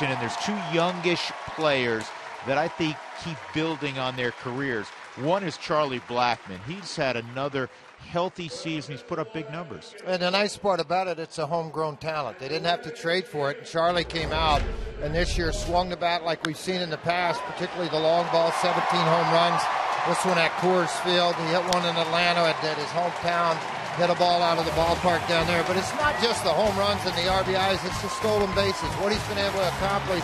And there's two youngish players that I think keep building on their careers. One is Charlie Blackmon. He's had another healthy season. He's put up big numbers. And the nice part about it, it's a homegrown talent. They didn't have to trade for it. And Charlie came out and this year swung the bat like we've seen in the past, particularly the long ball, 17 home runs. This one at Coors Field. He hit one in Atlanta at his hometown. Hit a ball out of the ballpark down there. But it's not just the home runs and the RBIs, it's the stolen bases. What he's been able to accomplish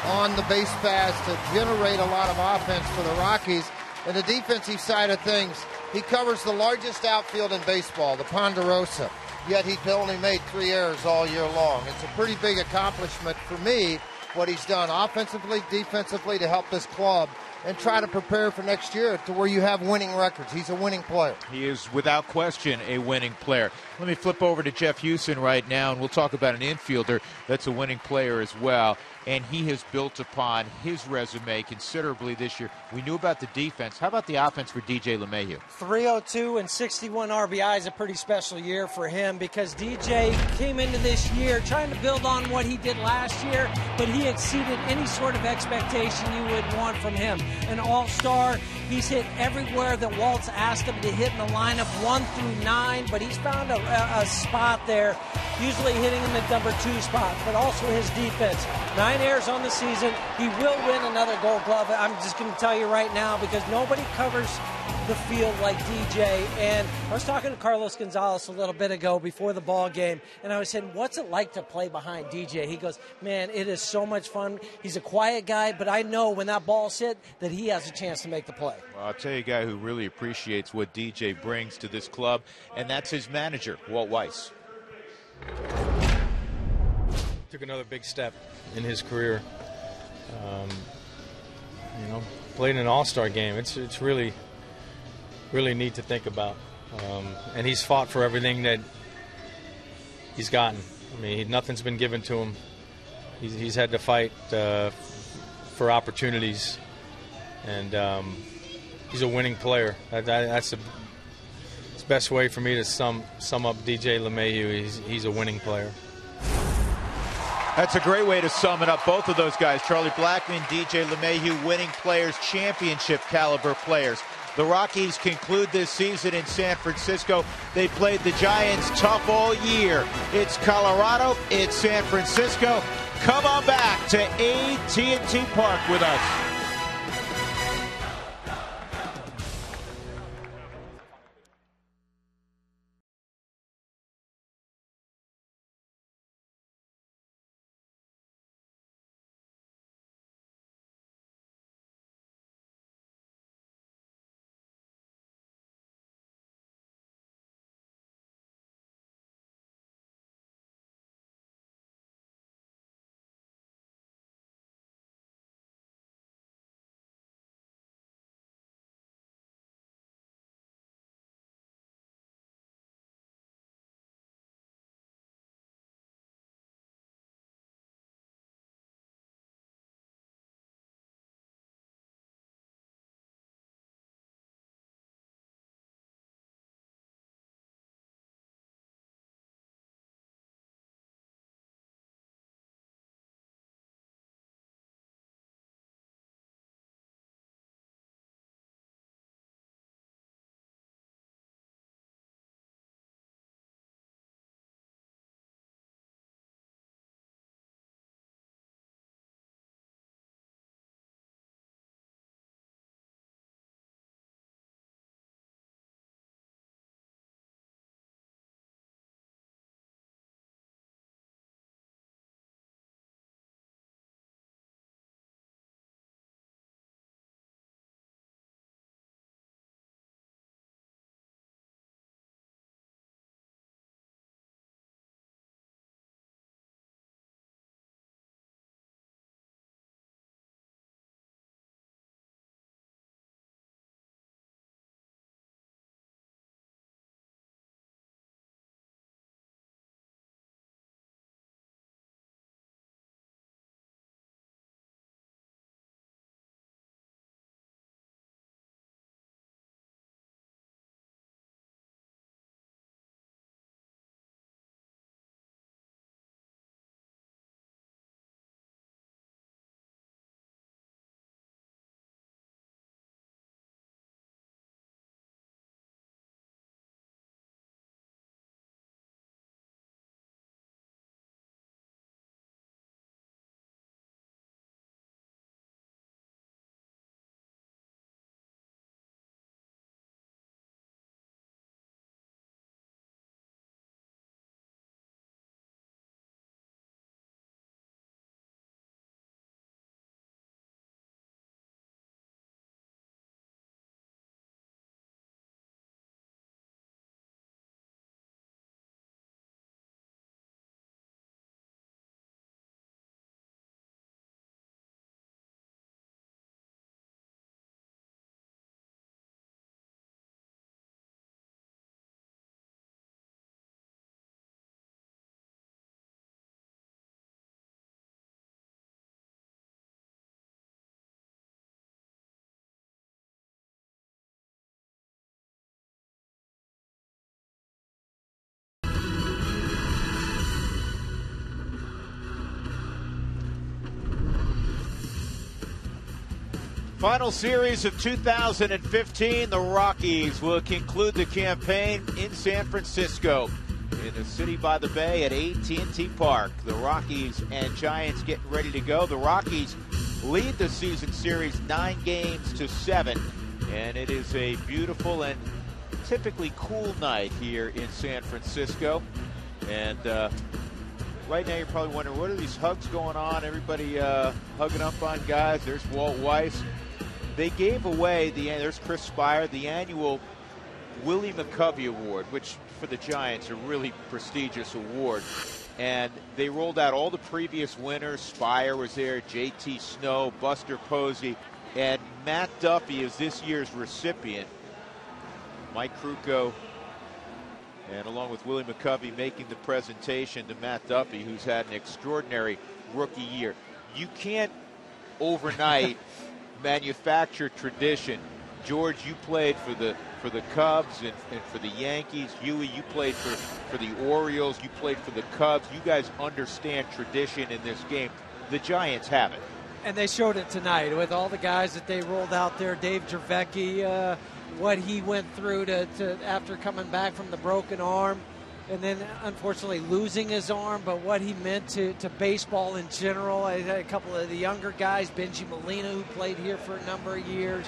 on the base paths to generate a lot of offense for the Rockies. And the defensive side of things, he covers the largest outfield in baseball, the Ponderosa. Yet he's only made 3 errors all year long. It's a pretty big accomplishment for me, what he's done offensively, defensively to help this club and try to prepare for next year to where you have winning records. He's a winning player. He is, without question, a winning player. Let me flip over to Jeff Houston right now, and we'll talk about an infielder that's a winning player as well. And he has built upon his resume considerably this year. We knew about the defense. How about the offense for DJ LeMahieu? 302 and 61 RBI is a pretty special year for him because DJ came into this year trying to build on what he did last year, but he exceeded any sort of expectation you would want from him. An all-star. He's hit everywhere that Walt's asked him to hit in the lineup, 1 through 9, but he's found a spot there, usually hitting in the number 2 spot, but also his defense. 9 errors on the season. He will win another Gold Glove. I'm just going to tell you right now because nobody covers the field like DJ. And I was talking to Carlos Gonzalez a little bit ago before the ball game, and I was saying, what's it like to play behind DJ? He goes, man, it is so much fun. He's a quiet guy, but I know when that ball's hit that he has a chance to make the play. Well, I'll tell you a guy who really appreciates what DJ brings to this club, and that's his manager, Walt Weiss. Took another big step in his career. Played in an all-star game. It's really neat to think about. And he's fought for everything that he's gotten. I mean, nothing's been given to him. He's had to fight for opportunities, and he's a winning player. That's the best way for me to sum up DJ LeMahieu. He's a winning player. That's a great way to sum it up. Both of those guys, Charlie Blackmon, DJ LeMahieu, winning players, championship caliber players. The Rockies conclude this season in San Francisco. They played the Giants tough all year. It's Colorado, it's San Francisco. Come on back to AT&T Park with us. Final series of 2015, the Rockies will conclude the campaign in San Francisco, in the city by the bay at AT&T Park. The Rockies and Giants getting ready to go. The Rockies lead the season series 9-7, and it is a beautiful and typically cool night here in San Francisco. And right now you're probably wondering, what are these hugs going on? Everybody hugging up on guys. There's Walt Weiss. They gave away, there's Chris Spire, the annual Willie McCovey Award, which for the Giants a really prestigious award. And they rolled out all the previous winners. Spire was there, J.T. Snow, Buster Posey, and Matt Duffy is this year's recipient. Mike Krukow, and along with Willie McCovey, making the presentation to Matt Duffy, who's had an extraordinary rookie year. You can't overnight manufacture tradition. George, you played for the Cubs and for the Yankees. Huey, you played for the Orioles. You played for the Cubs. You guys understand tradition in this game. The Giants have it. And they showed it tonight with all the guys that they rolled out there. Dave Gervecki, what he went through to after coming back from the broken arm, and then unfortunately losing his arm, but what he meant to baseball in general. I had a couple of the younger guys, Benji Molina, who played here for a number of years.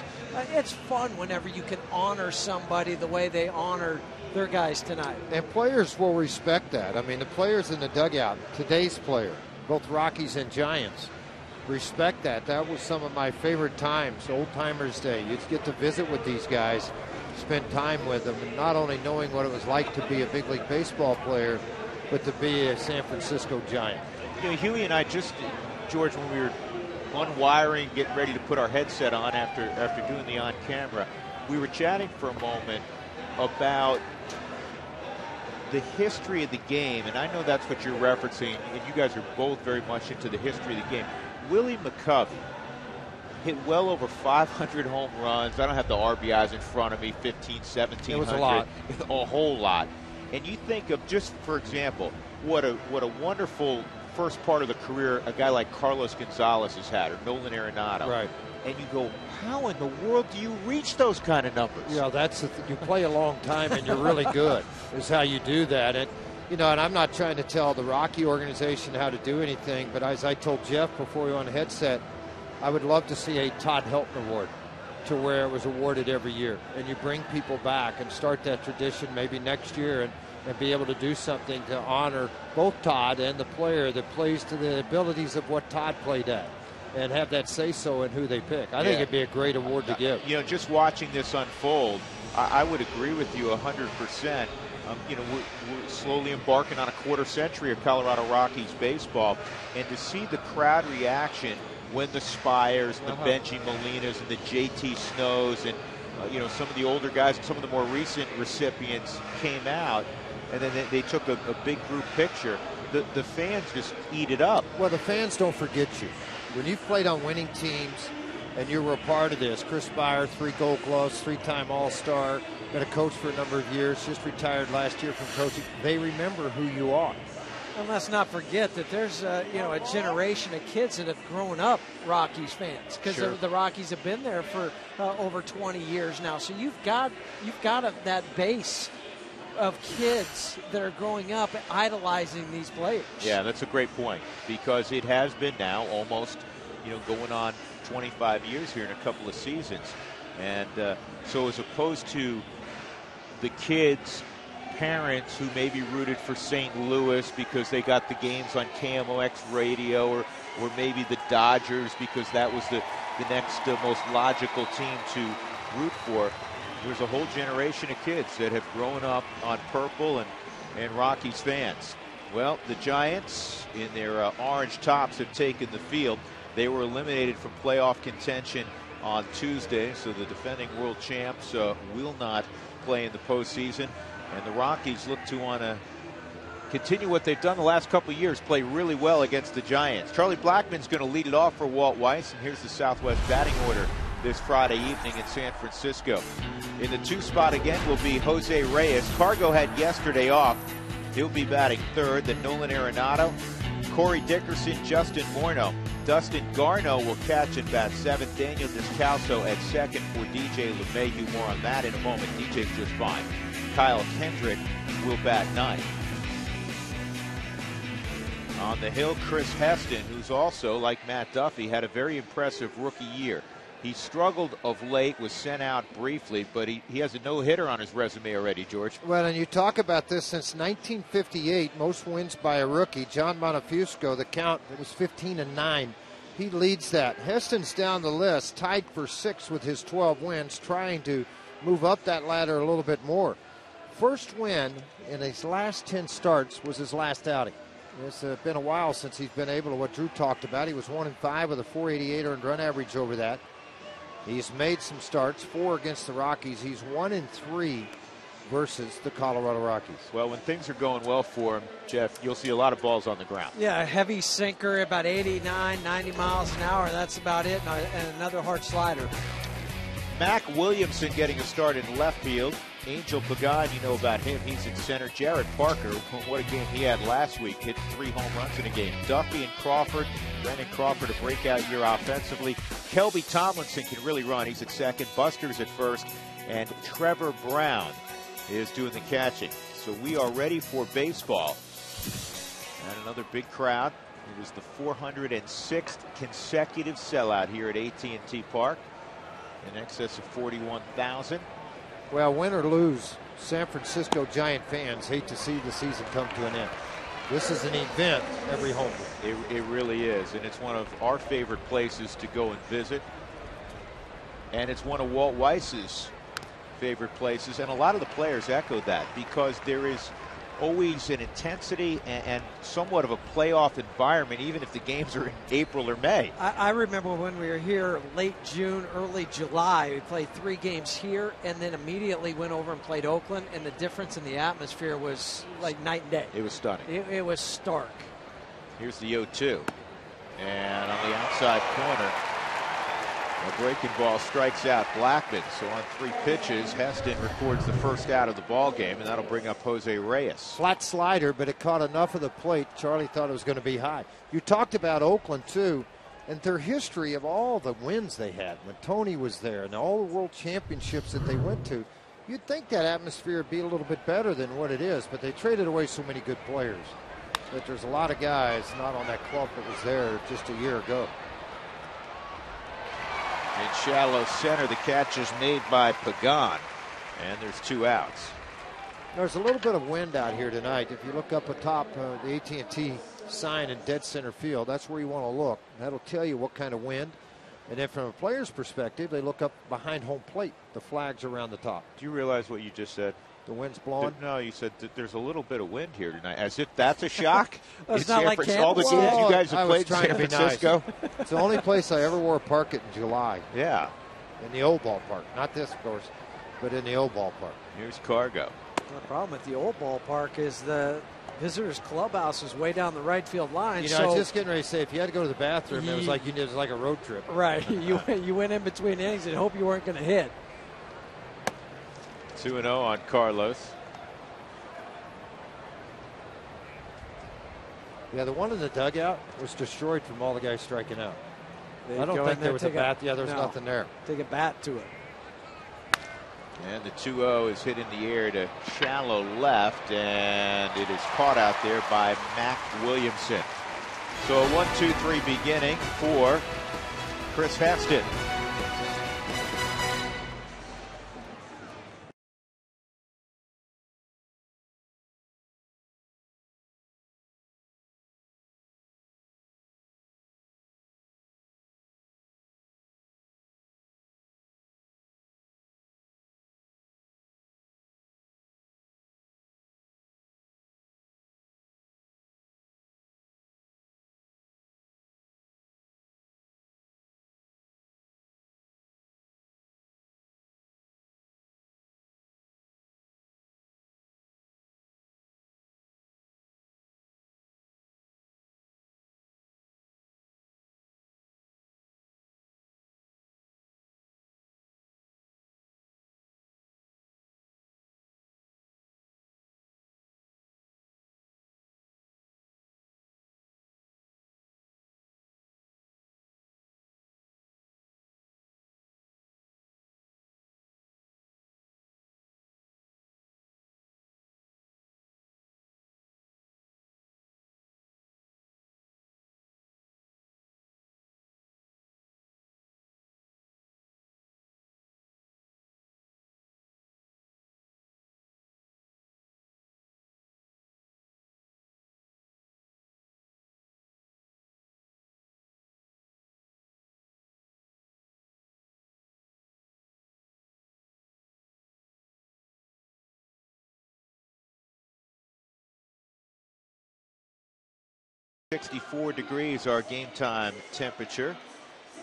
It's fun whenever you can honor somebody the way they honored their guys tonight. And players will respect that. I mean, the players in the dugout, today's player, both Rockies and Giants, respect that. That was some of my favorite times, Old Timers Day. You'd get to visit with these guys, spend time with them, and not only knowing what it was like to be a big league baseball player, but to be a San Francisco Giant. You know, Huey and I just, George, when we were unwiring, getting ready to put our headset on after doing the on-camera, we were chatting for a moment about the history of the game, and I know that's what you're referencing, and you guys are both very much into the history of the game. Willie McCovey hit well over 500 home runs. I don't have the RBIs in front of me, 15, 1700. It was a lot. A whole lot. And you think of, just for example, what a wonderful first part of the career a guy like Carlos Gonzalez has had, or Nolan Arenado. Right. And you go, how in the world do you reach those kind of numbers? You know, that's you play a long time and you're really good is how you do that. And you know, and I'm not trying to tell the Rocky organization how to do anything, but as I told Jeff before we went on the headset, I would love to see a Todd Helton Award to where it was awarded every year. And you bring people back and start that tradition maybe next year and be able to do something to honor both Todd and the player that plays to the abilities of what Todd played at, and have that say-so in who they pick. I think it'd be a great award to give. You know, just watching this unfold, I would agree with you 100%. You know, we're slowly embarking on a quarter century of Colorado Rockies baseball, and to see the crowd reaction when the Spires, and the Benji Molinas, and the J.T. Snows, and you know, some of the older guys and some of the more recent recipients came out, and then they took a big group picture. The fans just eat it up. Well, the fans don't forget you. When you played on winning teams and you were a part of this, Chris Spire, 3 Gold Gloves, 3-time All-Star, been a coach for a number of years, just retired last year from coaching. They remember who you are. And let's not forget that there's a generation of kids that have grown up Rockies fans, because the Rockies have been there for over 20 years now. So you've got that base of kids that are growing up idolizing these players. Yeah, that's a great point, because it has been now almost, going on 25 years here in a couple of seasons. And so as opposed to the kids' parents who maybe rooted for St. Louis because they got the games on KMOX radio, or maybe the Dodgers because that was the next most logical team to root for, there's a whole generation of kids that have grown up on purple and Rockies fans. Well, the Giants in their orange tops have taken the field. They were eliminated from playoff contention on Tuesday, so the defending world champs will not play in the postseason. And the Rockies look to want to continue what they've done the last couple of years, play really well against the Giants. Charlie Blackmon's going to lead it off for Walt Weiss, and here's the Southwest batting order this Friday evening in San Francisco. In the 2 spot again will be Jose Reyes. Cargo had yesterday off. He'll be batting third. Then Nolan Arenado, Corey Dickerson, Justin Morneau. Dustin Garneau will catch and bat 7th. Daniel Descalso at 2nd for DJ LeMahieu. More on that in a moment. DJ's just fine. Kyle Kendrick will bat 9th. On the hill, Chris Heston, who's also, like Matt Duffy, had a very impressive rookie year. He struggled of late, was sent out briefly, but he has a no-hitter on his resume already, George. Well, and you talk about this since 1958, most wins by a rookie. John Montefusco, the count, it was 15-9. He leads that. Heston's down the list, tied for 6th with his 12 wins, trying to move up that ladder a little bit more. First win in his last 10 starts was his last outing. It's been a while since he's been able to, what Drew talked about. He was 1-5 with a 488 earned run average over that. He's made some starts, 4 against the Rockies. He's 1-3 versus the Colorado Rockies. Well, when things are going well for him, Jeff, you'll see a lot of balls on the ground. Yeah, a heavy sinker, about 89, 90 miles an hour. That's about it, and another hard slider. Mac Williamson getting a start in left field. Angel Pagan, you know about him. He's in center. Jared Parker, what a game he had last week. Hit 3 home runs in a game. Duffy and Crawford. Brandon Crawford, a breakout year offensively. Kelby Tomlinson can really run. He's at 2nd. Buster's at 1st. And Trevor Brown is doing the catching. So we are ready for baseball. And another big crowd. It was the 406th consecutive sellout here at AT&T Park. In excess of 41,000. Well, win or lose, San Francisco Giant fans hate to see the season come to an end. This is an event every home game. It really is, and it's one of our favorite places to go and visit. And it's one of Walt Weiss's favorite places, and a lot of the players echoed that because there is always an intensity and somewhat of a playoff environment, even if the games are in April or May. I remember when we were here late June, early July, we played 3 games here and then immediately went over and played Oakland, and the difference in the atmosphere was like night and day. It was stunning. It was stark. Here's the 0-2. And on the outside corner, a breaking ball strikes out Blackman. So on 3 pitches, Heston records the first out of the ball game, and that'll bring up Jose Reyes. Flat slider, but it caught enough of the plate. Charlie thought it was going to be high. You talked about Oakland, too, and their history of all the wins they had when Tony was there and all the world championships that they went to. You'd think that atmosphere would be a little bit better than what it is, but they traded away so many good players that there's a lot of guys not on that club that was there just a year ago. In shallow center, the catch is made by Pagan, and there's 2 outs. There's a little bit of wind out here tonight. If you look up atop the AT&T sign in dead center field, that's where you want to look. That'll tell you what kind of wind. And then from a player's perspective, they look up behind home plate. The flag's around the top. Do you realize what you just said? The wind's blowing? No, you said that there's a little bit of wind here tonight. As if that's a shock? It's not like all the games you guys have played in San Francisco? Nice. It's the only place I ever wore a parket in July. Yeah. In the old ballpark. Not this, of course, but in the old ballpark. Here's Cargo. The problem at the old ballpark is the visitors' clubhouse is way down the right field line. You know, I was just getting ready to say, if you had to go to the bathroom, it was like a road trip. Right. You went in between innings and hope you weren't going to hit. 2-0 on Carlos. Yeah, the one in the dugout was destroyed from all the guys striking out. I don't think there was a bat. Yeah, there's nothing there. Take a bat to it. And the 2-0 is hit in the air to shallow left, and it is caught out there by Mac Williamson. So a 1-2-3 beginning for Chris Heston. 64 degrees our game time temperature.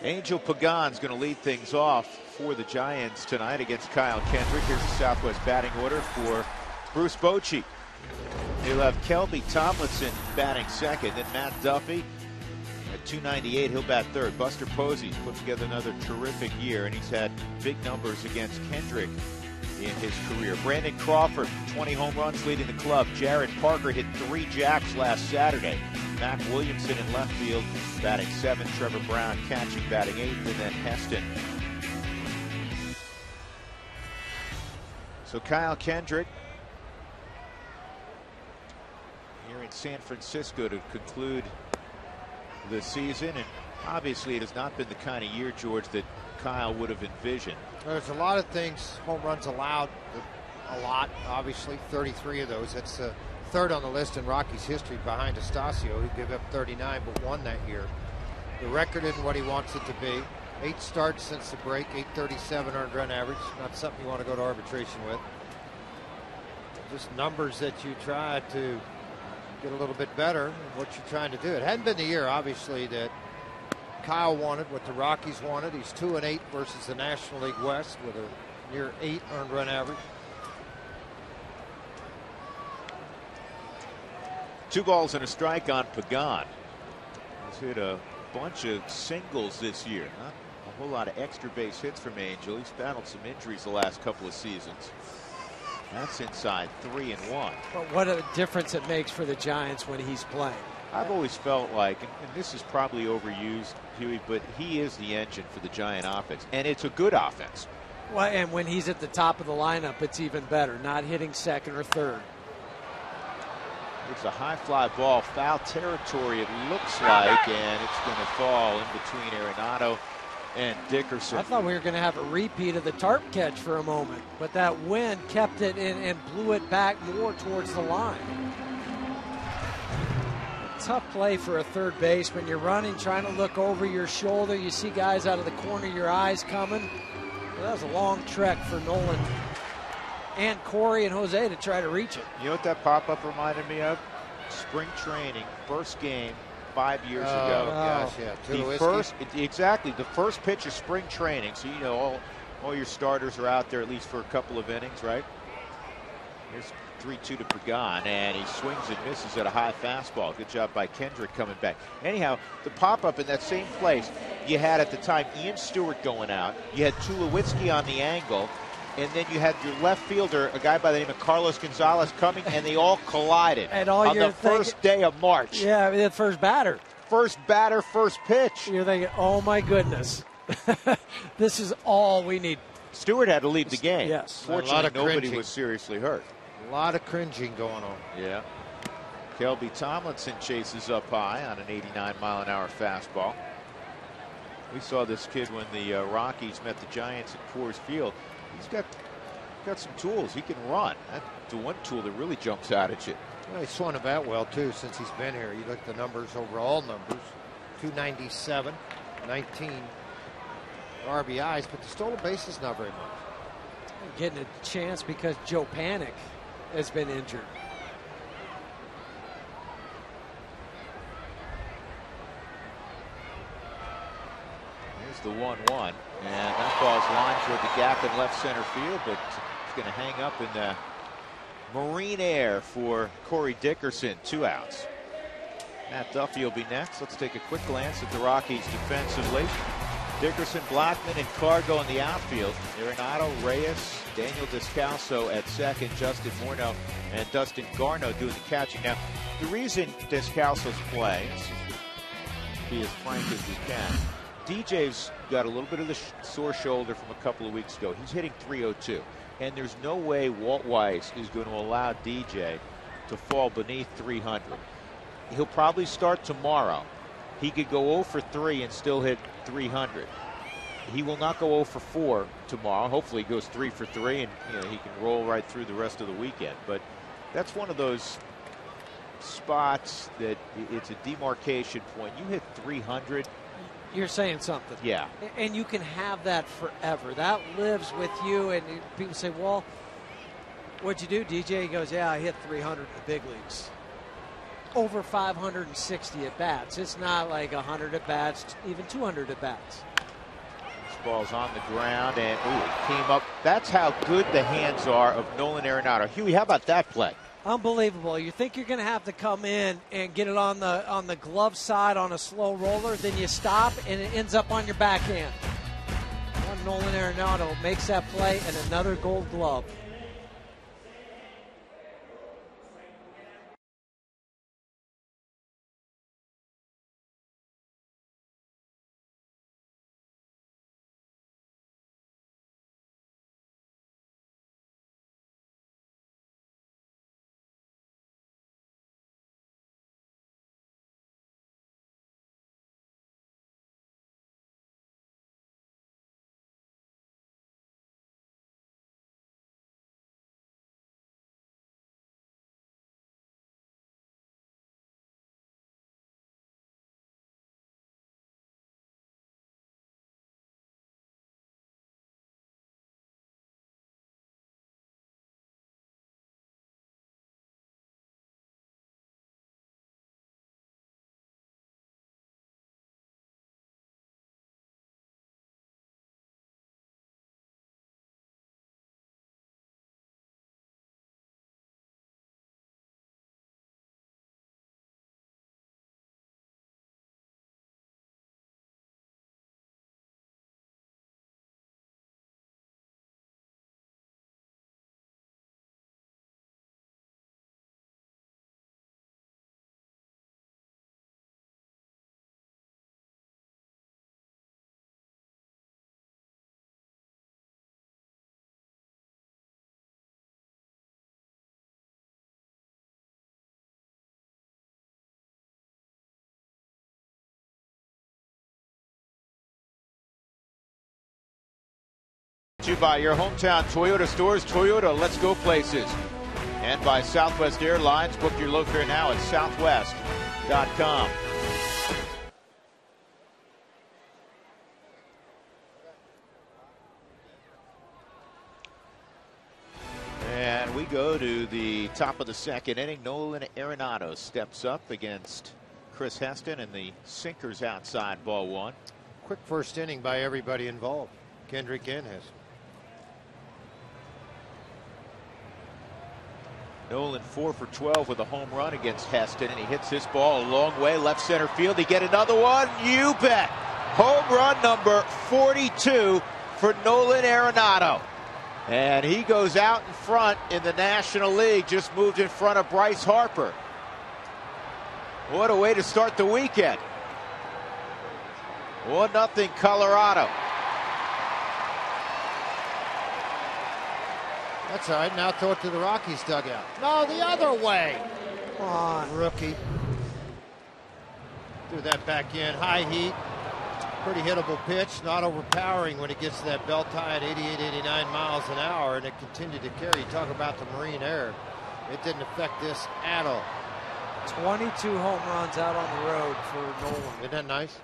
Angel Pagan's going to lead things off for the Giants tonight against Kyle Kendrick. Here's the Southwest batting order for Bruce Bochy. He'll have Kelby Tomlinson batting second, then Matt Duffy at 298. He'll bat third. Buster Posey's put together another terrific year, and he's had big numbers against Kendrick in his career. Brandon Crawford, 20 home runs leading the club. Jared Parker hit 3 jacks last Saturday. Mac Williamson in left field batting 7th. Trevor Brown catching batting 8th, and then Heston. So Kyle Kendrick here in San Francisco to conclude the season, and obviously it has not been the kind of year, George, that Kyle would have envisioned. There's a lot of things. Home runs allowed, a lot, obviously, 33 of those. That's third on the list in Rockies history behind Estacio, who gave up 39 but won that year. The record isn't what he wants it to be. 8 starts since the break, 837 earned run average. Not something you want to go to arbitration with. Just numbers that you try to get a little bit better in what you're trying to do. It hadn't been the year, obviously, that Kyle wanted, what the Rockies wanted. He's 2-8 versus the National League West with a near 8 earned run average. 2 balls and a strike on Pagan. He's hit a bunch of singles this year. Not a whole lot of extra base hits from Angel. He's battled some injuries the last couple of seasons. That's inside 3-1. But what a difference it makes for the Giants when he's playing. I've always felt like, and this is probably overused, Huey, but he is the engine for the Giant offense, and it's a good offense. Well, and when he's at the top of the lineup, it's even better, not hitting second or third. It's a high fly ball, foul territory it looks like, and it's going to fall in between Arenado and Dickerson. I thought we were going to have a repeat of the tarp catch for a moment, but that wind kept it in and blew it back more towards the line. Tough play for a third baseman. You're running, trying to look over your shoulder. You see guys out of the corner of your eyes coming. Well, that was a long trek for Nolan and Corey and Jose to try to reach it. You know what that pop-up reminded me of? Spring training, first game 5 years ago. Gosh, yeah. The first pitch of spring training. So, you know, all your starters are out there at least for a couple of innings, right? Here's 3-2 to Pagan, and he swings and misses at a high fastball. Good job by Kendrick coming back. Anyhow, the pop-up in that same place, you had at the time Ian Stewart going out. You had Tulowitzki on the angle. And then you had your left fielder, a guy by the name of Carlos Gonzalez, coming, and they all collided on the first day of March. Yeah, the first batter. First batter, first pitch. You're thinking, oh, my goodness. This is all we need. Stewart had to leave the game. Yes. Fortunately, nobody was seriously hurt. A lot of cringing going on. Yeah. Kelby Tomlinson chases up high on an 89-mile-an-hour fastball. We saw this kid when the Rockies met the Giants at Coors Field. He's got some tools. He can run. That's the one tool that really jumps out at you. Well, he's swung the bat well, too, since he's been here. You look at the numbers, overall numbers. 297, 19 RBIs, but the stolen bases not very much. Getting a chance because Joe Panic has been injured. Here's the 1-1. And that ball's lined toward the gap in left center field, but it's going to hang up in the marine air for Corey Dickerson. 2 outs. Matt Duffy will be next. Let's take a quick glance at the Rockies defensively. Dickerson, Blackman, and Cargo in the outfield. Arenado, Reyes, Daniel Descalso at second, Justin Morneau, and Dustin Garneau doing the catching. Now, the reason Descalso's playing, be as frank as we can, DJ's got a little bit of the sore shoulder from a couple of weeks ago. He's hitting .302, and there's no way Walt Weiss is going to allow DJ to fall beneath 300. He'll probably start tomorrow. He could go 0 for 3 and still hit 300. He will not go 0 for 4 tomorrow. Hopefully he goes 3 for 3 and he can roll right through the rest of the weekend. But that's one of those spots that it's a demarcation point. You hit 300. You're saying something. Yeah. And you can have that forever. That lives with you. And people say, well, what'd you do, DJ? He goes, yeah, I hit 300 in the big leagues. over 560 at-bats. It's not like 100 at-bats, even 200 at-bats. This ball's on the ground, and it came up. That's how good the hands are of Nolan Arenado. Huey, how about that play? Unbelievable. You think you're going to have to come in and get it on the glove side on a slow roller, then you stop, and it ends up on your backhand. One Nolan Arenado makes that play, and another Gold Glove. To by your hometown Toyota stores, Toyota Let's Go Places. And by Southwest Airlines. Book your low fare now at southwest.com. And we go to the top of the second inning. Nolan Arenado steps up against Chris Heston, and the sinker's outside, ball one. Quick first inning by everybody involved. Kendrick and Heston. Nolan 4 for 12 with a home run against Heston, and he hits this ball a long way left center field. He get another one? You bet. Home run number 42 for Nolan Arenado. And he goes out in front in the National League, just moved in front of Bryce Harper. What a way to start the weekend. 1-0 Colorado. That's all right. Now throw it to the Rockies dugout. No, the other way. Come on, rookie. Threw that back in. High heat. Pretty hittable pitch. Not overpowering when it gets to that belt high at 88, 89 miles an hour, and it continued to carry. Talk about the marine air. It didn't affect this at all. 22 home runs out on the road for Nolan. Isn't that nice?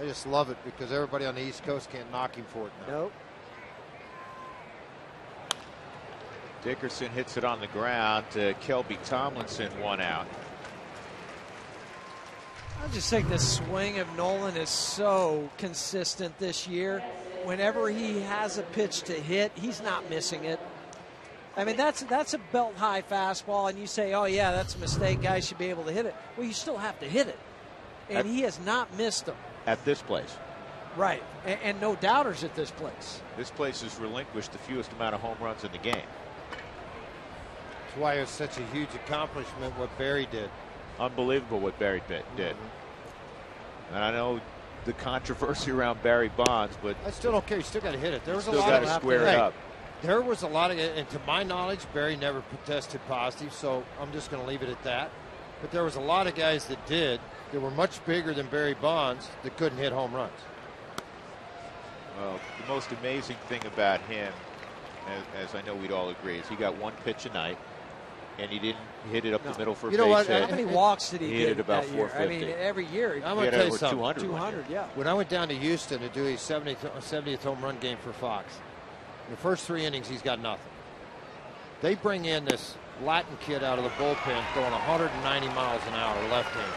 I just love it because everybody on the East Coast can't knock him for it now. Nope. Dickerson hits it on the ground to Kelby Tomlinson, 1 out. I just think the swing of Nolan is so consistent this year. Whenever he has a pitch to hit, he's not missing it. I mean, that's a belt high fastball, and you say, oh yeah, that's a mistake, guys should be able to hit it. Well, you still have to hit it, and he has not missed them. At this place. Right, and no doubters at this place. This place has relinquished the fewest amount of home runs in the game. That's why it was such a huge accomplishment what Barry did. Unbelievable what Barry did. And I know the controversy around Barry Bonds, but I still don't care. You still got to hit it. There was a still lot got of to square it up. There was a lot of, and to my knowledge, Barry never tested positive, so I'm just going to leave it at that. But there was a lot of guys that did that were much bigger than Barry Bonds that couldn't hit home runs. Well, the most amazing thing about him, as I know we'd all agree, is he got one pitch a night, and he didn't hit it up the middle for a base hit. How many walks did he hit? It about that year? 450. I mean, every year. I'm going to tell you something. 200, yeah. When I went down to Houston to do his 70th home run game for Fox, the first 3 innings, he's got nothing. They bring in this Latin kid out of the bullpen throwing 190 miles an hour left-handed.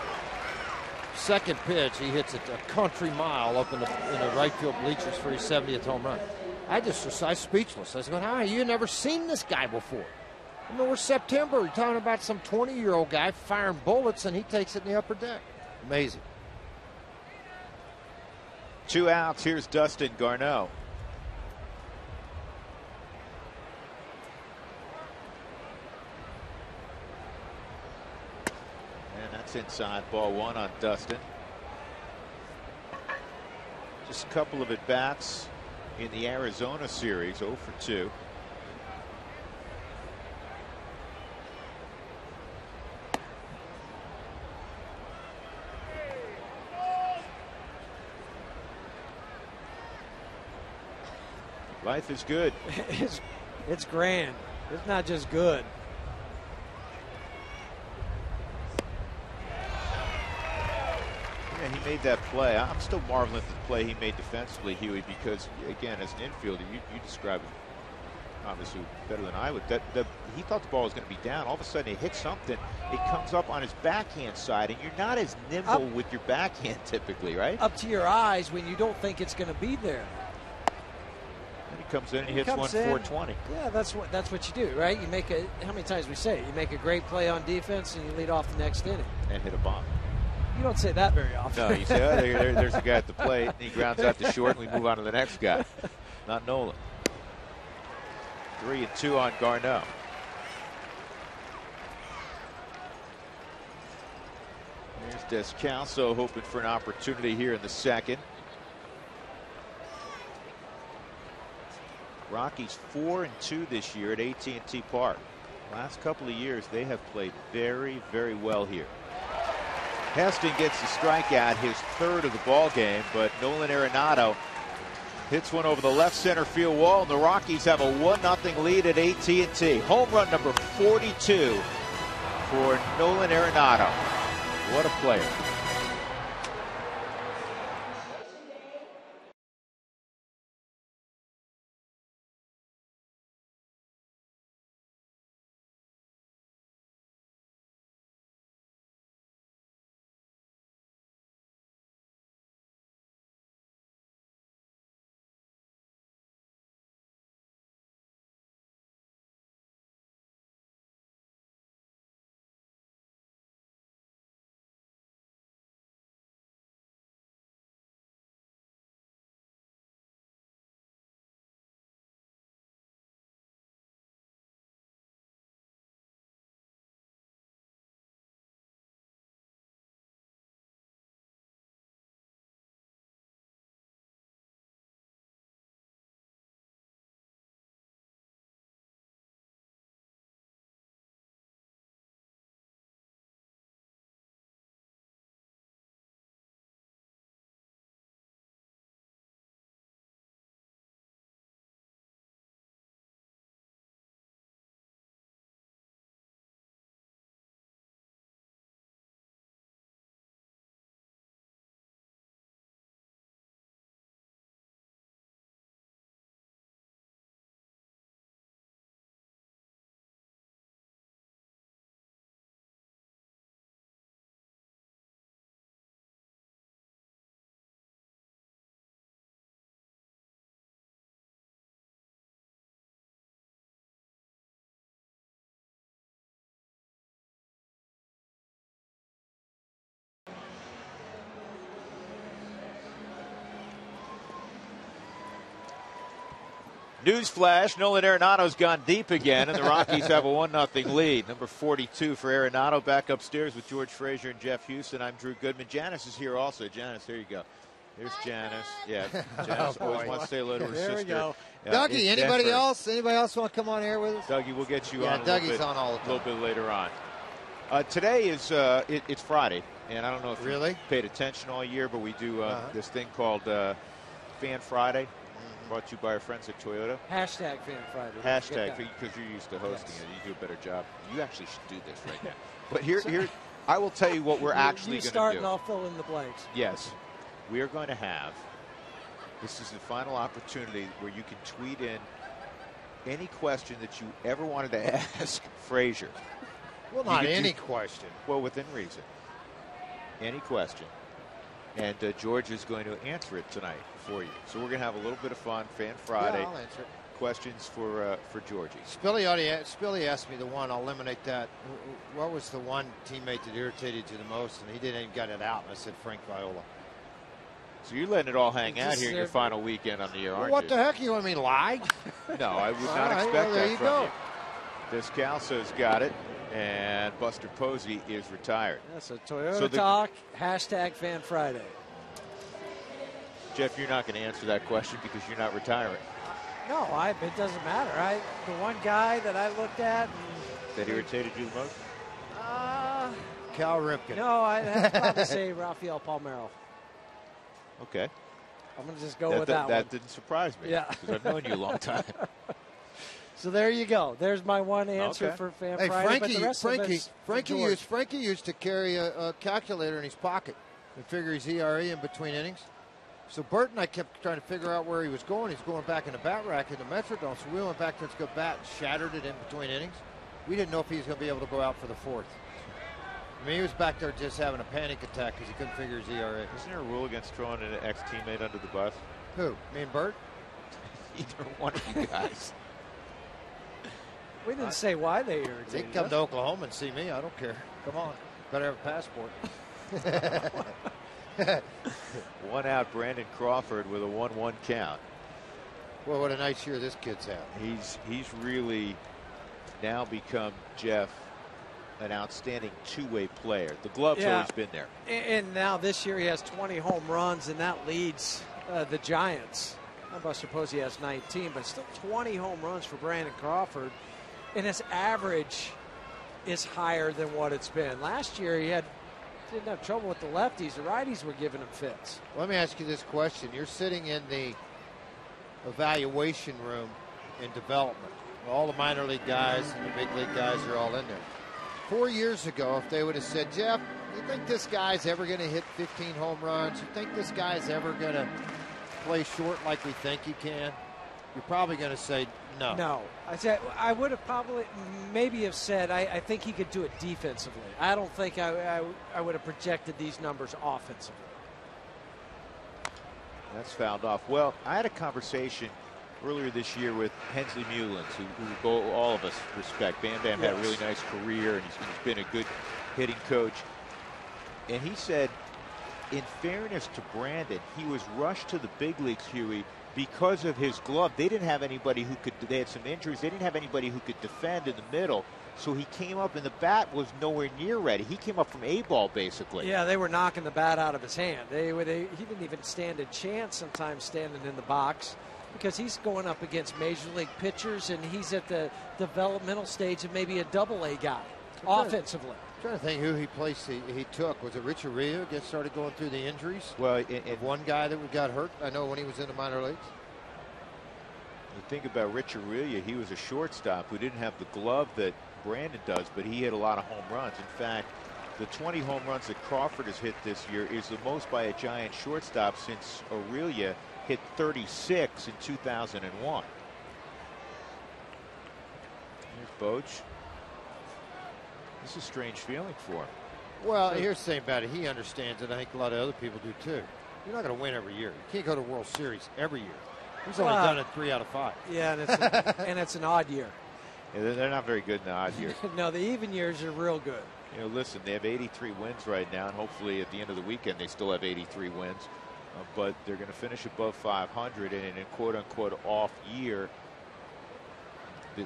Second pitch, he hits it a country mile up in the right field bleachers for his 70th home run. I was speechless. I was going, how have you never seen this guy before? I mean, we're September. You're talking about some 20-year-old guy firing bullets, and he takes it in the upper deck. Amazing. 2 outs. Here's Dustin Garneau. And that's inside, ball 1 on Dustin. Just a couple of at-bats in the Arizona series, 0 for 2. Life is good. It's grand. It's not just good. Yeah, he made that play. I'm still marveling at the play he made defensively, Huey, because, again, as an infielder, you describe it obviously better than I would. He thought the ball was going to be down. All of a sudden, it hits something. It comes up on his backhand side, and you're not as nimble with your backhand typically, right? Up to your eyes when you don't think it's going to be there. And he comes in and he hits one 420. Yeah, that's what you do, right? You make how many times we say it? You make a great play on defense and you lead off the next inning. And hit a bomb. You don't say that very often. No, you say, oh, there's a guy at the plate, and he grounds out to short, and we move on to the next guy. Not Nolan. 3-2 on Garneau. Here's Descalso hoping for an opportunity here in the second. Rockies 4-2 this year at AT&T Park. Last couple of years, they have played very, very well here. Heston gets the strikeout, his third of the ball game, but Nolan Arenado hits one over the left center field wall, and the Rockies have a 1-0 lead at AT&T. Home run number 42 for Nolan Arenado. What a player. Newsflash, Nolan Arenado's gone deep again, and the Rockies have a 1-0 lead. Number 42 for Arenado, back upstairs with George Frazier and Jeff Houston. I'm Drew Goodman. Janice is here also. Janice, there you go. There's Janice. Yeah, Janice always wants to say hello to her sister. There we go. Dougie, anybody else? Anybody else want to come on air with us? Dougie, we'll get you on Dougie's on all the time. A little bit later on. Today is it's Friday, and I don't know if you paid attention all year, but we do this thing called Fan Friday. Brought to you by our friends at Toyota. Hashtag Fan Friday. Hashtag, because you're used to hosting it. You do a better job. You actually should do this right now. But here, I will tell you what we're actually going to do. You start and I'll fill in the blanks. Yes. We are going to have, this is the final opportunity where you can tweet in any question that you ever wanted to ask Frazier. Well, not any question. Well, within reason. Any question. And George is going to answer it tonight for you. So we're going to have a little bit of fun. Fan Friday. Yeah, I'll answer it. Questions for Georgie. Spilly asked me the one. I'll eliminate that. What was the one teammate that irritated you the most? And he didn't even get it out. And I said Frank Viola. So you're letting it all hang out here in your final weekend on the year, aren't you? What the heck? You want me to lie? No, I would not expect that from you. Descalso's got it, and Buster Posey is retired. That's a Toyota Talk, #Fan Friday. Jeff, you're not going to answer that question because you're not retiring. No, it doesn't matter. The one guy that I looked at. That irritated you the most? Cal Ripken. No, I'd have to probably say Rafael Palmeiro. Okay. I'm going to just go with that one. That didn't surprise me. Yeah. Because I've known you a long time. So there you go. There's my one answer for Fan Friday. But the rest of us, Frankie used to carry a calculator in his pocket and figure his ERA in between innings. So Bert and I kept trying to figure out where he was going. He's going back in the bat rack in the Metrodome. So we went back to go bat and shattered it in between innings. We didn't know if he was going to be able to go out for the fourth. I mean, he was back there just having a panic attack because he couldn't figure his ERA. Isn't there a rule against throwing an ex-teammate under the bus? Who? Me and Bert? Either one of you guys. We didn't say why they irritated. They can come to Oklahoma and see me. I don't care. Come on. Better have a passport. One out, Brandon Crawford with a 1-1 count. Well, what a nice year this kid's had. He's really now become, Jeff, an outstanding two-way player. The glove's always been there. And now this year he has 20 home runs, and that leads the Giants. Buster Posey has 19, but still 20 home runs for Brandon Crawford. And his average is higher than what it's been. Last year he didn't have trouble with the lefties. The righties were giving him fits. Let me ask you this question. You're sitting in the evaluation room in development. All the minor league guys and the big league guys are all in there. 4 years ago, if they would have said, Jeff, you think this guy's ever going to hit 15 home runs? You think this guy's ever going to play short like we think he can? You're probably going to say no. No. I would have probably maybe have said I think he could do it defensively. I don't think I would have projected these numbers offensively. That's fouled off. Well, I had a conversation earlier this year with Hensley Mullins, who all of us respect. Bam Bam had a really nice career, and he's been a good hitting coach. And he said, in fairness to Brandon, he was rushed to the big leagues, Huey, because of his glove. They didn't have anybody who could, they had some injuries. They didn't have anybody who could defend in the middle. So he came up, and the bat was nowhere near ready. He came up from A-ball, basically. Yeah, they were knocking the bat out of his hand. He didn't even stand a chance sometimes standing in the box because he's going up against major league pitchers, and he's at the developmental stage of maybe a double-A guy offensively. I'm trying to think who he took. Was it Rich Aria started going through the injuries? Well, one guy that got hurt, I know, when he was in the minor leagues. You think about Rich Aria, he was a shortstop who didn't have the glove that Brandon does, but he hit a lot of home runs. In fact, the 20 home runs that Crawford has hit this year is the most by a Giant shortstop since Aurelia hit 36 in 2001. Here's Boch. This is a strange feeling for him. Well, here's the thing about it. He understands it. I think a lot of other people do too. You're not going to win every year. You can't go to World Series every year. He's only done it 3 out of 5. Yeah, and it's an odd year. Yeah, they're not very good in the odd years. No, the even years are real good. You know, listen, they have 83 wins right now, and hopefully at the end of the weekend they still have 83 wins. But they're going to finish above 500, and in a quote-unquote off year,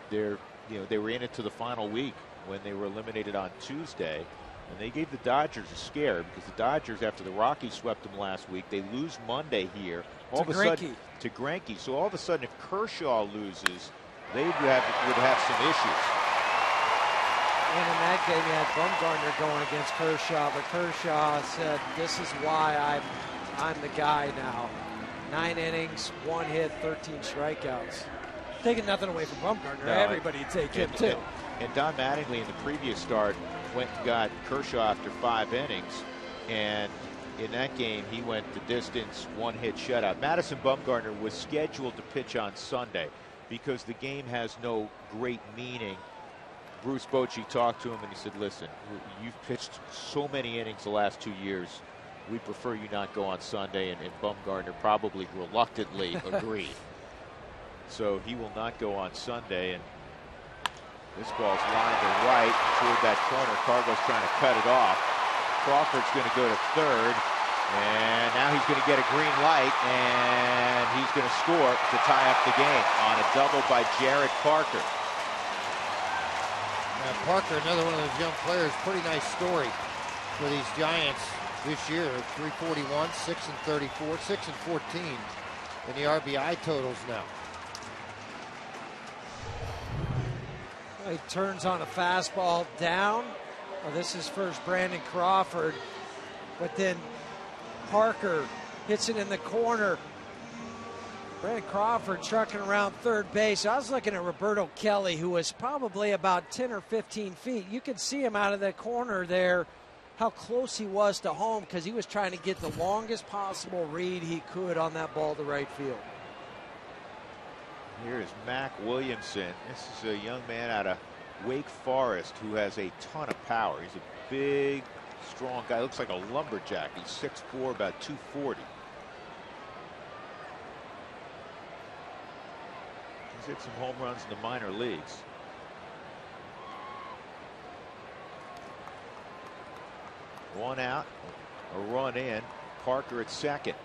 they were in it to the final week when they were eliminated on Tuesday, and they gave the Dodgers a scare because the Dodgers, after the Rockies swept them last week, they lose Monday here. All of a sudden to Greinke. So all of a sudden, if Kershaw loses, they would have some issues. And in that game, you had Bumgarner going against Kershaw, but Kershaw said, "This is why I'm the guy now." 9 innings, 1 hit, 13 strikeouts. Taking nothing away from Bumgarner. No, everybody would take him too. And Don Mattingly in the previous start went and got Kershaw after 5 innings, and in that game he went the distance, 1 hit shutout. Madison Bumgarner was scheduled to pitch on Sunday. because the game has no great meaning. Bruce Bochy talked to him and he said, listen, you've pitched so many innings the last 2 years. We prefer you not go on Sunday, and Bumgarner probably reluctantly agreed. So he will not go on Sunday, and this ball's lined to right toward that corner. Cargo's trying to cut it off. Crawford's going to go to third, and now he's going to get a green light, and he's going to score to tie up the game on a double by Jared Parker. Now Parker, another one of those young players, pretty nice story for these Giants this year. 341, 6 and 34, 6 and 14 in the RBI totals now. He turns on a fastball down. Well, this is first Brandon Crawford, but then Parker hits it in the corner. Brandon Crawford trucking around third base. I was looking at Roberto Kelly, who was probably about 10 or 15 feet. You could see him out of the corner there, how close he was to home, because he was trying to get the longest possible read he could on that ball to right field. Here is Mac Williamson. This is a young man out of Wake Forest who has a ton of power. He's a big, strong guy. Looks like a lumberjack. He's 6'4", about 240. He's hit some home runs in the minor leagues. One out, a run in. Parker at second.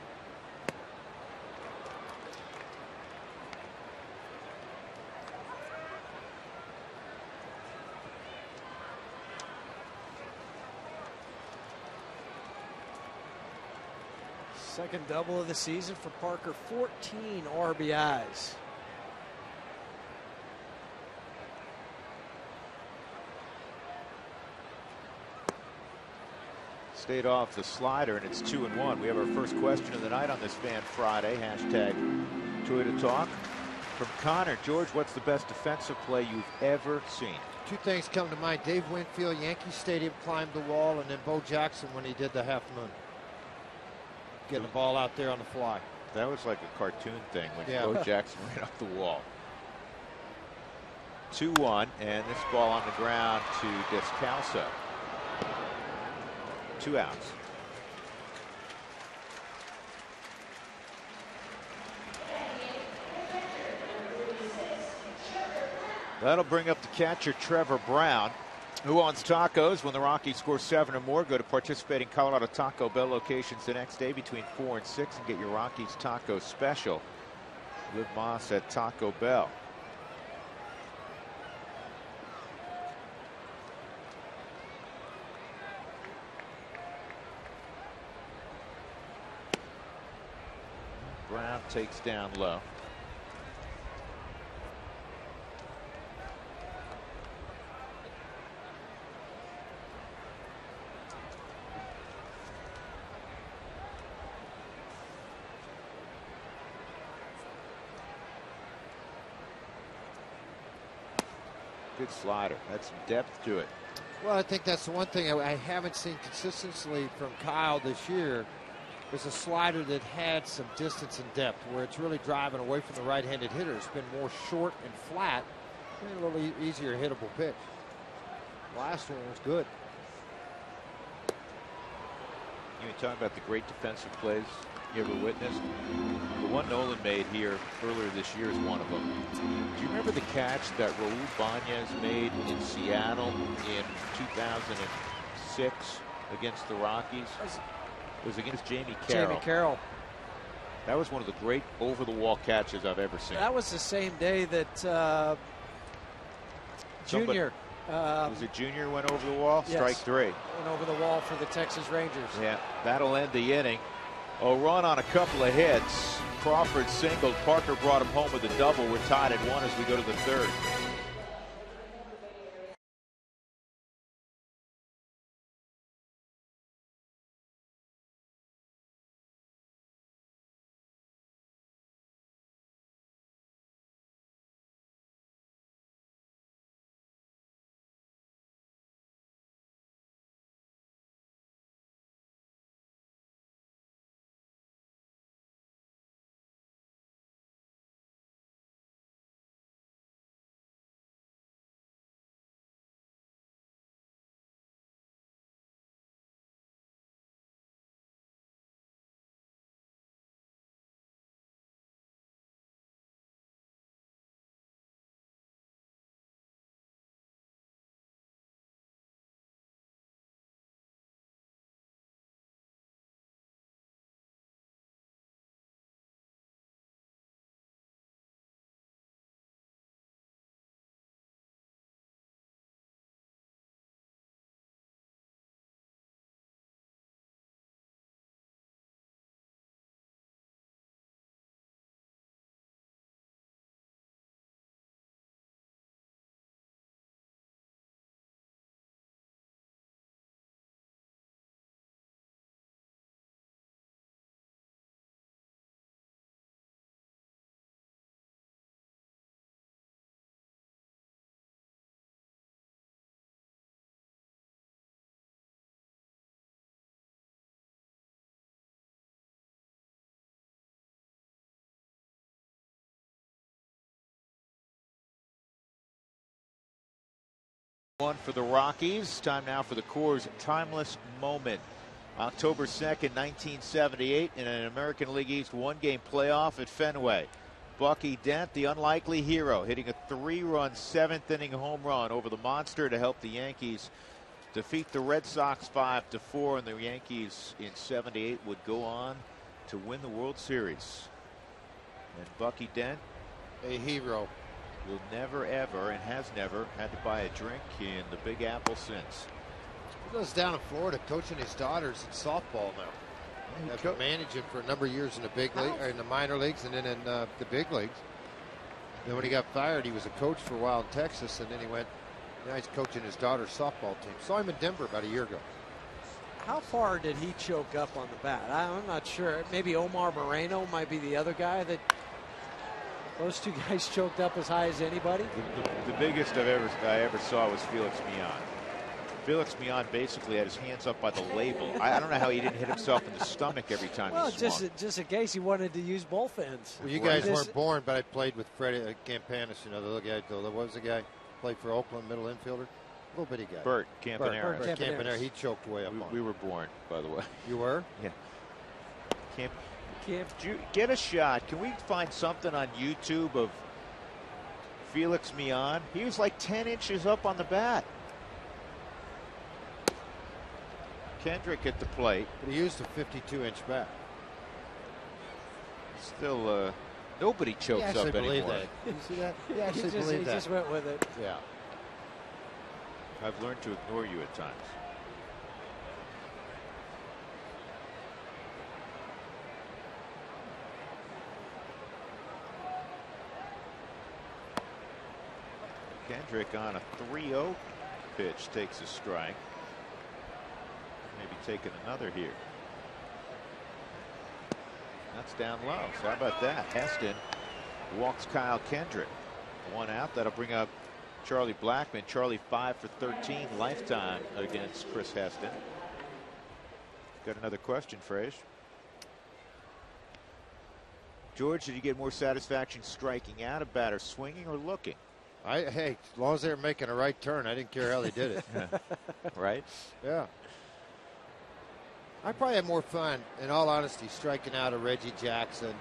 Second double of the season for Parker, 14 RBIs. Stayed off the slider, and it's 2-1. We have our first question of the night on this Fan Friday. Hashtag Toyota Talk. From Connor. George, what's the best defensive play you've ever seen? Two things come to mind. Dave Winfield, Yankee Stadium, climbed the wall, and then Bo Jackson when he did the half moon. Getting the ball out there on the fly. That was like a cartoon thing when Bo Jackson ran off the wall. 2-1, and this ball on the ground to Descalso. 2 outs. That'll bring up the catcher, Trevor Brown. Who wants tacos? When the Rockies score 7 or more, go to participating Colorado Taco Bell locations the next day between 4 and 6 and get your Rockies taco special. Liv Moss at Taco Bell. Brown takes down low. Good slider. That's some depth to it. Well, I think that's the one thing I haven't seen consistently from Kyle this year. Is a slider that had some distance and depth, where it's really driving away from the right-handed hitter. It's been more short and flat, and a little easier hittable pitch. Last one was good. You talk about the great defensive plays you ever witnessed. The one Nolan made here earlier this year is one of them. Do you remember the catch that Raul Bañez made in Seattle in 2006 against the Rockies? It was against Jamie Carroll. Jamie Carroll. That was one of the great over-the-wall catches I've ever seen. That was the same day that Junior. Was it Junior went over the wall? Yes. Strike 3. Went over the wall for the Texas Rangers. Yeah, that'll end the inning. A run on a couple of hits. Crawford singled. Parker brought him home with a double. We're tied at 1 as we go to the third. One for the Rockies. Time now for the Coors Timeless Moment. October 2nd, 1978, in an American League East one-game playoff at Fenway. Bucky Dent, the unlikely hero, hitting a 3-run 7th-inning home run over the monster to help the Yankees defeat the Red Sox 5-4, and the Yankees in '78 would go on to win the World Series. And Bucky Dent, a hero, will never ever, and has never, had to buy a drink in the Big Apple since. He lives down in Florida coaching his daughters in softball now. I've been managing for a number of years in the big league, or in the minor leagues, and then in the big leagues. Then when he got fired, he was a coach for a while in Texas, and then he went. Now he's coaching his daughter's softball team. Saw him in Denver about a year ago. How far did he choke up on the bat? I'm not sure. Maybe Omar Moreno might be the other guy that. Those two guys choked up as high as anybody. The biggest I ever saw was Felix Millan. Felix Millan basically had his hands up by the label. I don't know how he didn't hit himself in the stomach every time he swung. just in case he wanted to use both ends. Well, you guys weren't born, but I played with Freddie Campanis. You know, the little guy. What was the guy? Played for Oakland, middle infielder. Little bitty guy. Bert Campaneris. Bert Campaneris. He choked way up on. We were born, by the way. You were? Yeah. Did you get a shot? Can we find something on YouTube of Felix Millan? He was like 10 inches up on the bat. Kendrick at the plate. But he used a 52-inch bat. Still, nobody chokes up anymore. That. You see that? He actually believed that. He just went with it. Yeah. I've learned to ignore you at times. Kendrick on a 3-0 pitch takes a strike. Maybe taking another here. That's down low. So how about that? Heston walks Kyle Kendrick. One out. That'll bring up Charlie Blackmon. Charlie 5 for 13 lifetime against Chris Heston. Got another question, Frage. George, did you get more satisfaction striking out, a batter swinging, or looking? Hey, as long as they were making a right turn, I didn't care how they did it. Right? Yeah. I probably had more fun, in all honesty, striking out a Reggie Jackson,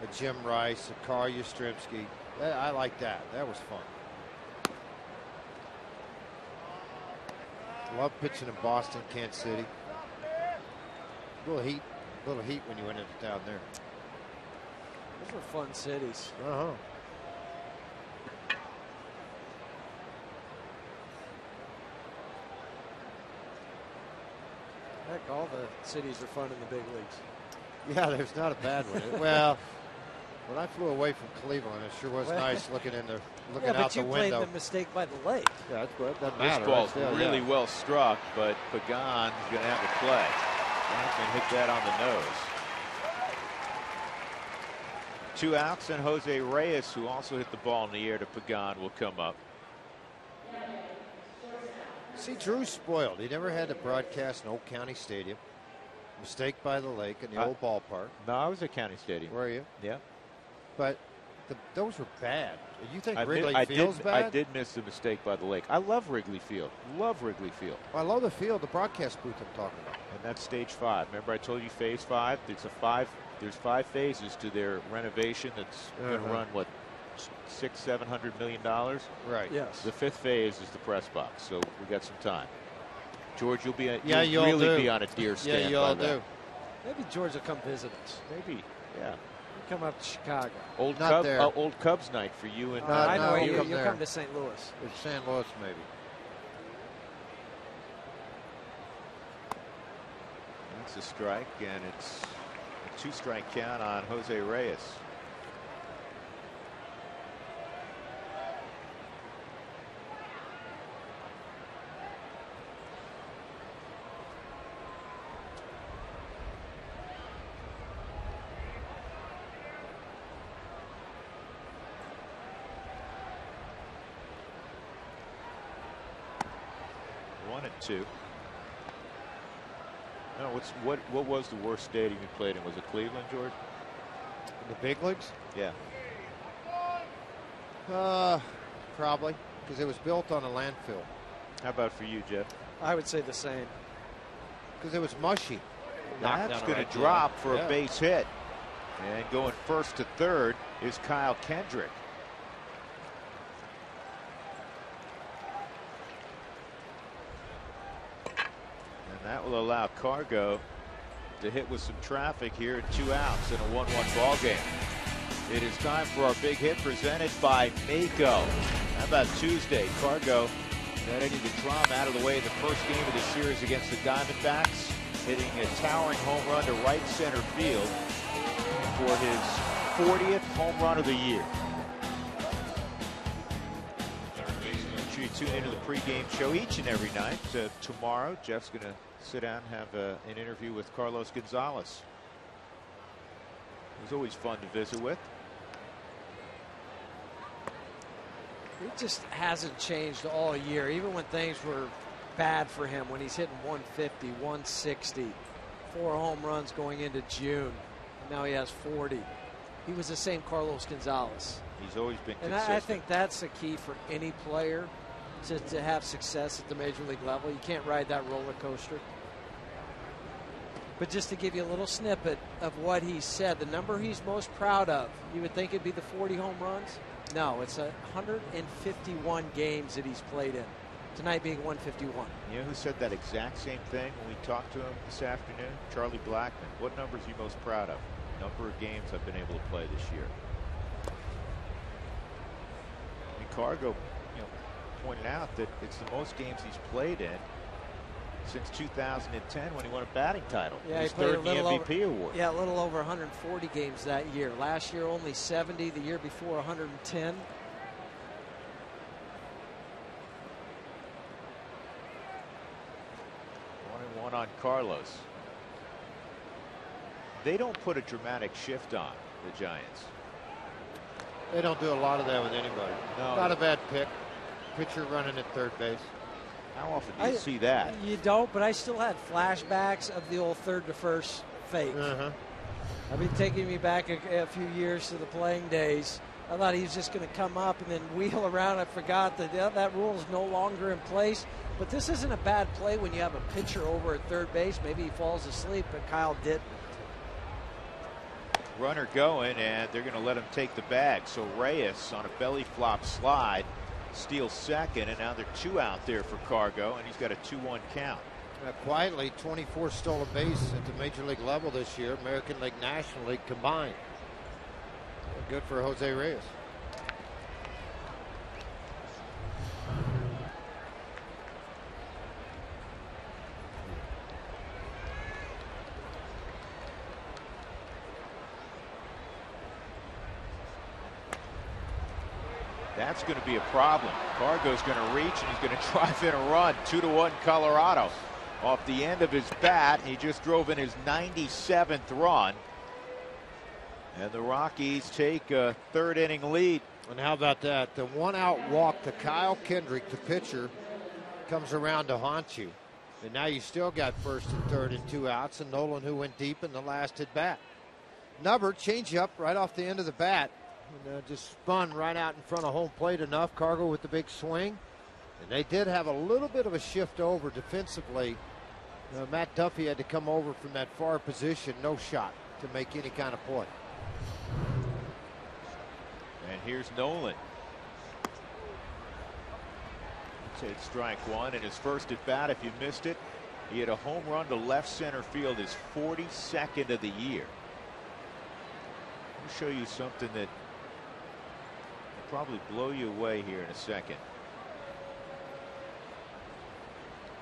a Jim Rice, a Carl Yastrzemski. I like that. That was fun. Love pitching in Boston, Kansas City. A little heat when you went into down there. Those were fun cities. Uh-huh. Heck, all the cities are fun in the big leagues. Yeah, there's not a bad one. Well, when I flew away from Cleveland, it sure was nice looking out the window. But you played the Mistake by the Lake. Yeah, that's what that This matters. ball's really well struck, but Pagan is going to have a play. Johnson hit that on the nose. 2 outs, and Jose Reyes, who also hit the ball in the air to Pagan, will come up. See, Drew's spoiled. He never had to broadcast in Oak County Stadium. Mistake by the Lake in the old ballpark. No, I was at County Stadium. Were you? Yeah. But those were bad. You think Wrigley Field's bad? I did miss the Mistake by the Lake. I love Wrigley Field. Love Wrigley Field. Well, I love the field, the broadcast booth I'm talking about. And that's stage 5. Remember I told you phase 5? There's 5 phases to their renovation that's going to run, what, $600-700 million? Right. Yes. The 5th phase is the press box, so we got some time. George, you'll be you'll really be on a deer stand. Yeah, you all do. Maybe George will come visit us. Maybe, yeah. He'll come up to Chicago. Old Cubs night for you and I know you'll come to St. Louis. It's St. Louis, maybe. That's a strike, and it's a 2-strike count on Jose Reyes. One and 2. No, what was the worst stadium you played in? Was it Cleveland, George? The big leagues? Yeah. Probably, because it was built on a landfill. How about for you, Jeff? I would say the same. Because it was mushy. That's going to drop for a base hit. And going first to third is Kyle Kendrick. And that will allow Cargo to hit with some traffic here at 2 outs in a 1-1 ball game. It is time for our big hit presented by Mako. How about Tuesday? Cargo getting the drama out of the way in the first game of the series against the Diamondbacks, hitting a towering home run to right center field for his 40th home run of the year. Make sure you tune into the pregame show each and every night. Tomorrow, Jeff's going to sit down and have an interview with Carlos Gonzalez. It was always fun to visit with. It just hasn't changed all year, even when things were bad for him, when he's hitting 150, 160, 4 home runs going into June. And now he has 40. He was the same Carlos Gonzalez. He's always been consistent. And I think that's the key for any player to have success at the major league level. You can't ride that roller coaster. But just to give you a little snippet of what he said, the number he's most proud of, you would think it'd be the 40 home runs. No, it's 151 games that he's played in. Tonight being 151. You know who said that exact same thing when we talked to him this afternoon? Charlie Blackmon. What number is he most proud of? Number of games I've been able to play this year. And Cargo, pointed out that it's the most games he's played in since 2010 when he won a batting title. Yeah, his he played third in the MVP award. Yeah, a little over 140 games that year. Last year only 70. The year before 110. One on Carlos. They don't put a dramatic shift on the Giants. They don't do a lot of that with anybody. No. Not a bad pick. Pitcher running at third base. How often do you see that? You don't, but I still had flashbacks of the old third to first fake. I've been taking me back a few years to the playing days. I thought he was just going to come up and then wheel around. I forgot that that rule is no longer in place. But this isn't a bad play when you have a pitcher over at third base. Maybe he falls asleep, but Kyle didn't. Runner going, and they're going to let him take the bag. So Reyes on a belly flop slide steals second, and now they're 2 out there for Cargo, and he's got a 2-1 count. Quietly, 24 stolen base at the major league level this year, American League, National League combined. Good for Jose Reyes. That's going to be a problem. Cargo's going to reach, and he's going to drive in a run. 2-1 Colorado. Off the end of his bat, he just drove in his 97th run. And the Rockies take a 3rd inning lead. And how about that? The 1-out walk to Kyle Kendrick, the pitcher, comes around to haunt you. And now you still got 1st and 3rd and 2 outs, and Nolan, who went deep in the last at bat. Nubbert, change up right off the end of the bat. And just spun right out in front of home plate enough. Cargo with the big swing. And they did have a little bit of a shift over defensively. Matt Duffy had to come over from that far position, no shot, to make any kind of play. And here's Nolan. It's strike one, and his first at bat, if you missed it, he had a home run to left center field, his 42nd of the year. Let me show you something that will probably blow you away here in a second.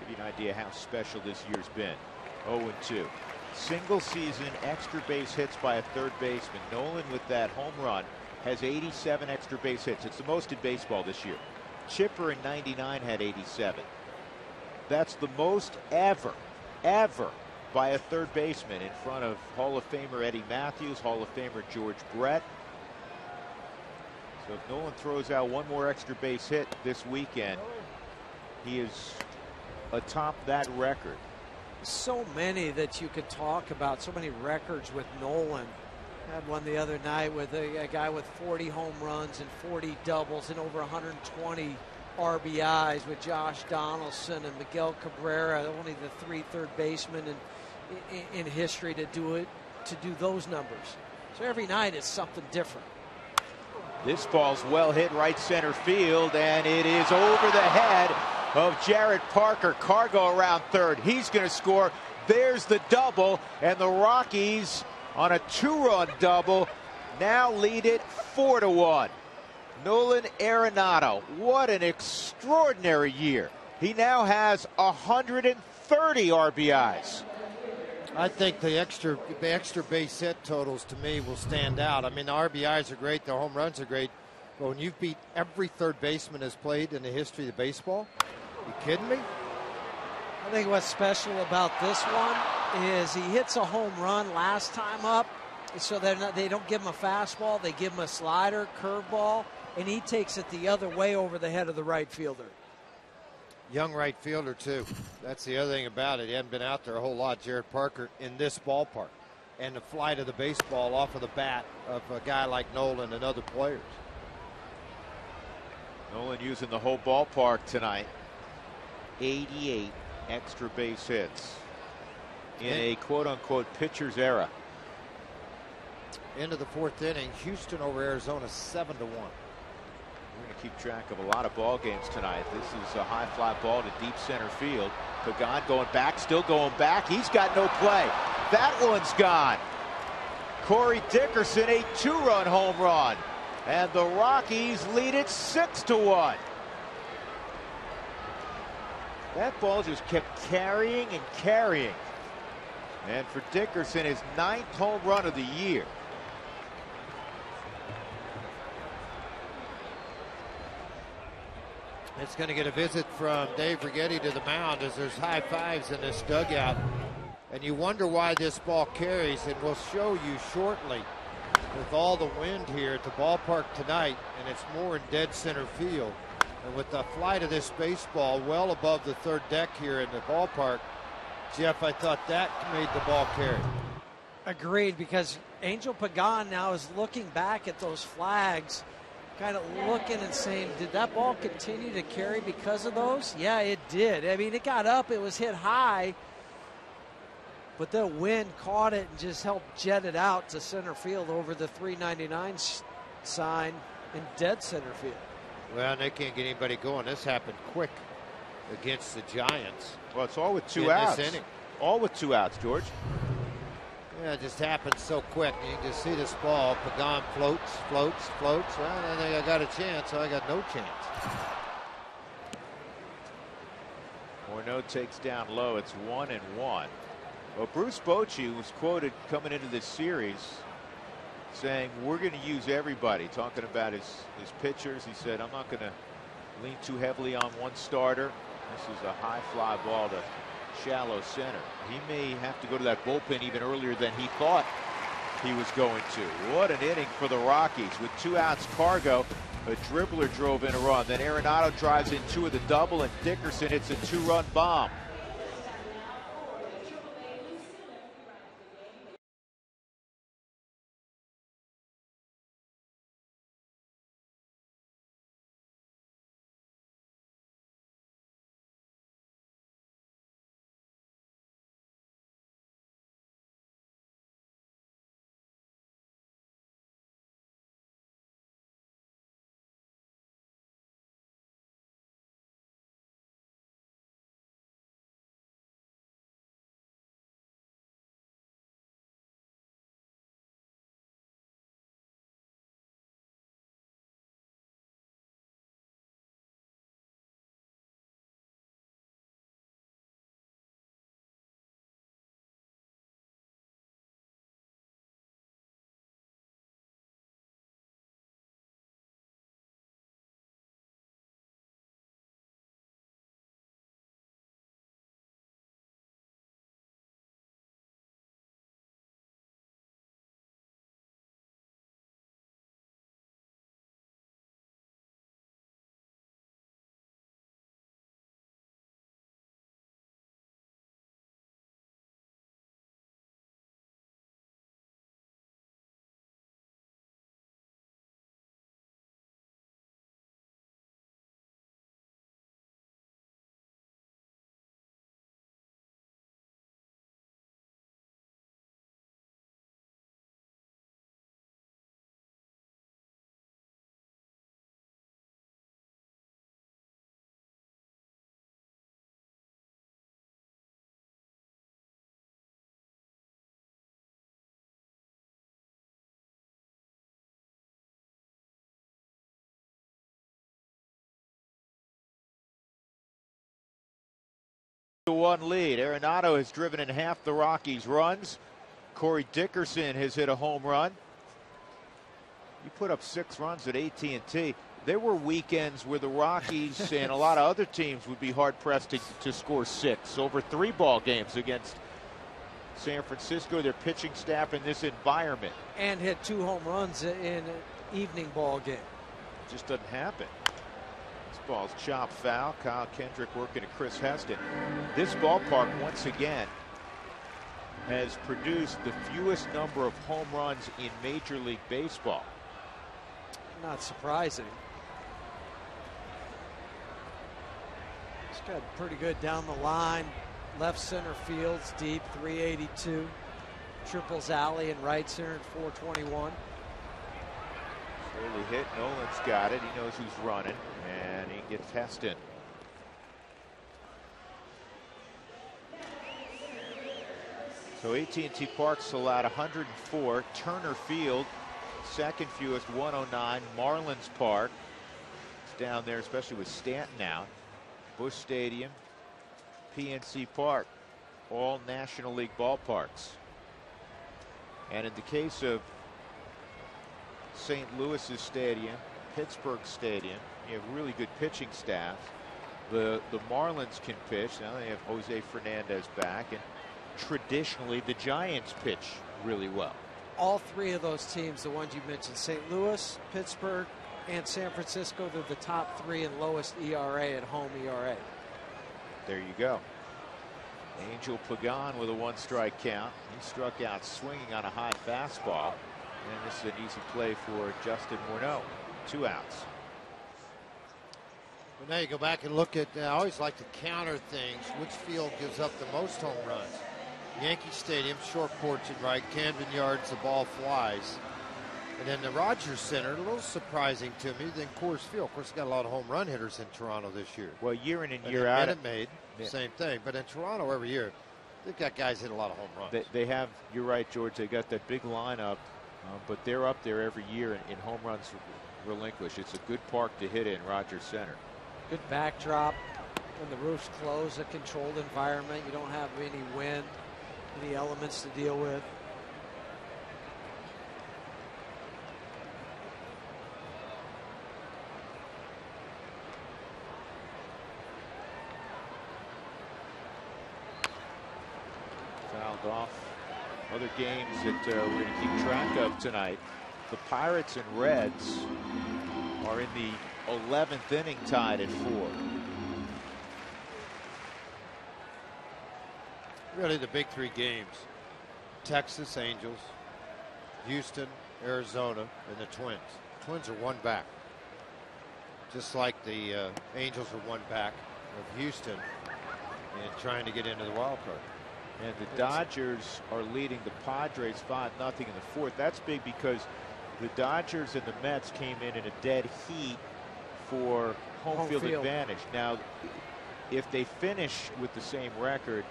Give you an idea how special this year's been. 0-2. Single season extra base hits by a third baseman. Nolan, with that home run, has 87 extra base hits. It's the most in baseball this year. Chipper in '99 had 87. That's the most ever by a third baseman, in front of Hall of Famer Eddie Matthews, Hall of Famer George Brett. So if Nolan throws out one more extra base hit this weekend, he is atop that record. So many that you could talk about, so many records with Nolan. Had one the other night with a guy with 40 home runs and 40 doubles and over 120 RBIs with Josh Donaldson and Miguel Cabrera, only the 3 third basemen in history to do those numbers. So every night it's something different. This ball's well hit right center field, and it is over the head of Jared Parker. Cargo around third. He's going to score. There's the double, and the Rockies on a 2-run double now lead it 4-1. Nolan Arenado, what an extraordinary year. He now has 130 RBIs. I think the extra base hit totals to me will stand out. I mean, the RBIs are great, the home runs are great, but when you've beat every third baseman has played in the history of baseball, you kidding me? I think what's special about this one is he hits a home run last time up, so they don't give him a fastball, they give him a slider, curveball, and he takes it the other way over the head of the right fielder. Young right fielder, too. That's the other thing about it. He hadn't been out there a whole lot, Jared Parker, in this ballpark. And the flight of the baseball off of the bat of a guy like Nolan and other players. Nolan using the whole ballpark tonight. 88 extra base hits in a quote-unquote pitcher's era. End of the 4th inning, Houston over Arizona 7-1. We're going to keep track of a lot of ball games tonight. This is a high fly ball to deep center field. Pagan going back, still going back. He's got no play. That one's gone. Corey Dickerson, a 2-run home run. And the Rockies lead it 6-1. That ball just kept carrying and carrying. And for Dickerson, his 9th home run of the year. It's going to get a visit from Dave Righetti to the mound as there's high fives in this dugout. And you wonder why this ball carries, and we'll show you shortly with all the wind here at the ballpark tonight, and it's more in dead center field. And with the flight of this baseball well above the third deck here in the ballpark, Jeff, I thought that made the ball carry. Agreed, because Angel Pagan now is looking back at those flags, kind of looking and saying, did that ball continue to carry because of those? Yeah, it did. I mean, it got up, it was hit high, but the wind caught it and just helped jet it out to center field over the 399 sign in dead center field. Well, they can't get anybody going. This happened quick against the Giants. Well, it's all with 2 outs. This inning. All with 2 outs, George. Yeah, it just happened so quick. You can just see this ball. Pagan floats. Well, I think I got a chance, so I got no chance. Morneau takes down low. It's 1-1. Well, Bruce Bochy was quoted coming into this series saying, we're going to use everybody, talking about his pitchers. He said, I'm not going to lean too heavily on one starter. This is a high fly ball to shallow center. He may have to go to that bullpen even earlier than he thought he was going to. What an inning for the Rockies. With 2 outs, Cargo, a dribbler, drove in a run. Then Arenado drives in 2 of the double, and Dickerson hits a 2-run bomb. 1 lead. Arenado has driven in half the Rockies' runs. Corey Dickerson has hit a home run. You put up 6 runs at AT&T. There were weekends where the Rockies and a lot of other teams would be hard-pressed to score 6 over 3 ball games against San Francisco, their pitching staff in this environment. And hit 2 home runs in an evening ball game. Just doesn't happen. This ball's chopped foul. Kyle Kendrick working to Chris Heston. This ballpark, once again, has produced the fewest number of home runs in Major League Baseball. Not surprising. It's got pretty good down the line. Left center field's deep, 382. Triples alley and right center at 421. Early hit. Nolan's got it. He knows who's running. And he gets Heston. So AT&T Park's allowed 104. Turner Field, second fewest, 109. Marlins Park, it's down there, especially with Stanton out. Busch Stadium, PNC Park, all National League ballparks. And in the case of St. Louis's stadium, Pittsburgh Stadium, you have really good pitching staff. The Marlins can pitch. Now they have Jose Fernandez back, and traditionally the Giants pitch really well. All 3 of those teams, the ones you mentioned, St. Louis, Pittsburgh, and San Francisco, they're the top 3 in lowest ERA at home ERA. There you go. Angel Pagan with a 1-strike count. He struck out swinging on a high fastball. And this is an easy play for Justin Morneau. 2 outs. Well, now you go back and look at, I always like to counter things. Which field gives up the most home runs? Yankee Stadium, short porch and right, Camden Yards, the ball flies. And then the Rogers Center, a little surprising to me, then Coors Field. Of course, got a lot of home run hitters in Toronto this year. Well, year in and year out. Minute Maid, same thing. But in Toronto every year, they've got guys hit a lot of home runs. They have, you're right, George, they got that big lineup, but they're up there every year in home runs relinquished. It's a good park to hit in, Rogers Center. Good backdrop. When the roof's closed, a controlled environment. You don't have any wind, any elements to deal with. Fouled off. Other games that we're going to keep track of tonight. The Pirates and Reds are in the 11th inning, tied at 4. Really the big 3 games. Texas Angels, Houston, Arizona, and the Twins. Twins are 1 back. Just like the Angels are 1 back of Houston and trying to get into the wild card. And the Dodgers are leading the Padres 5-0 in the 4th. That's big because the Dodgers and the Mets came in a dead heat for home field advantage. Now, if they finish with the same record,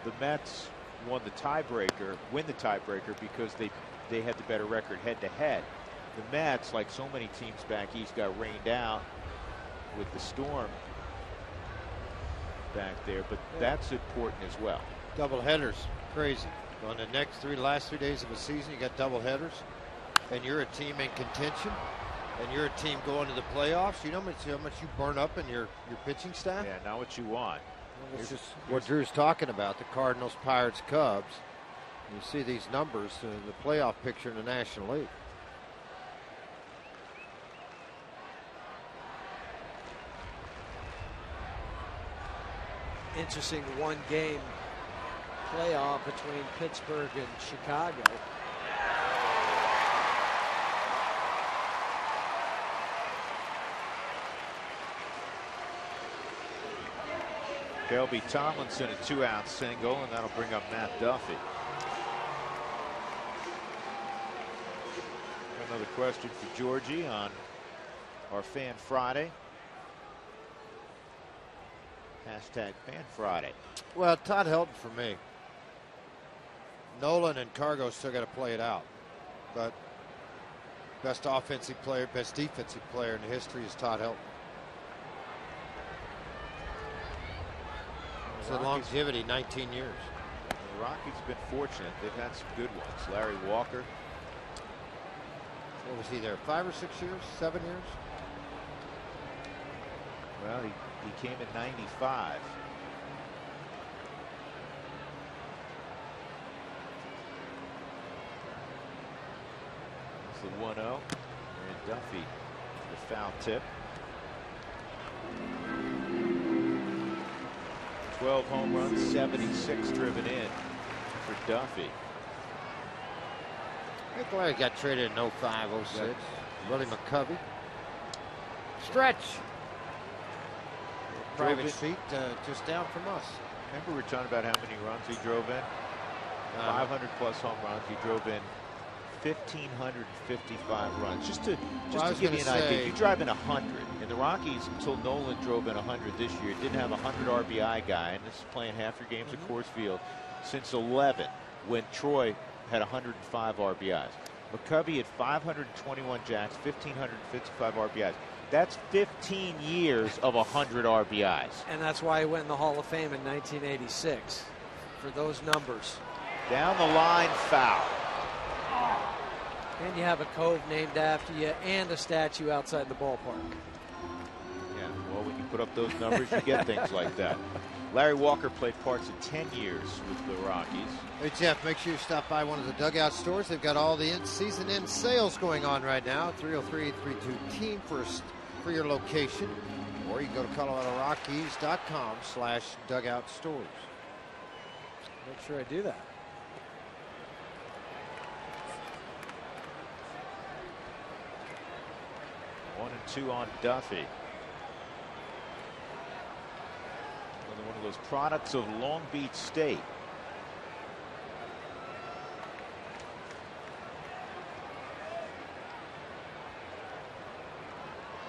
the Mets win the tiebreaker because they had the better record head-to-head. The Mets, like so many teams back east, got rained out with the storm back there, but that's important as well. Double headers, crazy. On the last 3 days of a season, you got double headers, and you're a team in contention, and you're a team going to the playoffs. You know how much you burn up in your pitching staff? Yeah, not what you want. It's just what Drew's talking about, the Cardinals, Pirates, Cubs. You see these numbers, the playoff picture in the National League. Interesting 1-game playoff between Pittsburgh and Chicago. There'll be Tomlinson, a 2-out single, and that'll bring up Matt Duffy. Another question for Georgie on our Fan Friday. Hashtag Fan Friday. Well, Todd Helton for me. Nolan and Cargo still got to play it out. But best offensive player, best defensive player in the history is Todd Helton. So longevity, 19 years. The Rockies have been fortunate. They've had some good ones. Larry Walker. What was he there, 5 or 6 years, 7 years? Well, he came in 95. That's the 1-0. And Duffy, the foul tip. 12 home runs, 76 driven in for Duffy. I think Larry got traded in 05, 06. Willie McCovey. Stretch. Private seat just down from us. Remember, we were talking about how many runs he drove in? 500 plus home runs. He drove in 1,555 runs. Just to give you an idea, if you drive in 100, and the Rockies, until Nolan drove in 100 this year, didn't have a 100 RBI guy, and this is playing half your games at Coors Field, since 11, when Troy had 105 RBIs. McCovey had 521 jacks, 1,555 RBIs. That's 15 years of 100 RBIs. And that's why he went in the Hall of Fame in 1986 for those numbers. Down the line, foul. And you have a cove named after you and a statue outside the ballpark. Yeah, well, when you put up those numbers, you get things like that. Larry Walker played parts of 10 years with the Rockies. Hey, Jeff, make sure you stop by one of the dugout stores. They've got all the season-end sales going on right now. 303-832-TEAM for your location. Or you can go to ColoradoRockies.com/dugout stores. Make sure I do that. One and two on Duffy. Another one of those products of Long Beach State.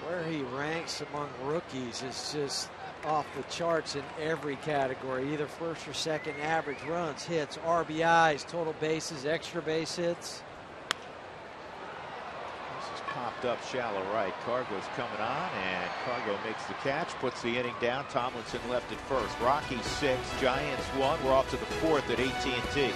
Where he ranks among rookies is just off the charts in every category, either first or second average runs, hits, RBIs, total bases, extra base hits. This is popped up shallow right. Cargo's coming on, and Cargo makes the catch, puts the inning down. Tomlinson left at first. Rockies 6, Giants 1. We're off to the 4th at AT&T.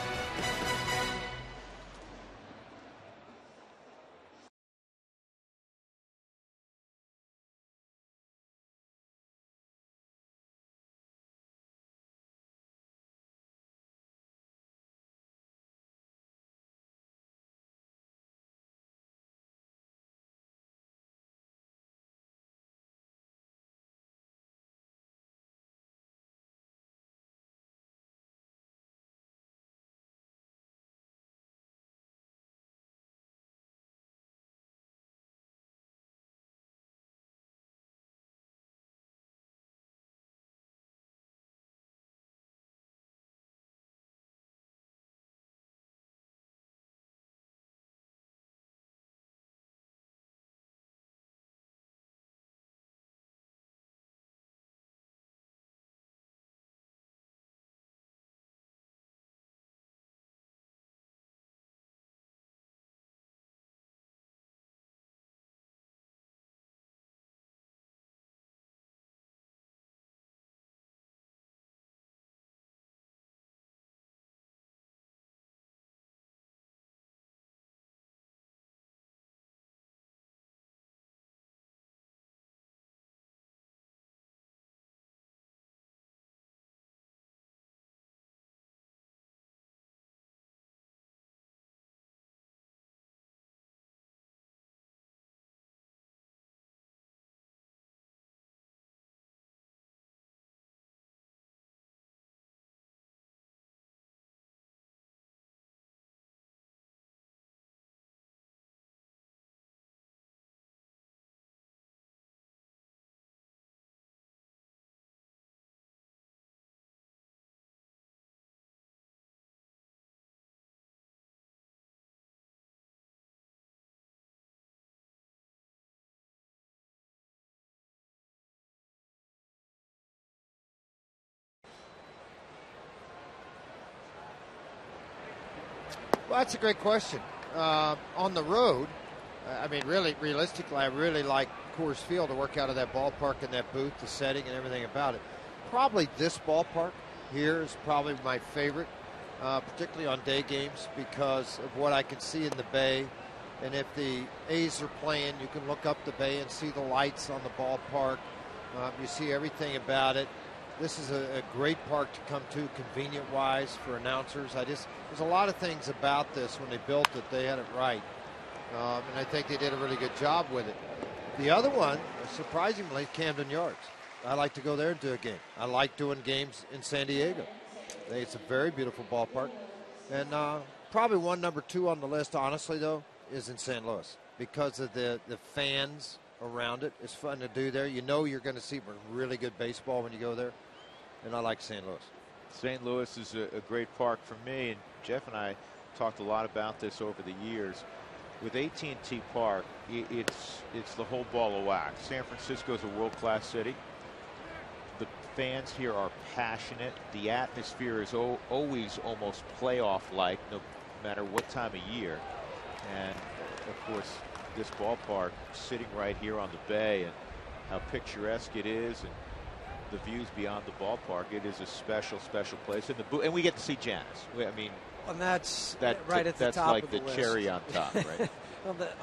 Well, that's a great question. On the road, I mean, really, realistically, I really like Coors Field to work out of that ballpark and that booth, the setting and everything about it. Probably this ballpark here is probably my favorite, particularly on day games, because of what I can see in the bay. And if the A's are playing, you can look up the bay and see the lights on the ballpark. You see everything about it. This is a great park to come to, convenient-wise for announcers. There's a lot of things about this when they built it. They had it right. And I think they did a really good job with it. The other one, surprisingly, Camden Yards. I like to go there and do a game. I like doing games in San Diego. It's a very beautiful ballpark. And probably number 2 on the list, honestly, though, is in St. Louis because of the fans around it. It's fun to do there. You know you're going to see really good baseball when you go there. And I like St. Louis. St. Louis is a great park for me. And Jeff and I talked a lot about this over the years. With AT&T Park, it's the whole ball of wax. San Francisco is a world-class city. The fans here are passionate. The atmosphere is always almost playoff-like, no matter what time of year. And, of course, this ballpark sitting right here on the bay and how picturesque it is and the views beyond the ballpark. It is a special, special place. And we get to see Janice. And that's right at the top like of the the cherry on top, right?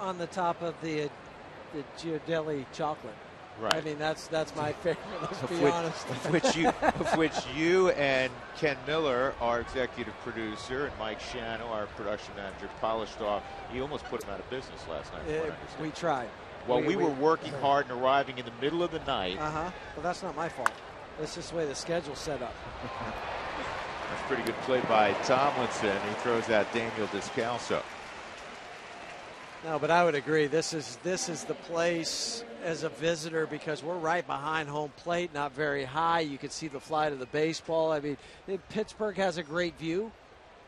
on the top of the Ghirardelli chocolate. Right. I mean, that's my favorite. Let's be honest. Of which you and Ken Miller, our executive producer, and Mike Shano, our production manager, polished off. You almost put him out of business last night. We tried. Well, we were working hard and arriving in the middle of the night. Well, that's not my fault. That's just the way the schedule's set up. That's pretty good play by Tomlinson. He throws out Daniel Descalso. No, but I would agree. This is the place as a visitor because we're right behind home plate, not very high. You can see the flight of the baseball. I mean, Pittsburgh has a great view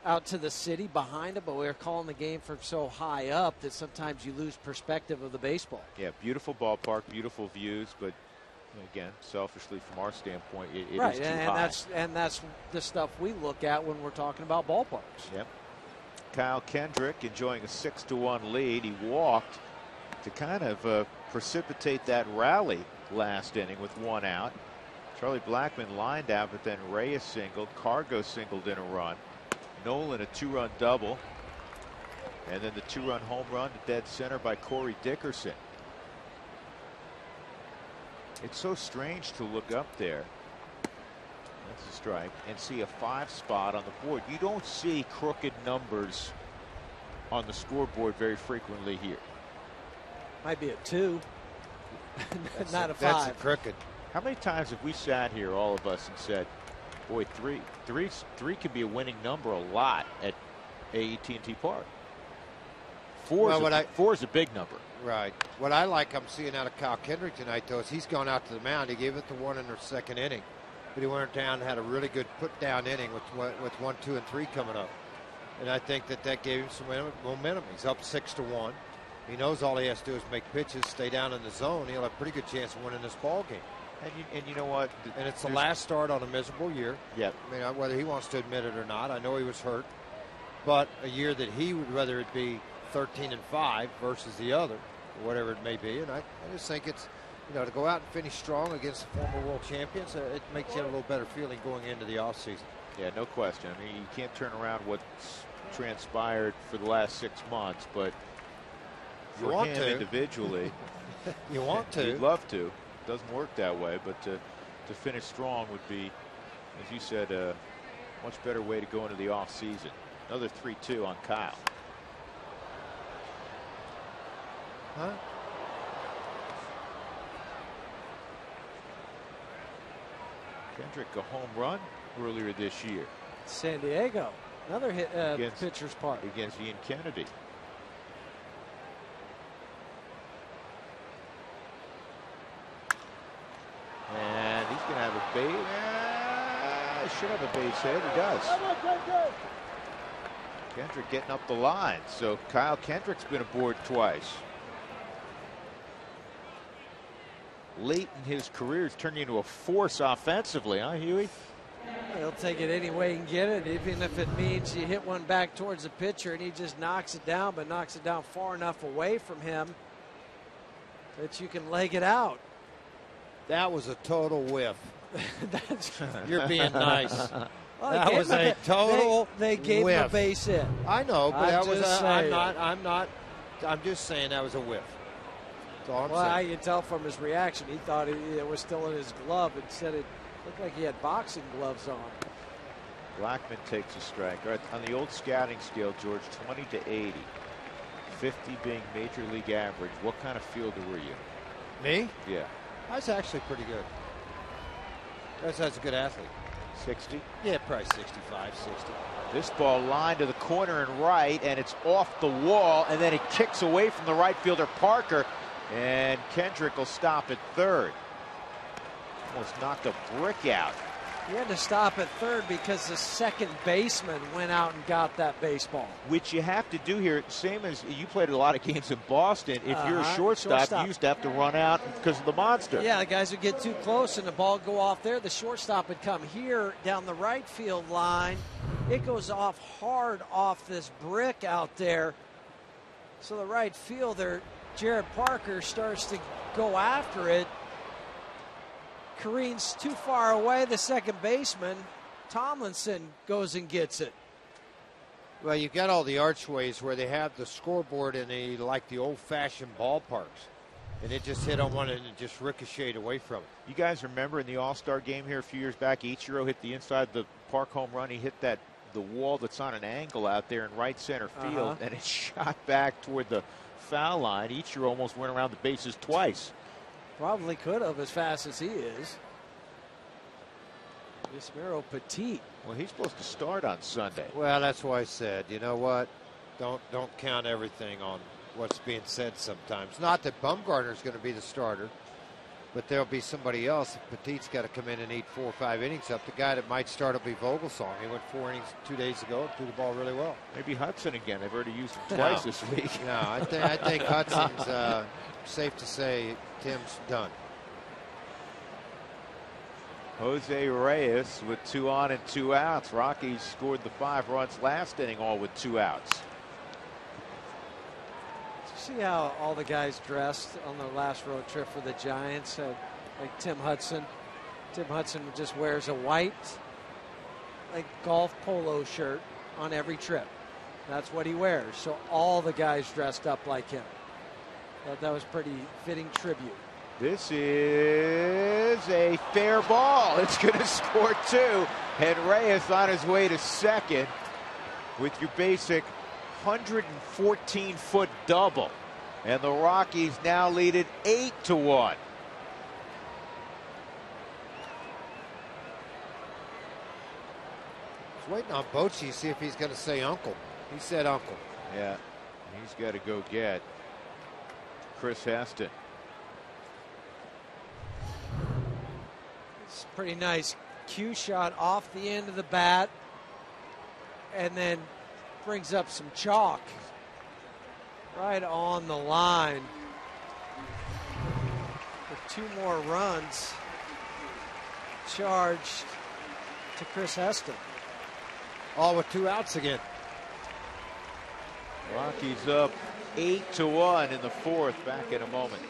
out to the city behind it, but we're calling the game from so high up that sometimes you lose perspective of the baseball. Yeah, beautiful ballpark, beautiful views, but again, selfishly from our standpoint, it right, is too and high. that's the stuff we look at when we're talking about ballparks. Yep. Kyle Kendrick enjoying a 6-1 lead. He walked to kind of precipitate that rally last inning with 1 out. Charlie Blackmon lined out, but then Reyes singled. Cargo singled in a run. Nolan a 2-run double. And then the 2-run home run to dead center by Corey Dickerson. It's so strange to look up there. That's a strike. And see a 5 spot on the board. You don't see crooked numbers on the scoreboard very frequently here. Might be a 2. Not a 5. That's a crooked. How many times have we sat here, all of us, and said, boy, three could be a winning number a lot at AT&T Park. 4 is a big number. Right. What I like I'm seeing out of Kyle Kendrick tonight, though, is he's gone out to the mound. He gave it the 1 in the 2nd inning. But he went down and had a really good put-down inning with 1, 2, and 3 coming up. And I think that gave him some momentum. He's up 6-1. He knows all he has to do is make pitches, stay down in the zone. He'll have a pretty good chance of winning this ball game. And you know what? And it's the last start on a miserable year. Yeah. I mean, whether he wants to admit it or not, I know he was hurt. But a year that he would rather it be 13-5 versus the other, or whatever it may be. And I just think it's, to go out and finish strong against the former world champions, it makes you have a little better feeling going into the offseason. Yeah, no question. I mean, you can't turn around what's transpired for the last 6 months, but for him individually, you want to. You'd love to. It doesn't work that way, but to finish strong would be, as you said, a much better way to go into the offseason. Another 3-2 on Kyle. Huh? Kendrick a home run earlier this year. San Diego, another hit pitcher's park against Ian Kennedy. And he's going to have a base. Should have a base hit. He does. Kendrick getting up the line. So Kyle Kendrick's been aboard twice. Late in his career, he's turned into a force offensively, huh, Huey? He'll take it any way he can get it, even if it means you hit one back towards the pitcher and he just knocks it down, but knocks it down far enough away from him that you can leg it out. That was a total whiff. You're being nice. Well, That was a total They gave him a base hit. I know, but I'm I'm just saying that was a whiff. That's all I'm Well, saying. you can tell from his reaction, he thought it was still in his glove. Instead, it looked like he had boxing gloves on. Blackman takes a strike. All right, on the old scouting scale, George, 20 to 80, 50 being major league average. What kind of fielder were you? Me? Yeah. I was actually pretty good. That's a good athlete. 60? Yeah, probably 65, 60. This ball lined to the corner and right, and it's off the wall, and then it kicks away from the right fielder, Parker, and Kendrick will stop at third. Almost knocked a brick out. He had to stop at third because the second baseman went out and got that baseball. Which you have to do here, same as you played a lot of games in Boston. If you're a shortstop, you used to have to run out because of the monster. Yeah, the guys would get too close and the ball would go off there. The shortstop would come here down the right field line. It goes off hard off this brick out there. So the right fielder, Jared Parker, starts to go after it. Careens too far away. The second baseman, Tomlinson, goes and gets it. Well, you got all the archways where they have the scoreboard in like the old-fashioned ballparks. And it just hit on one and it just ricocheted away from it. You guys remember in the All-Star game here a few years back, Ichiro hit the inside the park home run. He hit the wall that's on an angle out there in right center field, and it shot back toward the foul line. Ichiro almost went around the bases twice. Probably could have, as fast as he is. Yusmeiro Petit. Well, he's supposed to start on Sunday. Well, that's why I said, you know what? Don't count everything on what's being said sometimes. Not that Bumgarner's going to be the starter, but there'll be somebody else. Petit's got to come in and eat 4 or 5 innings up. The guy that might start will be Vogelsong. He went 4 innings 2 days ago and threw the ball really well. Maybe Hudson again. They've already used him twice this week. No, I think Hudson's safe to say Tim's done. Jose Reyes with 2 on and 2 outs. Rockies scored the 5 runs last inning, all with 2 outs. See how all the guys dressed on their last road trip for the Giants? Like Tim Hudson. Tim Hudson just wears a white golf polo shirt on every trip. That's what he wears. So all the guys dressed up like him. That was pretty fitting tribute. This is a fair ball. It's going to score 2. And Reyes on his way to second with your basic 114-foot double. And the Rockies now lead it 8-1. He's waiting on Bochy to see if he's going to say uncle. He said uncle. Yeah, he's got to go get Chris Heston. It's a pretty nice cue shot off the end of the bat and then brings up some chalk right on the line with 2 more runs charged to Chris Heston. All with 2 outs again. Rockies up 8-1 in the 4th. Back in a moment.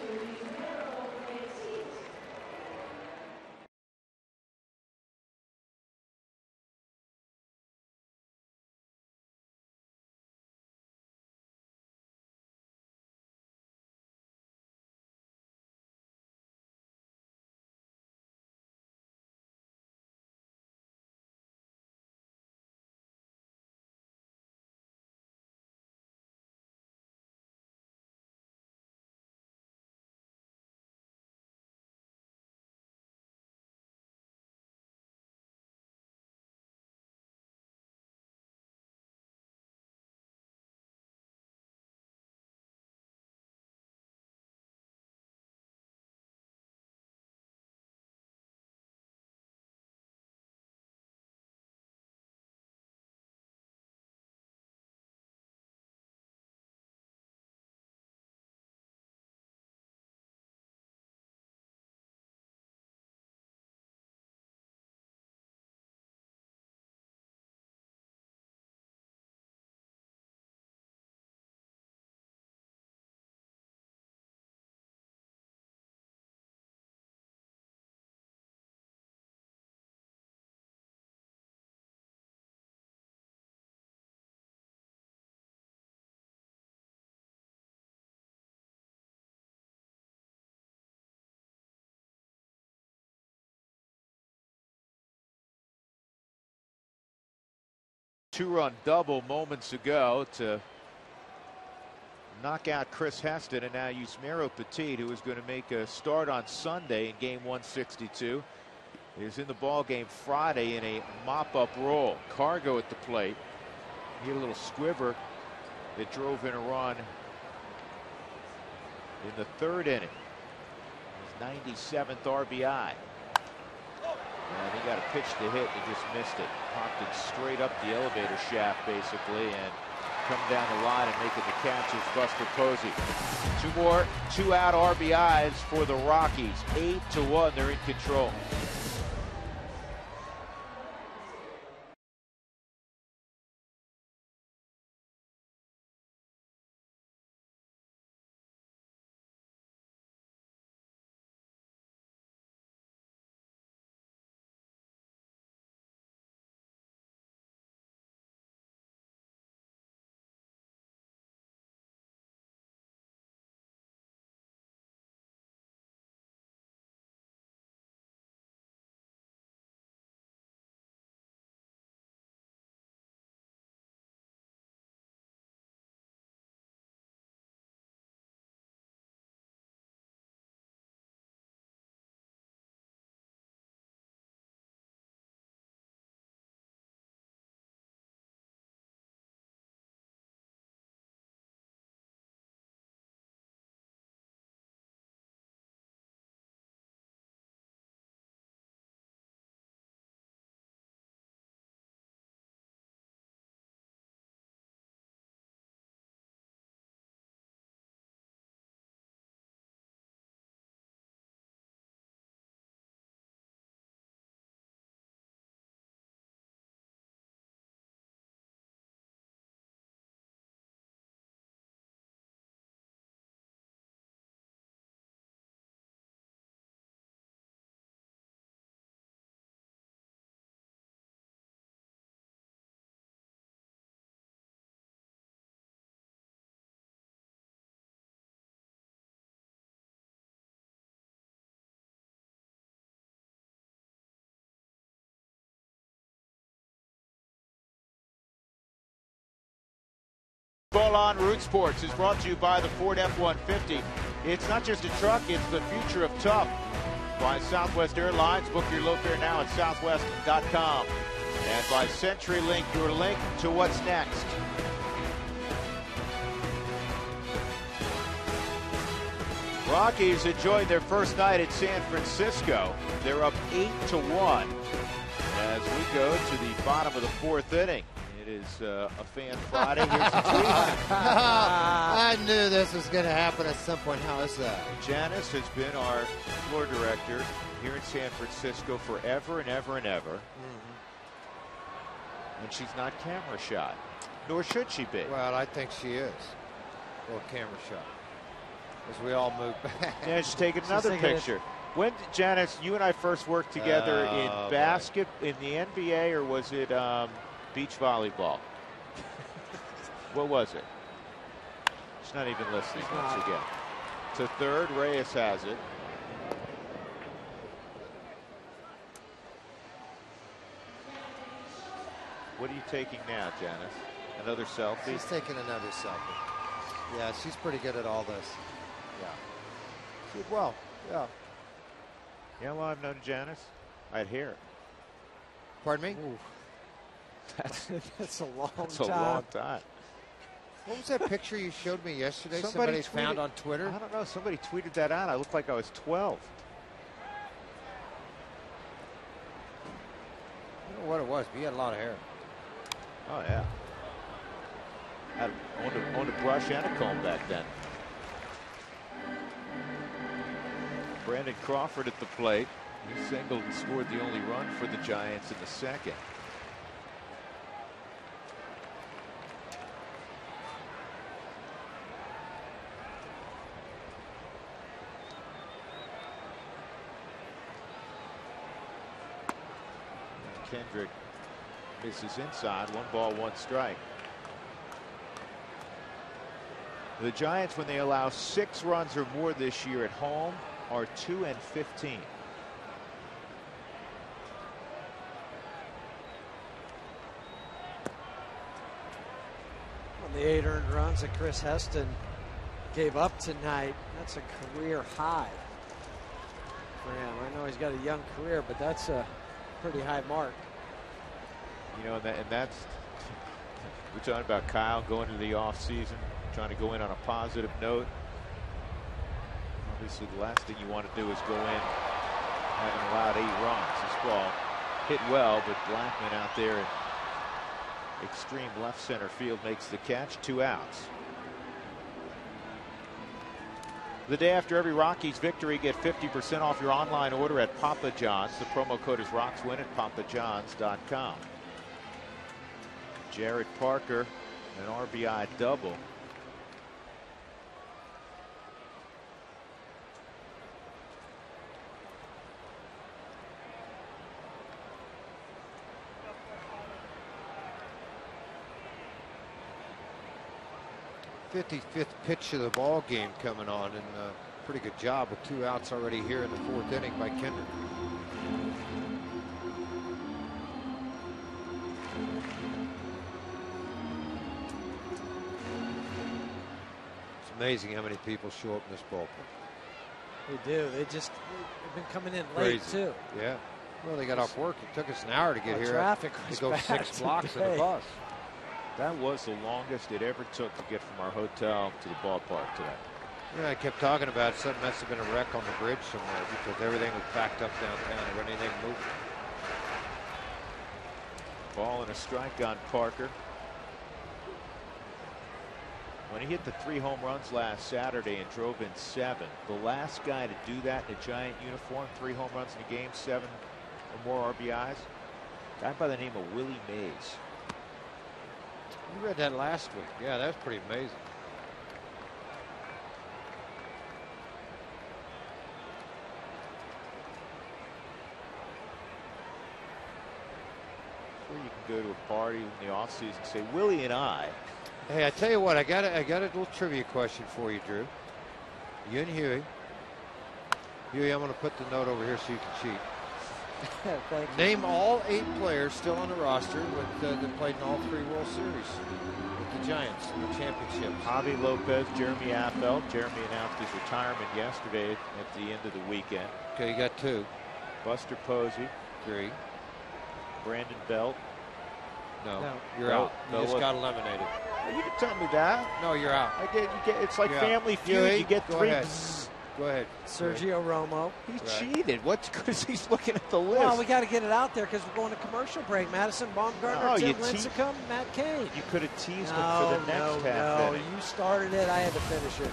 Two-run double moments ago to knock out Chris Heston, and now Yusmeiro Petit, who is going to make a start on Sunday in game 162, is in the ball game Friday in a mop-up role. Cargo at the plate. He had a little squiver that drove in a run in the third inning. His 97th RBI. And he got a pitch to hit and just missed it. Popped it straight up the elevator shaft, basically, and come down the line and making the catch is Buster Posey. Two more two-out RBIs for the Rockies. 8-1, they're in control. Ball on Root Sports is brought to you by the Ford F-150. It's not just a truck, it's the future of tough. By Southwest Airlines, book your low fare now at southwest.com. And by CenturyLink, your link to what's next. Rockies enjoyed their first night at San Francisco. They're up 8-1 as we go to the bottom of the fourth inning. It is a Fan Friday. Here's a tweet. I knew this was going to happen at some point. How is that? Janice has been our floor director here in San Francisco forever and ever and ever. And she's not camera shy, nor should she be. Well, I think she is. A little camera shot. As we all move back. Yeah, she's taking another picture. When, Janice, you and I first worked together in basket, in the NBA, or was it beach volleyball? What was it? She's not even listening once again. To third, Reyes has it. What are you taking now, Janice? Another selfie? She's taking another selfie. Yeah, she's pretty good at all this. Yeah. She did well. Yeah. You know how long I've known Janice? I'd hear it. Pardon me? Ooh. That's a long That's time. a long time. What was that picture you showed me yesterday? Somebody found on Twitter? I don't know. Somebody tweeted that out. I looked like I was 12. I don't know what it was, but you had a lot of hair. Oh, yeah. I owned a brush and a comb back then. Brandon Crawford at the plate. He singled and scored the only run for the Giants in the second. Kendrick misses inside. 1 ball, 1 strike. The Giants, when they allow 6 runs or more this year at home, are 2-15. on the 8 earned runs that Chris Heston gave up tonight. That's a career high for him. I know he's got a young career, but that's a pretty high mark. You know, and that's, we're talking about Kyle going into the offseason, trying to go in on a positive note. Obviously, the last thing you want to do is go in having allowed 8 runs. This ball hit well, but Blackman out there in extreme left center field makes the catch. 2 outs. The day after every Rockies victory, get 50% off your online order at Papa John's. The promo code is ROCKSWIN at papajohns.com. Jared Parker, an RBI double. '55th pitch of the ball game coming on, and pretty good job with 2 outs already here in the 4th inning by Kendrick. It's amazing how many people show up in this ballpark. They do. They've been coming in late too. Yeah. Well, they got off work. It took us an hour to get here. Traffic was to go 6 blocks in the bus. That was the longest it ever took to get from our hotel to the ballpark today. Yeah, I kept talking about something must have been a wreck on the bridge somewhere because everything was backed up downtown or anything moving. Ball and a strike on Parker. When he hit the 3 home runs last Saturday and drove in 7, the last guy to do that in a Giant uniform, 3 home runs in a game, 7 or more RBIs, a guy by the name of Willie Mays. You read that last week. Yeah, that's pretty amazing. Before you can go to a party in the offseason and say, Willie and I. Hey, I tell you what, I got a little trivia question for you, Drew. You and Huey. Huey, I'm going to put the note over here so you can cheat. Thank you. Name all 8 players still on the roster that played in all 3 World Series with the Giants in the championships. Javi Lopez, Jeremy Affeldt. Jeremy announced his retirement yesterday at the end of the weekend. Okay, you got 2. Buster Posey. 3. Brandon Belt. No, you're out. You just got eliminated. You can tell me that. No, you're out. It's like Family Feud. You get 3. Go ahead. Sergio Romo. He cheated. What? Because he's looking at the list. Well, we got to get it out there because we're going to commercial break. Madison Bumgarner, Tim Lincecum, Matt Cain. You could have teased him for the next half inning. You started it. I had to finish it.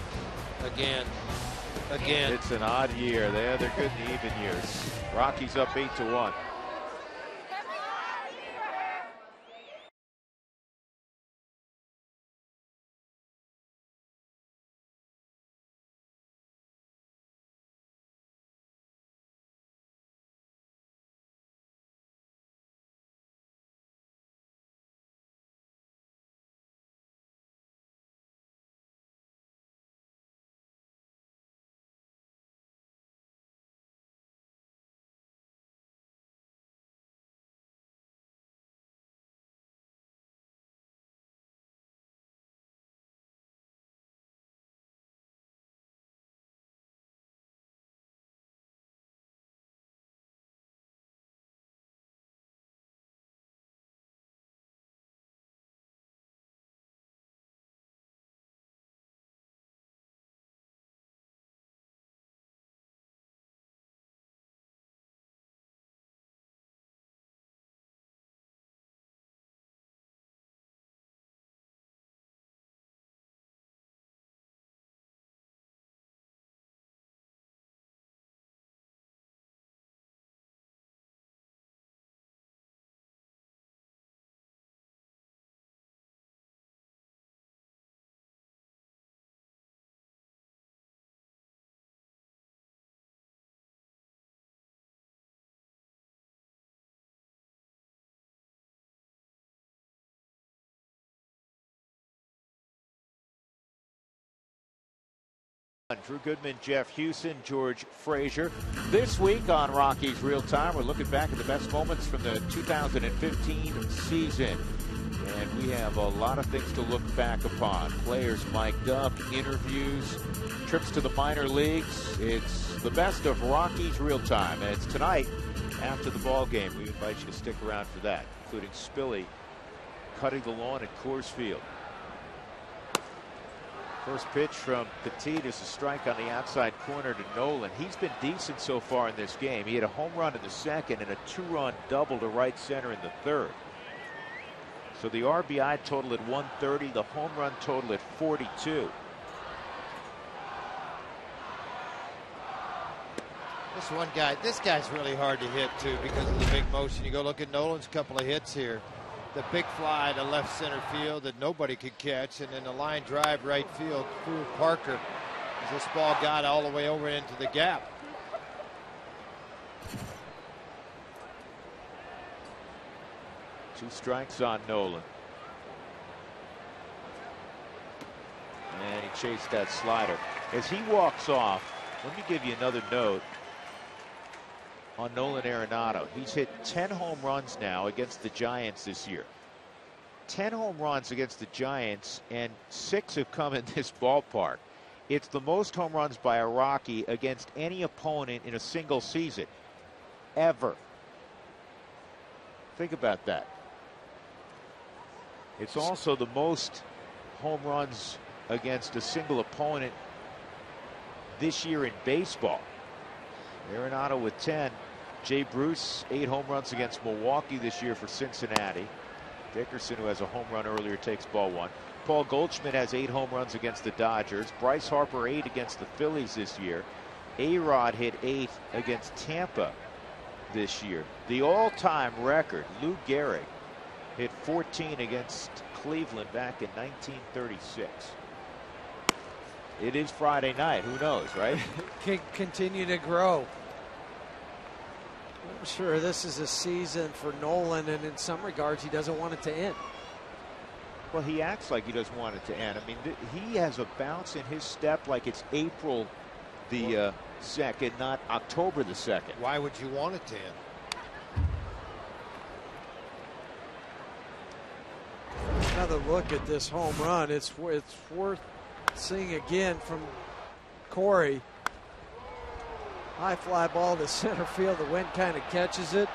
Again. It's an odd year. They're good in the even years. Rockies up 8-1. Drew Goodman, Jeff Hewson, George Frazier. This week on Rockies Real Time, we're looking back at the best moments from the 2015 season. And we have a lot of things to look back upon. Players mic'd up, interviews, trips to the minor leagues. It's the best of Rockies real time. And it's tonight after the ball game. We invite you to stick around for that, including Spilly cutting the lawn at Coors Field. First pitch from Petit is a strike on the outside corner to Nolan. He's been decent so far in this game. He had a home run in the second and a 2-run double to right center in the third. So the RBI total at 130, the home run total at 42. This guy's really hard to hit too because of the big motion. You go look at Nolan's couple of hits here. The big fly to left center field that nobody could catch, and then the line drive right field through Parker as this ball got all the way over into the gap. Two strikes on Nolan. And he chased that slider. As he walks off, let me give you another note on Nolan Arenado. He's hit 10 home runs now against the Giants this year. 10 home runs against the Giants, and 6 have come in this ballpark. It's the most home runs by a Rocky against any opponent in a single season ever. Think about that. It's also the most home runs against a single opponent this year in baseball. Arenado with 10. Jay Bruce, 8 home runs against Milwaukee this year for Cincinnati. Dickerson, who has a home run earlier, takes ball 1. Paul Goldschmidt has 8 home runs against the Dodgers. Bryce Harper 8 against the Phillies this year. A-Rod hit 8 against Tampa this year. The all-time record, Lou Gehrig hit 14 against Cleveland back in 1936. It is Friday night. Who knows, right? Can continue to grow. I'm sure this is a season for Nolan, and in some regards, he doesn't want it to end. Well, he acts like he doesn't want it to end. I mean, he has a bounce in his step like it's April the 2nd, not October the 2nd. Why would you want it to end? Another look at this home run. It's worth seeing again from Corey. High fly ball to center field. The wind kind of catches it.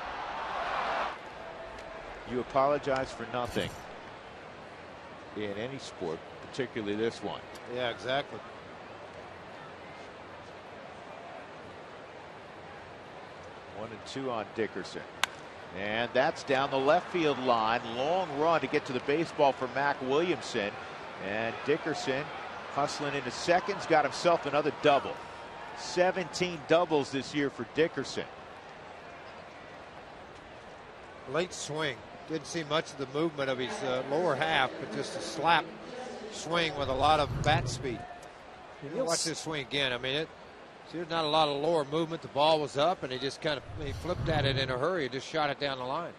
You apologize for nothing in any sport, particularly this one. Yeah, exactly. One and 2 on Dickerson. And that's down the left field line. Long run to get to the baseball for Mac Williamson. And Dickerson hustling into seconds, got himself another double. 17 doubles this year for Dickerson. Late swing. Didn't see much of the movement of his lower half, but just a slap swing with a lot of bat speed. You watch this swing again. I mean, there's not a lot of lower movement. The ball was up, and he flipped at it in a hurry and just shot it down the line.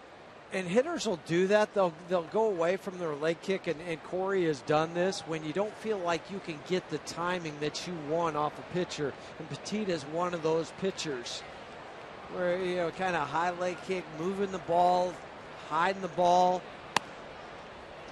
And hitters will do that. They'll go away from their leg kick, and Corey has done this when you don't feel like you can get the timing that you want off a pitcher. And Petit is one of those pitchers where, you know, kind of high leg kick, moving the ball, hiding the ball,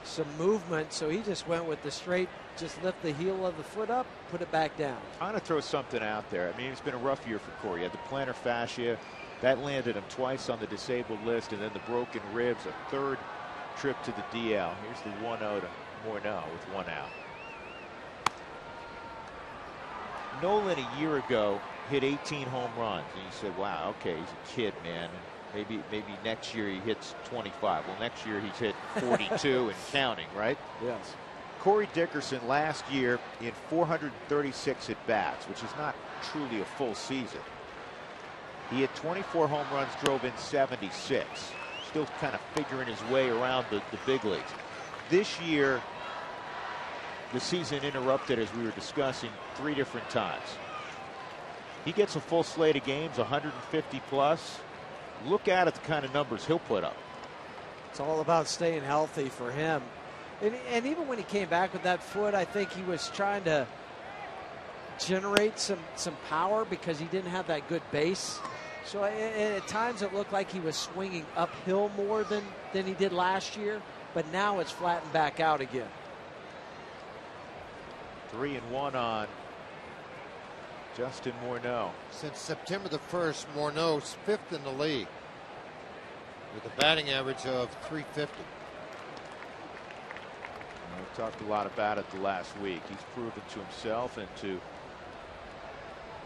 some movement. So he just went with the straight, just lift the heel of the foot up, put it back down. I'm going to throw something out there. I mean, it's been a rough year for Corey. He had the plantar fascia. That landed him twice on the disabled list, and then the broken ribs, a third trip to the DL. Here's the 1-0 to Morneau with 1 out. Nolan a year ago hit 18 home runs, and you said, wow, okay, he's a kid, man. Maybe next year he hits 25. Well, next year he's hit 42 and counting, right? Yes. Corey Dickerson last year in 436 at-bats, which is not truly a full season. He had 24 home runs, drove in 76. Still kind of figuring his way around the big leagues. This year, the season interrupted, as we were discussing, 3 different times. He gets a full slate of games, 150 plus. Look at the kind of numbers he'll put up. It's all about staying healthy for him. And even when he came back with that foot, I think he was trying to generate some power because he didn't have that good base. So at times it looked like he was swinging uphill more than he did last year. but now it's flattened back out again. 3-1 on Justin Morneau. Since September the 1st, Morneau's 5th in the league with a batting average of .350. We talked a lot about it the last week. He's proven to himself and to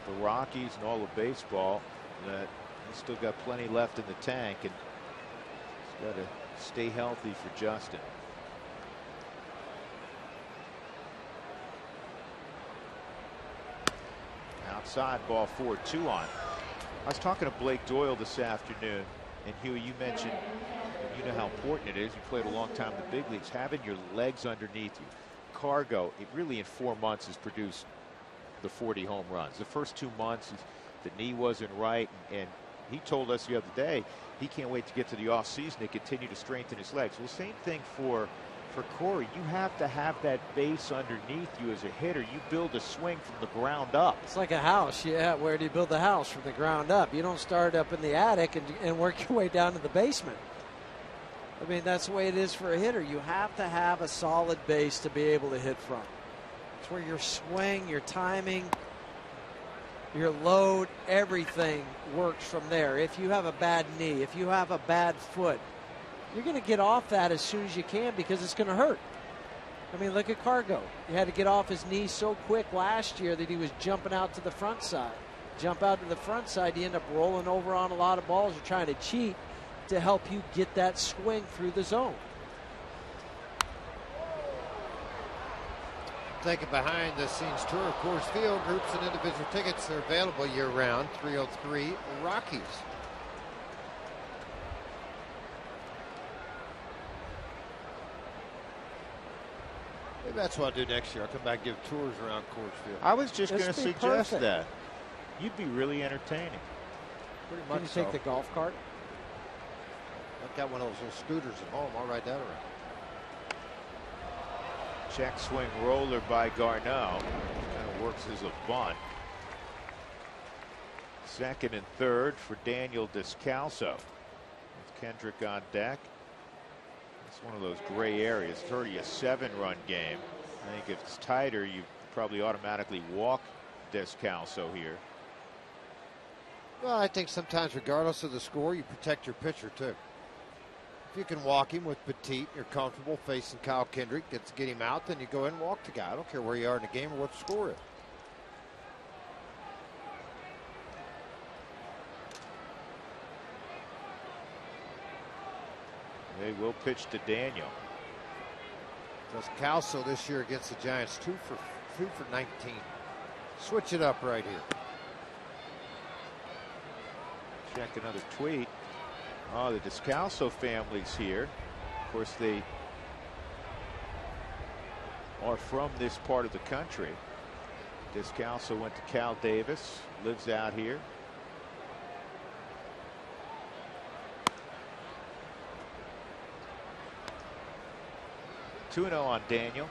the Rockies and all of baseball that he's still got plenty left in the tank, and he's got to stay healthy for Justin. Outside, ball 4-2 on. I was talking to Blake Doyle this afternoon, and Huey, you mentioned, you know how important it is. You played a long time in the big leagues, having your legs underneath you. Cargo, it really in 4 months has produced the 40 home runs. The first 2 months, the knee wasn't right, and he told us the other day he can't wait to get to the off season to continue to strengthen his legs. Well, same thing for Corey. You have to have that base underneath you as a hitter. You build a swing from the ground up. It's like a house. Yeah, where do you build the house? From the ground up. You don't start up in the attic and work your way down to the basement. I mean, that's the way it is for a hitter. You have to have a solid base to be able to hit from. It's where your swing, your timing, your load, everything works from there. If you have a bad knee, if you have a bad foot, you're going to get off that as soon as you can because it's going to hurt. I mean, look at Cargo. He had to get off his knee so quick last year that he was jumping out to the front side. Jump out to the front side, you end up rolling over on a lot of balls. You're trying to cheat to help you get that swing through the zone. Take a behind-the-scenes tour of Coors Field. Groups and individual tickets are available year-round. 303 Rockies. Maybe that's what I'll do next year. I'll come back and give tours around Coors Field. I was just going to suggest that. You'd be really entertaining. Pretty much. Can you take the golf cart? I've got one of those little scooters at home. I'll ride that around. Check swing roller by Garneau. Kind of works as a bunt. Second and third for Daniel Descalso. With Kendrick on deck. It's one of those gray areas. It's already a 7-run game. I think if it's tighter, you probably automatically walk Descalso here. Well, I think sometimes, regardless of the score, you protect your pitcher too. If you can walk him with Petit, you're comfortable facing Kyle Kendrick, get him out, then you go ahead and walk the guy. I don't care where you are in the game or what the score is. They will pitch to Daniel. Descalso this year against the Giants, 2 for 19. Switch it up right here. Check another tweet. Oh, the Descalso family's here. Of course, they are from this part of the country. Descalso went to Cal Davis, lives out here. Two-0 on Daniel.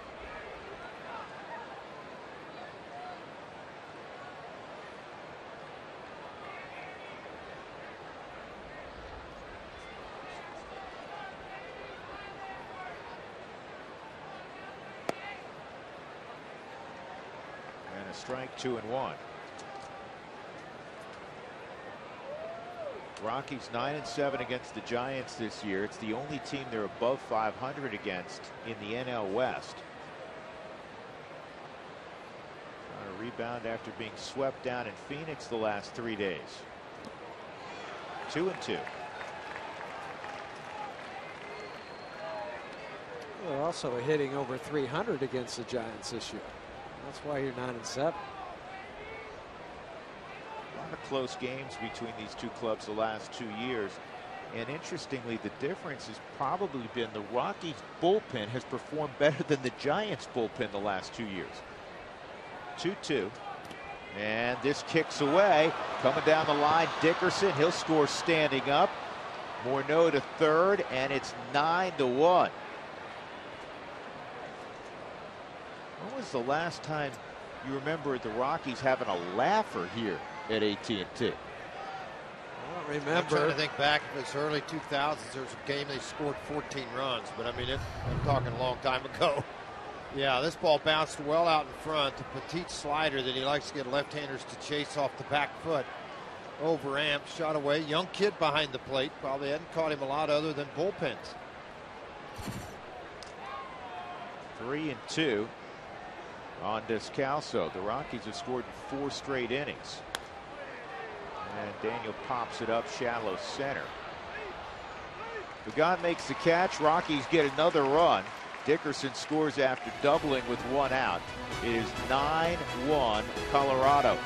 And a strike, 2-1. Rockies 9-7 against the Giants this year. It's the only team they're above 500 against in the NL West. Trying to rebound after being swept down in Phoenix the last 3 days. 2-2. They're also hitting over 300 against the Giants this year. That's why you're 9-7. A lot of close games between these two clubs the last 2 years. And interestingly, the difference has probably been the Rockies bullpen has performed better than the Giants bullpen the last 2 years. 2-2. And this kicks away. Coming down the line, Dickerson. He'll score standing up. Morneau to third, and it's 9-1. When was the last time you remember the Rockies having a laugher here at AT&T? I don't I'm trying to think back. If it's early 2000s, there was a game they scored 14 runs. But, I mean, I'm talking a long time ago. Yeah, this ball bounced well out in front. A petite slider that he likes to get left-handers to chase off the back foot. Overamped, shot away. Young kid behind the plate. Probably hadn't caught him a lot other than bullpens. 3-2 on Descalso. The Rockies have scored in 4 straight innings. And Daniel pops it up shallow center. Pagan makes the catch. Rockies get another run. Dickerson scores after doubling with 1 out. It is 9-1 Colorado.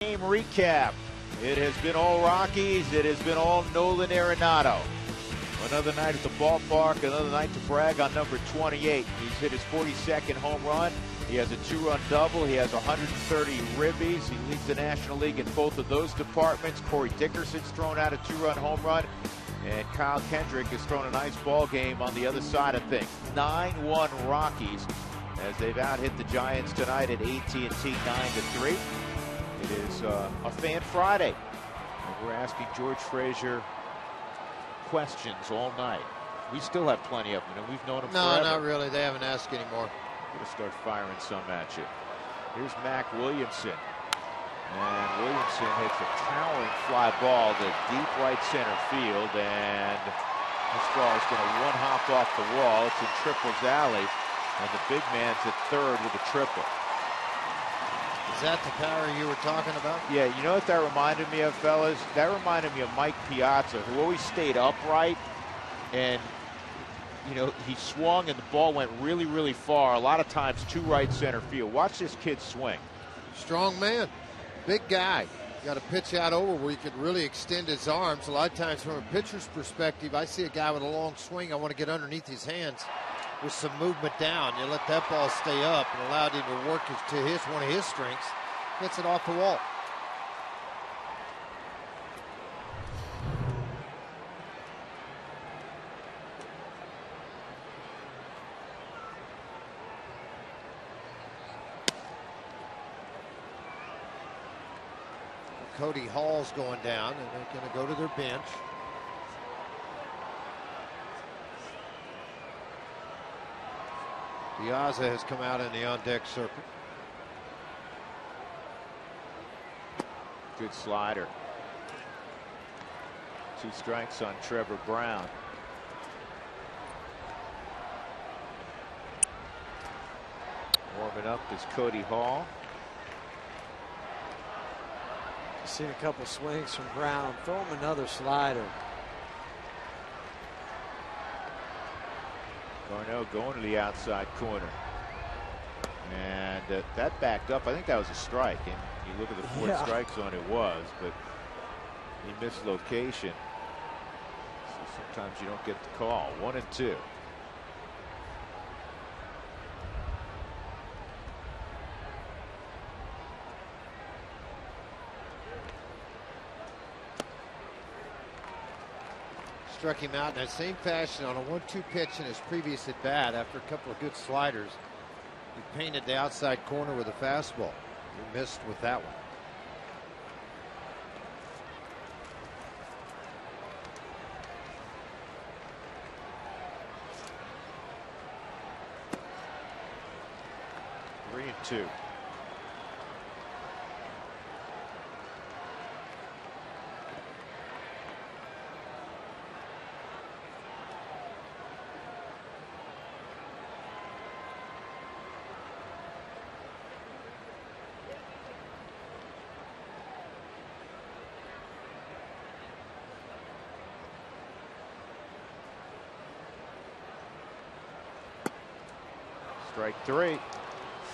Game recap. It has been all Rockies. It has been all Nolan Arenado. Another night at the ballpark. Another night to brag on number 28. He's hit his 42nd home run. He has a 2-run double. He has 130 ribbies. He leads the National League in both of those departments. Corey Dickerson's thrown out a 2-run home run. And Kyle Kendrick has thrown a nice ball game on the other side of things. 9-1 Rockies as they've out-hit the Giants tonight at AT&T 9-3. It is a Fan Friday. And we're asking George Frazier questions all night. We still have plenty of them, and we've known them forever. No, not really. They haven't asked anymore. I'm going to start firing some at you. Here's Mac Williamson. And Williamson hits a towering fly ball to deep right center field. And this ball is going to one-hop off the wall. It's in Triple's alley. And the big man's at third with a triple. Is that the power you were talking about? Yeah, you know what that reminded me of, fellas? That reminded me of Mike Piazza, who always stayed upright. And, you know, he swung and the ball went really, really far. A lot of times to right center field. Watch this kid swing. Strong man. Big guy. Got to pitch out over where he could really extend his arms. A lot of times from a pitcher's perspective, I see a guy with a long swing. I want to get underneath his hands with some movement down. You let that ball stay up and allowed him to work to one of his strengths. Hits it off the wall. Cody Hall's going down, and they're going to go to their bench. Piazza has come out in the on-deck circuit. Good slider. 2 strikes on Trevor Brown. Warming up is Cody Hall. Seen a couple swings from Brown. Throw him another slider. Garneau going to the outside corner. And that backed up. I think that was a strike. And you look at the 4 strikes on it was, but he missed location. So sometimes you don't get the call. 1-2. Struck him out in that same fashion on a 1-2 pitch in his previous at bat after a couple of good sliders. He painted the outside corner with a fastball. He missed with that one. Three and two. Strike 3.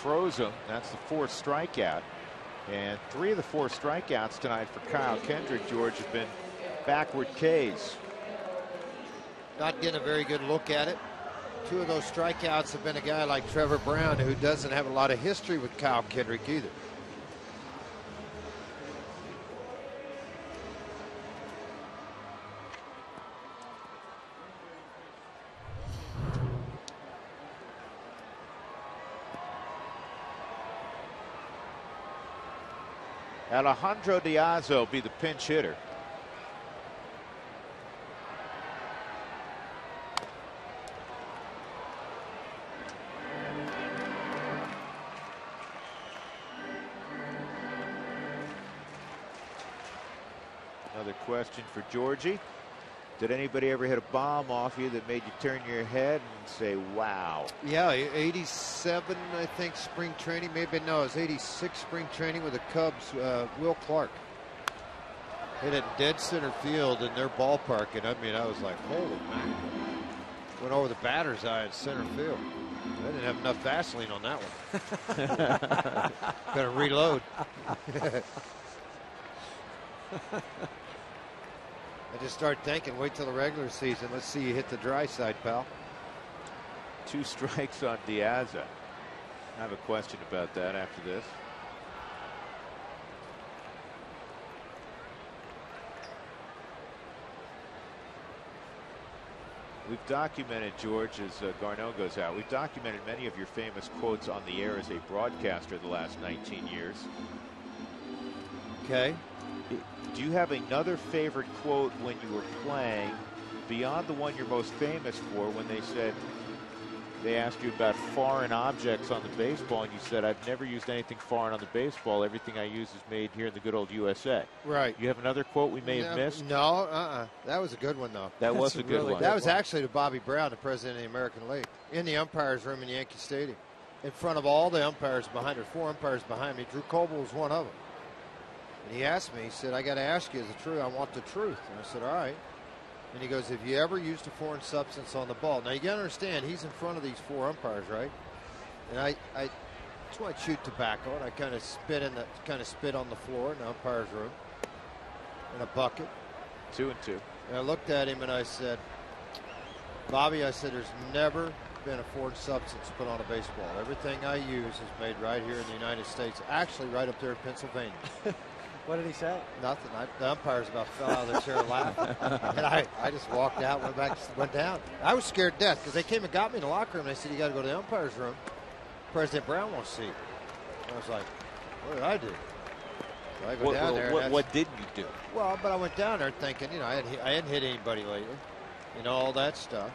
Froze him. That's the 4th strikeout. And 3 of the 4 strikeouts tonight for Kyle Kendrick, George, have been backward Ks. Not getting a very good look at it. 2 of those strikeouts have been a guy like Trevor Brown, who doesn't have a lot of history with Kyle Kendrick either. Alejandro Diaz will be the pinch hitter. Another question for Georgie. Did anybody ever hit a bomb off you that made you turn your head and say, wow? Yeah, 87, I think, spring training. Maybe, no, it was 86 spring training with the Cubs. Will Clark hit it in dead center field in their ballpark. And I mean, I was like, holy man. Went over the batter's eye in center field. I didn't have enough Vaseline on that one. Got to reload. I just started thinking, wait till the regular season. Let's see you hit the dry side, pal. 2 strikes on Diaz. I have a question about that after this. We've documented, George, as Garneau goes out, we've documented many of your famous quotes on the air as a broadcaster the last 19 years. Okay. Do you have another favorite quote when you were playing beyond the one you're most famous for, when they asked you about foreign objects on the baseball and you said, I've never used anything foreign on the baseball. Everything I use is made here in the good old USA. Right. You have another quote we may have missed? No, That was a good one, though. That was a good one. That was actually to Bobby Brown, the president of the American League, in the umpires' room in Yankee Stadium, in front of all the umpires behind her, 4 umpires behind me. Drew Coble was one of them. And he asked me, he said, I got to ask you, is it true? I want the truth. And I said, all right. And he goes, have you ever used a foreign substance on the ball? Now, you got to understand, he's in front of these 4 umpires, right? And I just want to chew tobacco, and I kind of spit on the floor in the umpire's room in a bucket. 2 and 2. And I looked at him and I said, Bobby, I said, there's never been a foreign substance put on a baseball. Everything I use is made right here in the United States, actually right up there in Pennsylvania. What did he say? Nothing. The umpires about fell out of their chair laughing. And I just walked out, went down. I was scared to death because they came and got me in the locker room. And they said, you got to go to the umpire's room. President Brown wants to see you. And I was like, what did I do? So I go down there. What did you do? Well, but I went down there thinking, I hadn't hit anybody lately. All that stuff.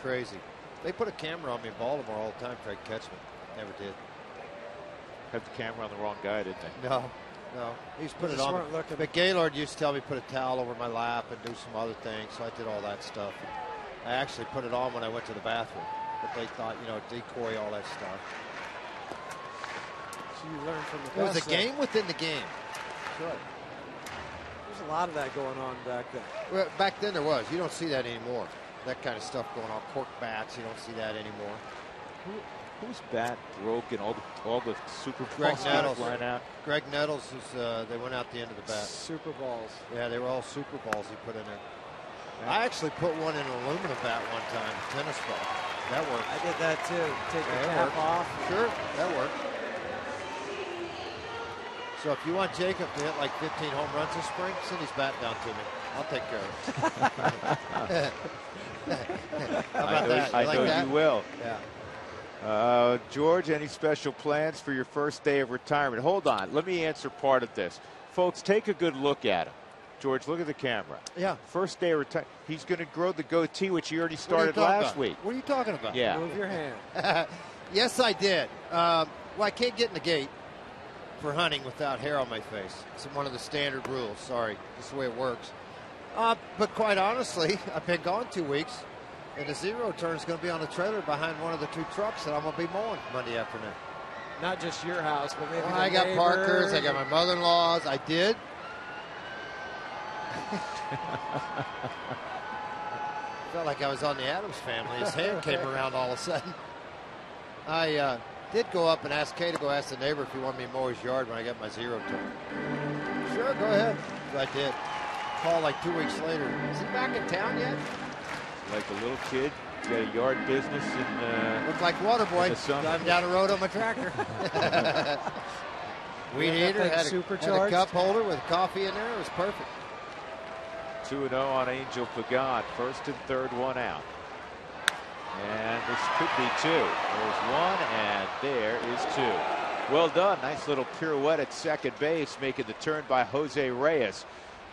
Crazy. They put a camera on me in Baltimore all the time to try to catch me. Never did. Have the camera on the wrong guy, didn't they? No. He's put it on. But Gaylord used to tell me put a towel over my lap and do some other things, so I did all that stuff. I actually put it on when I went to the bathroom, but they thought, decoy, all that stuff. So you learned from the best. It was a game within the game. That's right. There's a lot of that going on back then. Well, back then there was. You don't see that anymore. that kind of stuff going on. Cork bats, you don't see that anymore. Whose bat broke and all the Super Greg Balls Nettles. went out? Greg Nettles, they went out the end of the bat. Super Balls. Yeah, they were all Super Balls he put in there. I actually put one in an aluminum bat one time, tennis ball. That worked. I did that too. Take the That cap worked. off. Sure, that worked. So if you want Jacob to hit like 15 home runs this spring, send his bat down to me. I'll take care of it. How about that? I like know that? you will. Yeah. George, any special plans for your first day of retirement? Hold on. Let me answer part of this. Folks, take a good look at him. George, look at the camera. Yeah. First day of retirement. He's going to grow the goatee, which he already started last week. What are you talking about? Yeah. Move your hand. Yes, I did. Well, I can't get in the gate for hunting without hair on my face. It's one of the standard rules. Sorry. That's the way it works. But quite honestly, I've been gone 2 weeks, and the zero turn is going to be on a trailer behind one of the 2 trucks that I'm going to be mowing Monday afternoon. Not just your house, but maybe I got Parker's. I got my mother-in-law's. I did. Felt like I was on the Addams Family. His hand came around all of a sudden. I did go up and ask Kay to go ask the neighbor if he wanted me to mow his yard when I got my zero turn. Sure, go ahead. So I did. Call like 2 weeks later. Is he back in town yet? Like a little kid, you got a yard business in Looked like Waterboy driving down the road on my tractor. Weed eater, had a cup holder with coffee in there. It was perfect. 2-0 on Angel Pagan. First and third, one out. And this could be 2. There's 1, and there is 2. Well done. Nice little pirouette at second base, making the turn by Jose Reyes.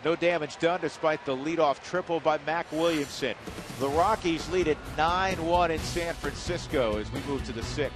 No damage done despite the leadoff triple by Mac Williamson. The Rockies lead at 9-1 in San Francisco as we move to the 6th.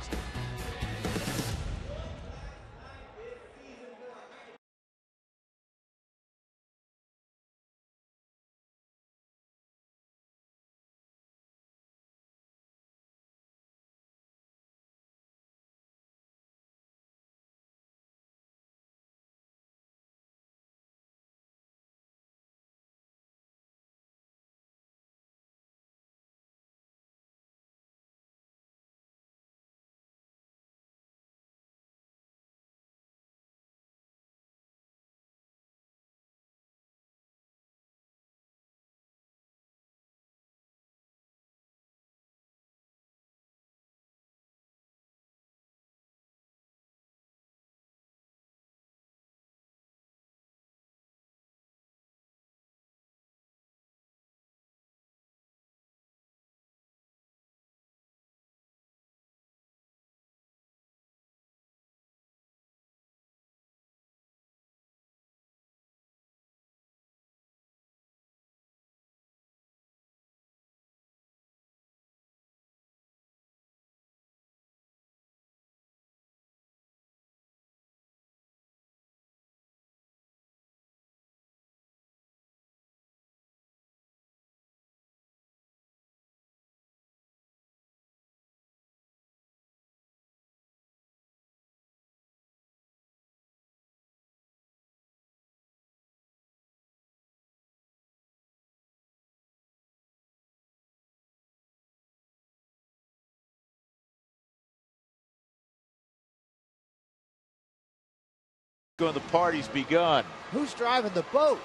The party's begun. Who's driving the boat?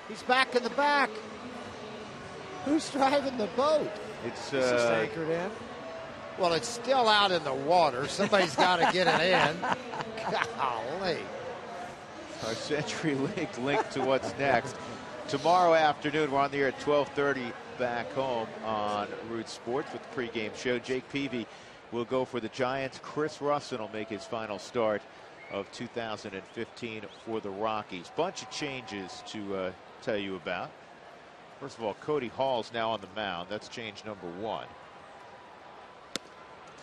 He's back in the back. Who's driving the boat? It's just anchored in. Well, it's still out in the water. Somebody's got to get it in. Golly. Our CenturyLink link to what's next. Tomorrow afternoon, we're on the air at 12:30 back home on Root Sports with the pregame show. Jake Peavy will go for the Giants. Chris Russell will make his final start of 2015 for the Rockies. Bunch of changes to tell you about. First of all, Cody Hall's now on the mound. That's change number 1.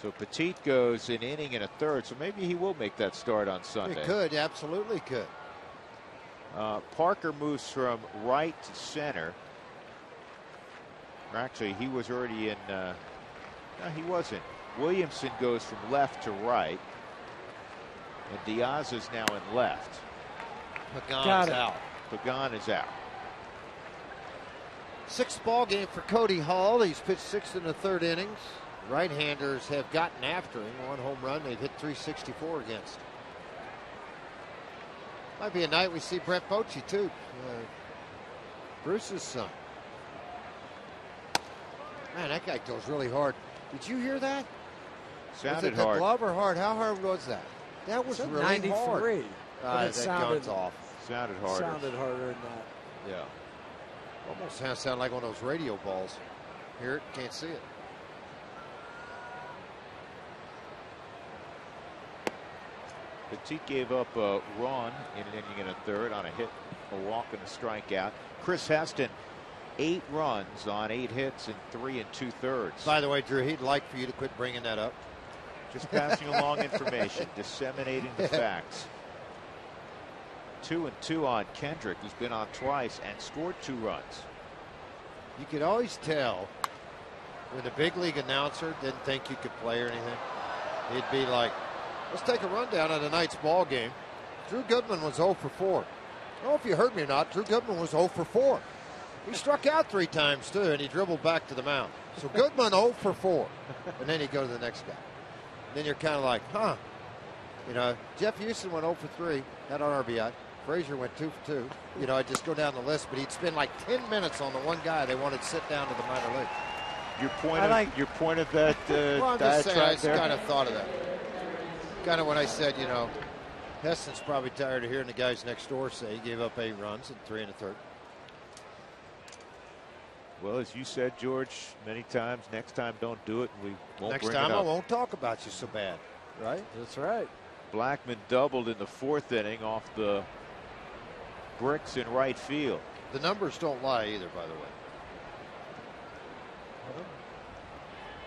So Petit goes an inning and a third, so maybe he will make that start on Sunday. He could, absolutely could. Parker moves from right to center. Or actually, he was already in. No, he wasn't. Williamson goes from left to right. And Diaz is now in left. Pagan's out. Pagan is out. Sixth ball game for Cody Hall. He's pitched 6 in the 3rd innings. Right-handers have gotten after him. 1 home run. They've hit 364 against. Might be a night we see Brett Bochy, too. Bruce's son. Man, that guy goes really hard. Did you hear that? Sounded was it hard. The glove or hard? How hard was that? That was really 93. hard. But it that sounded gun's off. Sounded harder. Sounded harder than that. Yeah. Almost sound like one of those radio balls. Hear it, can't see it. Petit gave up a run in an inning and a third on a hit, a walk, and a strikeout. Chris Heston, 8 runs on 8 hits and 3 2/3. By the way, Drew, he'd like for you to quit bringing that up. Just passing along information, disseminating the facts. 2-2 on Kendrick, who's been on twice and scored 2 runs. You could always tell when the big league announcer didn't think you could play or anything. He'd be like, let's take a rundown of tonight's ball game. Drew Goodman was 0 for 4. I don't know if you heard me or not. Drew Goodman was 0 for 4. He struck out 3 times, too, and he dribbled back to the mound. So Goodman 0 for 4. And then he'd go to the next guy. And then you're kind of like, huh. You know, Jeff Houston went 0 for 3, had an RBI. Frazier went 2 for 2. You know, I'd just go down the list, but he'd spend like 10 minutes on the one guy they wanted to sit down to the minor league. Your point of that well, I'm just saying, I there? kind of thought of that. Kind of when I said, you know, Heston's probably tired of hearing the guys next door say he gave up 8 runs and 3 1/3. Well, as you said, George, many times, next time don't do it, and we won't Next bring time it up. I won't talk about you so bad, right? That's right. Blackman doubled in the 4th inning off the bricks in right field. The numbers don't lie either, by the way.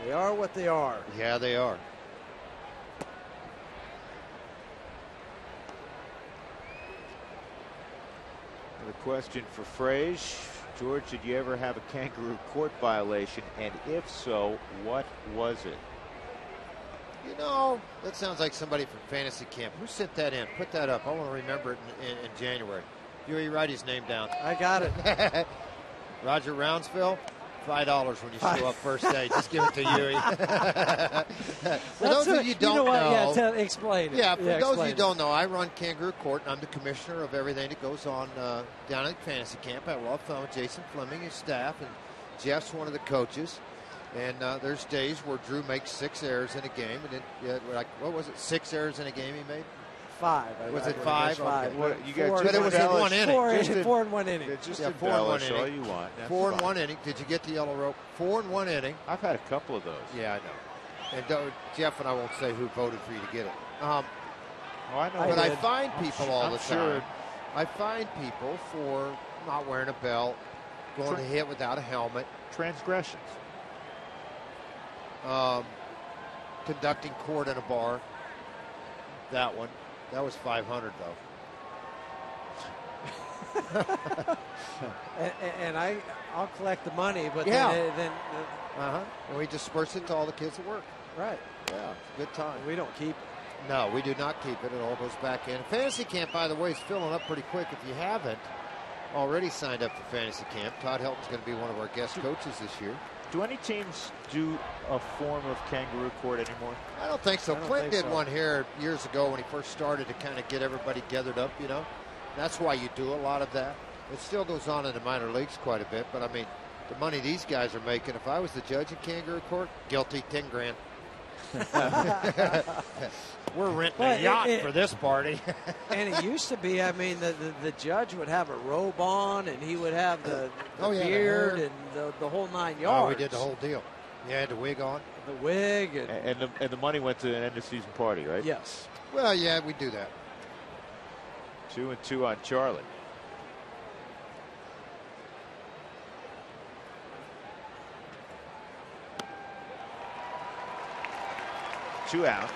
They are what they are. Yeah, they are. The question for Frage. George, did you ever have a kangaroo court violation? And if so, what was it? You know, that sounds like somebody from fantasy camp. Who sent that in? Put that up. I want to remember it in January. Huey, write his name down. I got it. Roger Roundsville, $5 when you show up first day. Just give it to Huey. For those of you who don't know. Yeah, explain it. Yeah, for those of you who don't know, I run Kangaroo Court, and I'm the commissioner of everything that goes on down at fantasy camp. I have a lot of fun with Jason Fleming and staff, and Jeff's one of the coaches. And there's days where Drew makes 6 errors in a game, and then like what was it? 6 errors in a game he made. 5. Was it 5? Five. Okay. What, you got but it was in 1 inning. 4 in 1 inning. Just 4 in 1 embellish all inning. you want. That's 4 in fine. 1 inning. Did you get the yellow rope? 4 in 1 inning. I've had a couple of those. Yeah, I know. And Jeff and I won't say who voted for you to get it. I know. But I find people all the sure. time. I find people for not wearing a belt, going to hit without a helmet, Transgressions. conducting court in a bar. That one. That was 500 though. and I'll collect the money, but Yeah. then And we disperse it to all the kids at work. right. Yeah, good time. We don't keep it. No, we do not keep it. It all goes back in. Fantasy camp, by the way, is filling up pretty quick. If you haven't already signed up for fantasy camp, Todd Helton's going to be one of our guest coaches this year. Do any teams do a form of kangaroo court anymore? I don't think so. I don't Clinton think did so. one here years ago when he first started to kind of get everybody gathered up, you know. That's why you do a lot of that. It still goes on in the minor leagues quite a bit, but I mean, the money these guys are making, if I was the judge in kangaroo court, guilty, 10 grand. We're renting a yacht for this party. And it used to be, I mean, the judge would have a robe on, and he would have the beard the and the whole 9 yards. Oh, we did the whole deal. You had the wig on. The wig. And the money went to an end of season party, right? Yes. Well, yeah, we do that. 2-2 on Charlie. Two outs.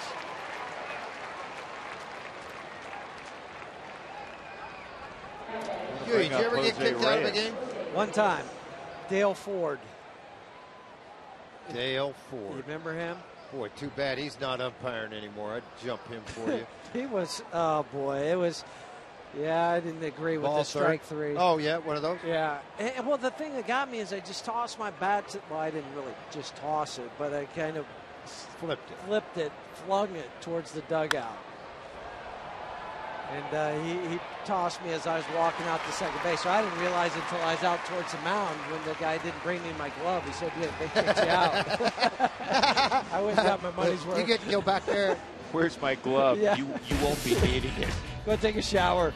Did you ever get kicked out of a game? One time. Dale Ford. Dale You Ford. remember him? Boy, too bad he's not umpiring anymore. I'd jump him for you. He was, oh boy, it was, Yeah, I didn't agree with the strike three. Oh, yeah, one of those? Yeah. And, well, the thing that got me is I just tossed my bat. Well, I didn't really just toss it, but I kind of flipped it, flung it towards the dugout. And he tossed me as I was walking out to second base. So I didn't realize it until I was out towards the mound when the guy didn't bring me my glove. He said, yeah, they kicked you out. I went and got my money's worth. You get to go back there. Where's my glove? Yeah. You won't be needing it. Go take a shower.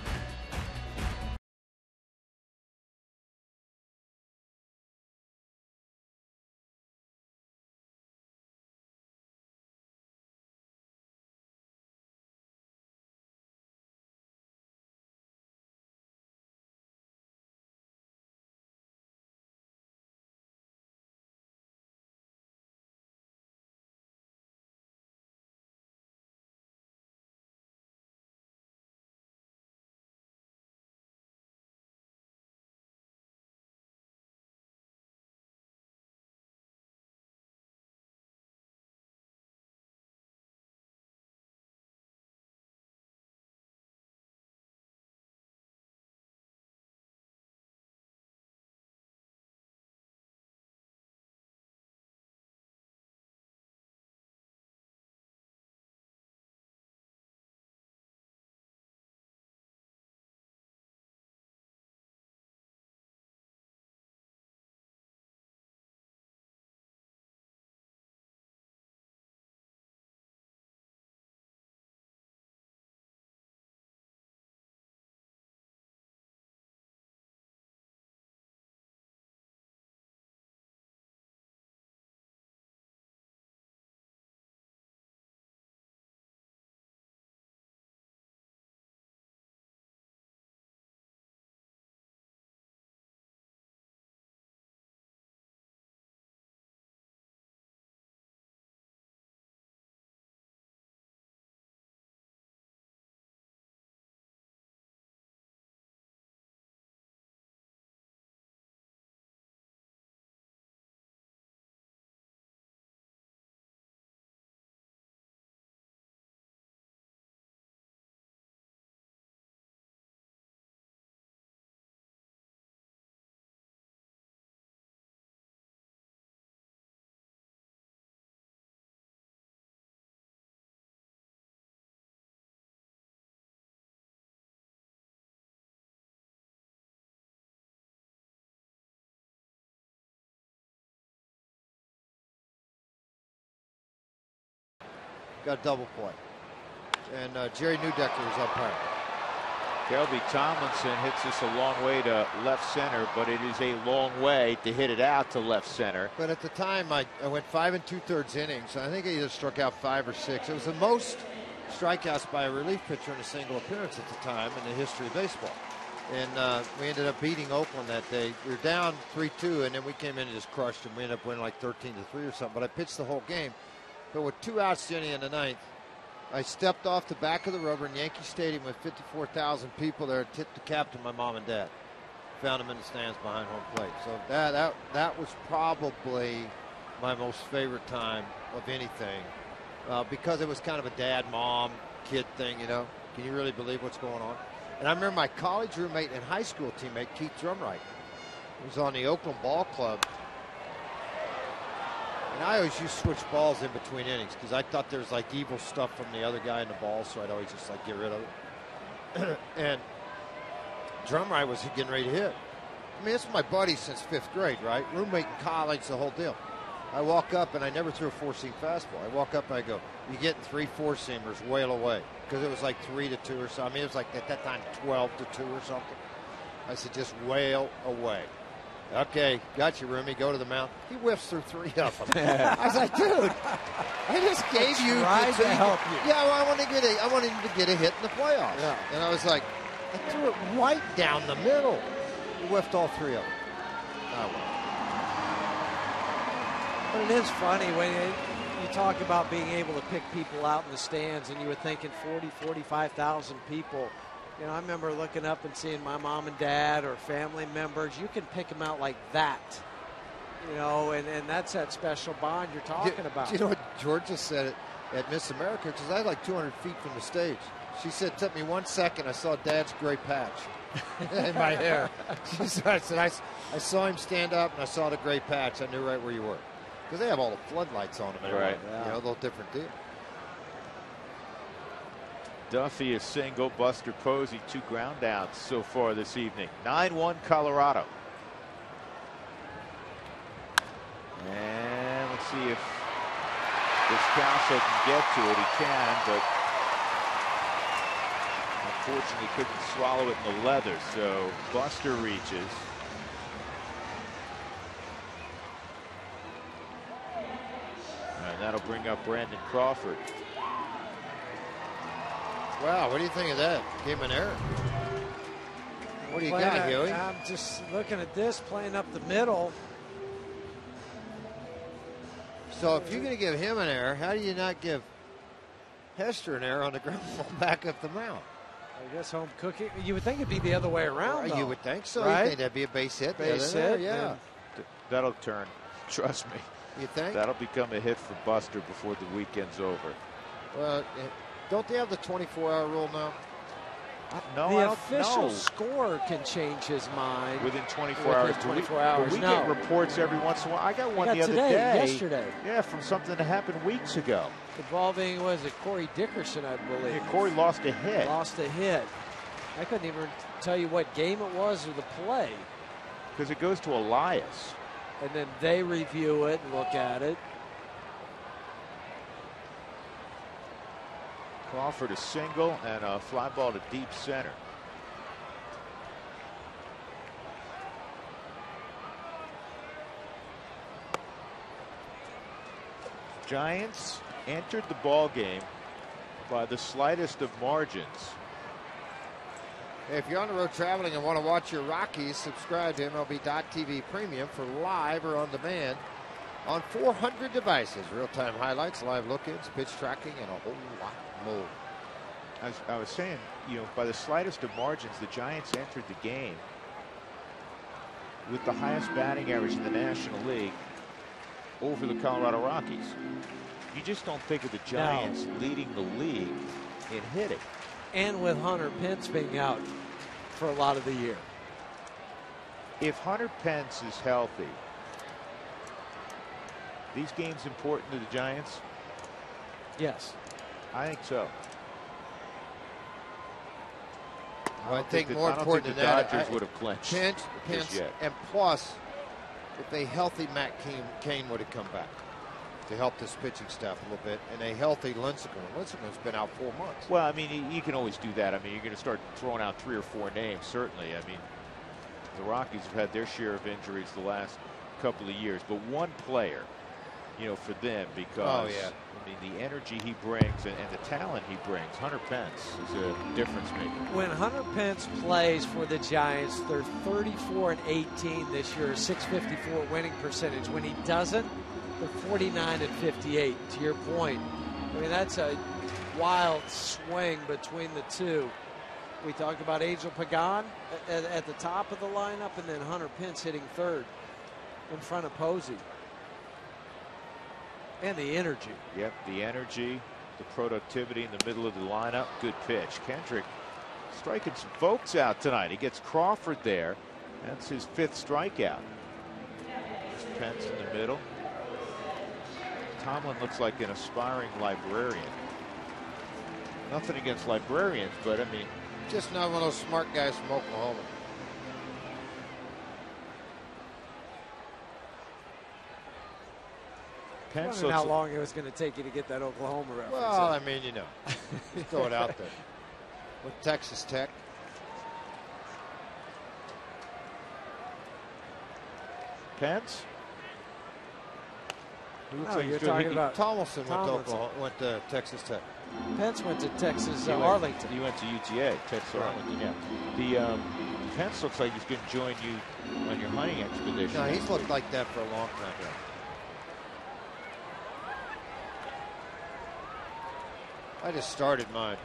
Got a double play. And Jerry Neudecker is umpire. Kelby Tomlinson hits this a long way to left center, but it is a long way to hit it out to left center. But at the time, I went 5 2/3 innings. I think I either struck out 5 or 6. It was the most strikeouts by a relief pitcher in a single appearance at the time in the history of baseball. And we ended up beating Oakland that day. We were down 3-2, and then we came in and just crushed them. We ended up winning like 13-3 or something. But I pitched the whole game. But with 2 outs to the end of the ninth, I stepped off the back of the rubber in Yankee Stadium with 54,000 people there, tipped the cap to my mom and dad. Found them in the stands behind home plate. So that was probably my most favorite time of anything because it was kind of a dad, mom, kid thing, you know. Can you really believe what's going on? And I remember my college roommate and high school teammate, Keith Drumright, who was on the Oakland Ball Club. And I always used to switch balls in between innings because I thought there was like evil stuff from the other guy in the ball, so I'd always just like get rid of it. And Drumright was getting ready to hit. I mean, this is my buddy since 5th grade, right? Roommate in college, the whole deal. I walk up and I never threw a 4-seam fastball. I walk up and I go, "You're getting 3 4-seamers, whale away," because it was like 3-2 or so. I mean, it was like at that time 12-2 or something. I said, "Just whale away." Okay, got you, Roomie. Go to the mound. He whiffs through 3 of them. I was like, dude, I just gave you. Tried to help you. Yeah, well, I wanted him to get a hit in the playoffs. Yeah. And I was like, I threw it right down the middle. He whiffed all 3 of them. Oh, well. But it is funny when you talk about being able to pick people out in the stands, and you were thinking 45,000 people. You know, I remember looking up and seeing my mom and dad or family members. You can pick them out like that, you know, and that's that special bond you're talking about. Do you know what Georgia said at Miss America? Because I was like 200 feet from the stage. She said, it took me 1 second. I saw Dad's gray patch in my hair. She said, I saw him stand up, and I saw the gray patch. I knew right where you were. Because they have all the floodlights on them. Right. Yeah. You know, a little different deal. Duffy a single, Buster Posey 2 ground outs so far this evening. 9-1 Colorado. And let's see if Descalso can get to it. He can, but unfortunately couldn't swallow it in the leather. So Buster reaches. And that'll bring up Brandon Crawford. Wow, what do you think of that? Came an error. What do you got, Huey? I'm just looking at this, playing up the middle. So if you're going to give him an error, how do you not give Hester an error on the ground ball back up the mound? I guess home cooking. You would think it'd be the other way around, though. You would think so. Right? You think that'd be a base hit? Base hit, yeah. That'll turn. Trust me. You think? That'll become a hit for Buster before the weekend's over. Well, don't they have the 24-hour rule now? No, the official score can change his mind within 24 hours. 24 hours. We get reports every once in a while. I got one the other day. Yesterday. Yeah, from something that happened weeks ago. Involving, was it Corey Dickerson, I believe? Yeah, Corey lost a hit. Lost a hit. I couldn't even tell you what game it was or the play. Because it goes to Elias. And then they review it and look at it. Crawford a single and a fly ball to deep center. Giants entered the ball game by the slightest of margins. If you're on the road traveling and want to watch your Rockies, subscribe to MLB.TV Premium for live or on demand on 400 devices. Real-time highlights, live look-ins, pitch tracking, and a whole lot more. As I was saying, by the slightest of margins, the Giants entered the game with the highest batting average in the National League over the Colorado Rockies. You just don't think of the Giants leading the league in hitting. And with Hunter Pence being out for a lot of the year. If Hunter Pence is healthy, these games important to the Giants? Yes. I think so. Well, I think more important than that, the Dodgers would have clinched. Pence, and plus, if a healthy Matt Cain would have come back to help this pitching staff a little bit, and a healthy Lincecum. Lincecum's been out 4 months. Well, I mean, you can always do that. I mean, you're going to start throwing out 3 or 4 names, certainly. I mean, the Rockies have had their share of injuries the last couple of years, but one player, for them, because I mean, the energy he brings and the talent he brings, Hunter Pence is a difference maker. When Hunter Pence plays for the Giants, they're 34-18 this year, 654 winning percentage. When he doesn't, they're 49-58. To your point, I mean, that's a wild swing between the two. We talked about Angel Pagan at the top of the lineup, and then Hunter Pence hitting third in front of Posey. And the energy. Yep, the energy, the productivity in the middle of the lineup. Good pitch. Kendrick striking some folks out tonight. He gets Crawford there. That's his 5th strikeout. There's Pence in the middle. Tomlin looks like an aspiring librarian. Nothing against librarians, but I mean, just not one of those smart guys from Oklahoma. Pence, how long it was going to take you to get that Oklahoma reference. Well, I mean, just throw it out there. With Texas Tech. Pence? You're talking about Tomlinson went to Texas Tech. Pence went to Texas Arlington. He went to UTA, Texas Arlington, yeah. The Pence looks like he's going to join you on your hunting expedition. No, he's looked like that for a long time. Yeah. I just started mine.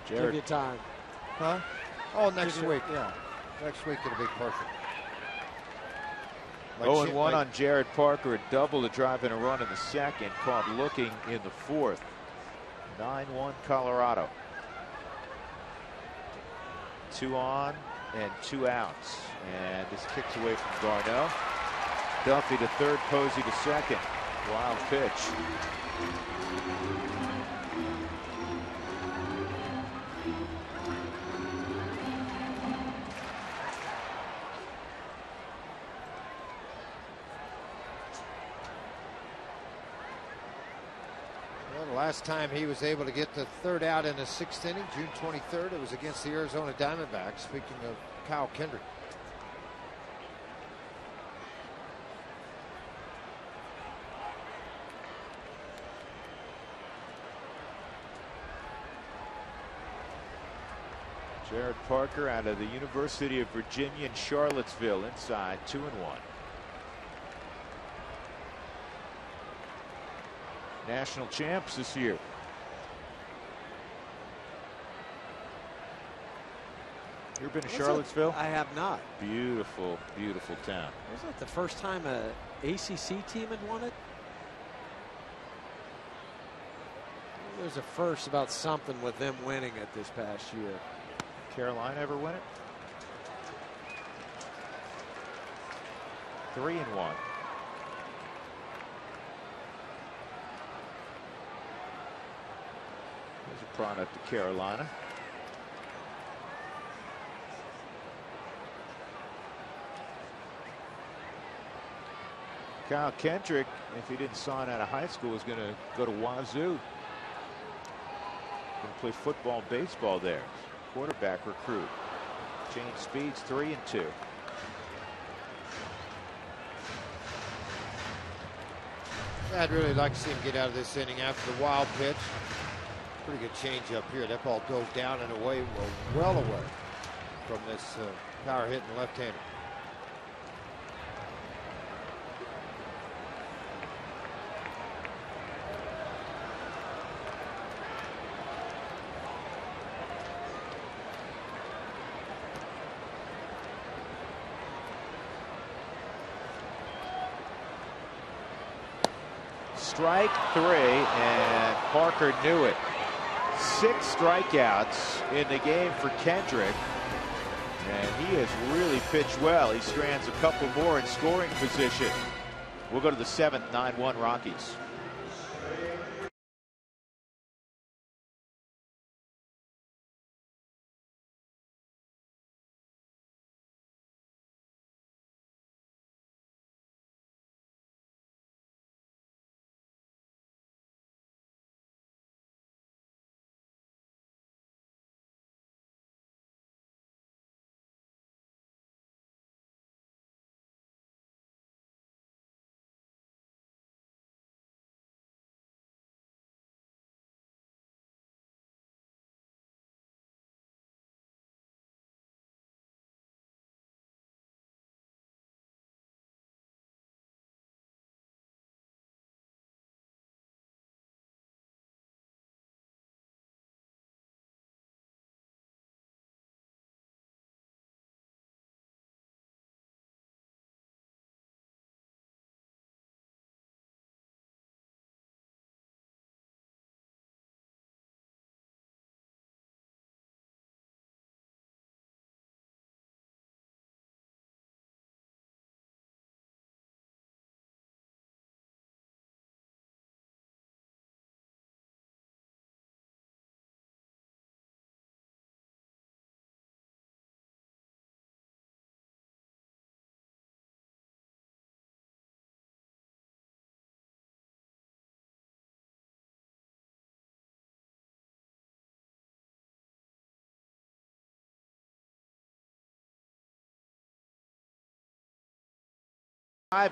Give you time. Huh? Oh, next week. Yeah. Next week it'll be perfect. 0-1 on Jared Parker, a double to drive in a run in the second, caught looking in the 4th. 9-1 Colorado. 2 on and 2 outs. And this kicks away from Garneau. Duffy to third, Posey to second. Wild pitch. Last time he was able to get the third out in the 6th inning, June 23rd, it was against the Arizona Diamondbacks. Speaking of Kyle Kendrick. Jared Parker out of the University of Virginia in Charlottesville, inside 2-1. National champs this year. You ever been to Charlottesville? I have not. Beautiful, beautiful town. Wasn't it the first time a ACC team had won it? There's a first about something with them winning it this past year. Carolina ever win it? 3-1. There's a product of Carolina. Kyle Kendrick, if he didn't sign out of high school, is going to go to Wazoo. Going to play football, baseball there. Quarterback recruit. Change speeds 3-2. I'd really like to see him get out of this inning after the wild pitch. Pretty good change up here. That ball dove down and away, well away from this power hitting left-hander. Strike 3, and Parker knew it. 6 strikeouts in the game for Kendrick, and he has really pitched well. He strands a couple more in scoring position. We'll go to the 7th, 9-1 Rockies.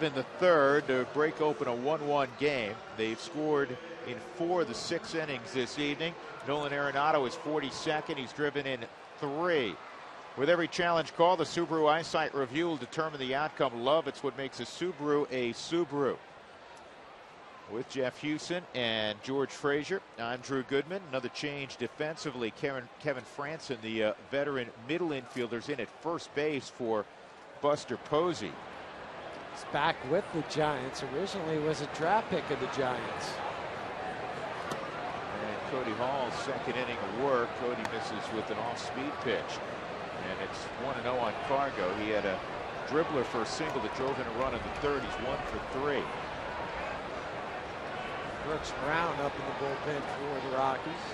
In the third to break open a 1-1 game. They've scored in 4 of the 6 innings this evening. Nolan Arenado is 42nd. He's driven in 3. With every challenge call, the Subaru Eyesight Review will determine the outcome. Love, it's what makes a Subaru. With Jeff Hewson and George Frazier, I'm Drew Goodman. Another change defensively. Kevin Franson, the veteran middle infielders, in at first base for Buster Posey. He's back with the Giants. Originally was a draft pick of the Giants. And Cody Hall's second inning of work. Cody misses with an off-speed pitch. And it's 1-0 on Fargo. He had a dribbler for a single that drove in a run in the third. He's 1 for 3. Brooks Brown up in the bullpen for the Rockies.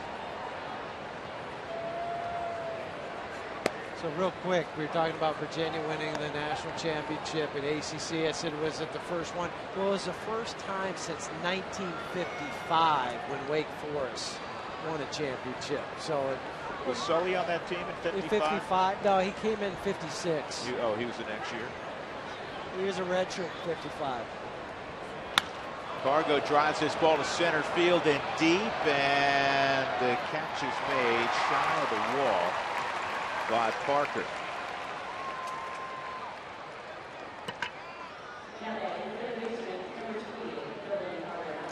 So real quick, we were talking about Virginia winning the national championship at ACC. I said, was it the first one? Well, it was the first time since 1955 when Wake Forest won a championship. So was Sully on that team in 55? 55? No, he came in 56. He was the next year? He was a redshirt 55. Fargo drives his ball to center field and deep, and the catch is made shy of the wall by Parker.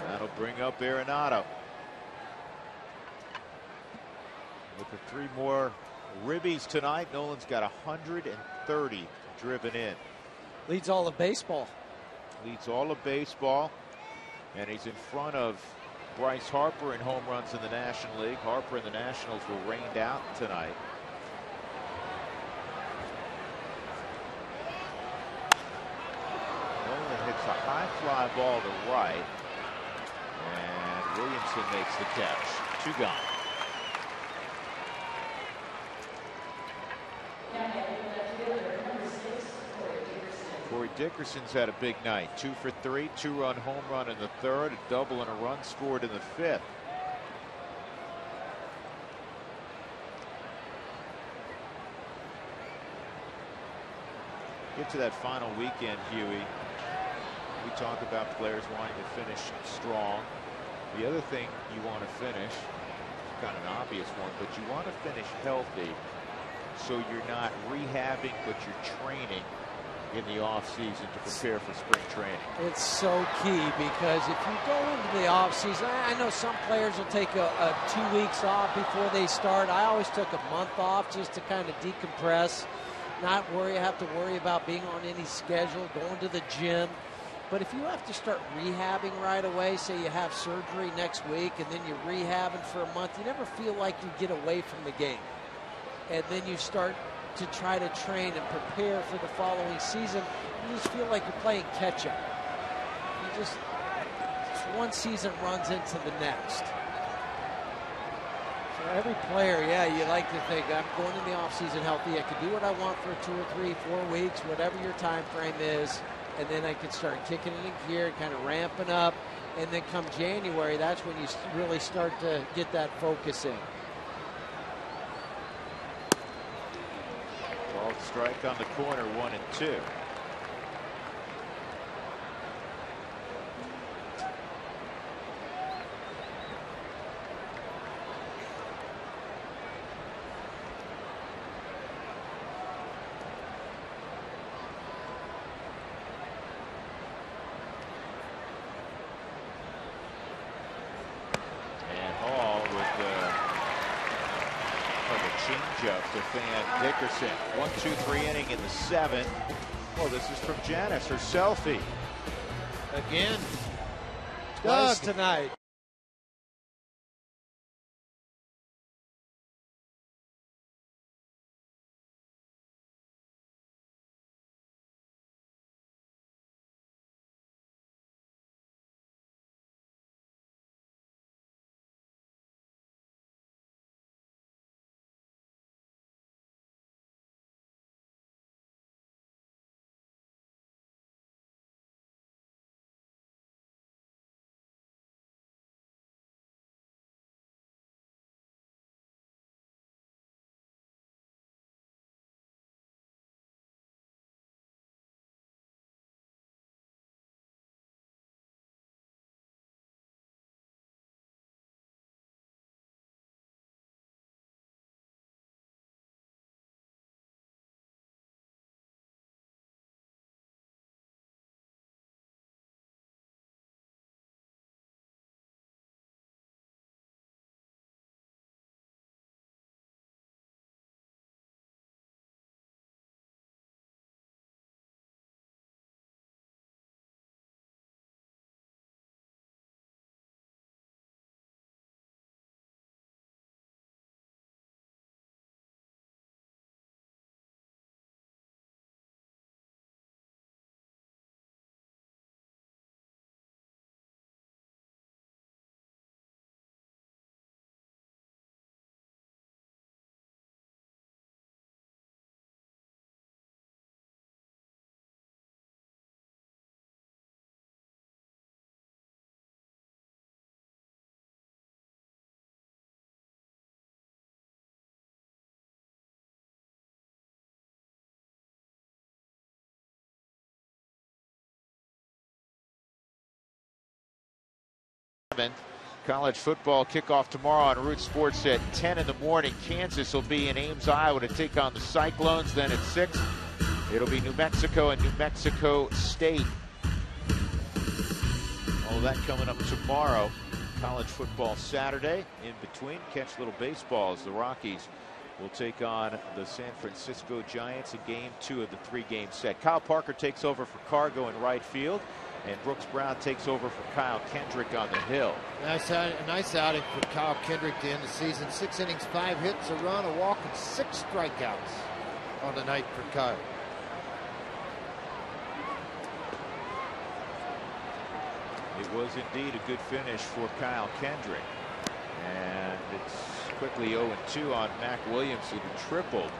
That'll bring up Arenado. With the 3 more ribbies tonight, Nolan's got 130 driven in. Leads all of baseball. Leads all of baseball. And he's in front of Bryce Harper in home runs in the National League. Harper and the Nationals were rained out tonight. Nolan hits a high fly ball to right. And Williamson makes the catch. 2 gone. Corey Dickerson's had a big night. 2 for 3, 2-run home run in the third, a double and a run scored in the fifth. Get to that final weekend, Huey. We talk about players wanting to finish strong. The other thing you want to finish, kind of an obvious one, but you want to finish healthy so you're not rehabbing, but you're training in the offseason to prepare for spring training. It's so key, because if you go into the offseason, I know some players will take a 2 weeks off before they start. I always took a month off just to kind of decompress, not have to worry about being on any schedule, going to the gym. But if you have to start rehabbing right away, say you have surgery next week and then you're rehabbing for a month, you never feel like you get away from the game. And then you start to try to train and prepare for the following season, you just feel like you're playing catch up. You just one season runs into the next. So every player, you like to think, I'm going in the offseason healthy. I can do what I want for 2 or 3, 4 weeks, whatever your time frame is, and then I can start kicking it in gear, kind of ramping up, and then come January, that's when you really start to get that focus in. Strike on the corner, 1-2. And Hall with the changeup to Fan Dickerson. 1-2-3 inning in the 7th. Well, this is from Janice, her selfie. Again. Twice tonight. College football kickoff tomorrow on Root Sports at 10 in the morning. Kansas will be in Ames, Iowa to take on the Cyclones. Then at 6, it'll be New Mexico and New Mexico State. All that coming up tomorrow. College football Saturday. In between, catch little baseball as the Rockies will take on the San Francisco Giants in game 2 of the 3-game set. Kyle Parker takes over for Cargo in right field, and Brooks Brown takes over for Kyle Kendrick on the hill. Nice outing for Kyle Kendrick to end the season. 6 innings, 5 hits, a run, a walk, and 6 strikeouts on the night for Kyle. It was indeed a good finish for Kyle Kendrick. And it's quickly 0-2 on Mac Williams, who tripled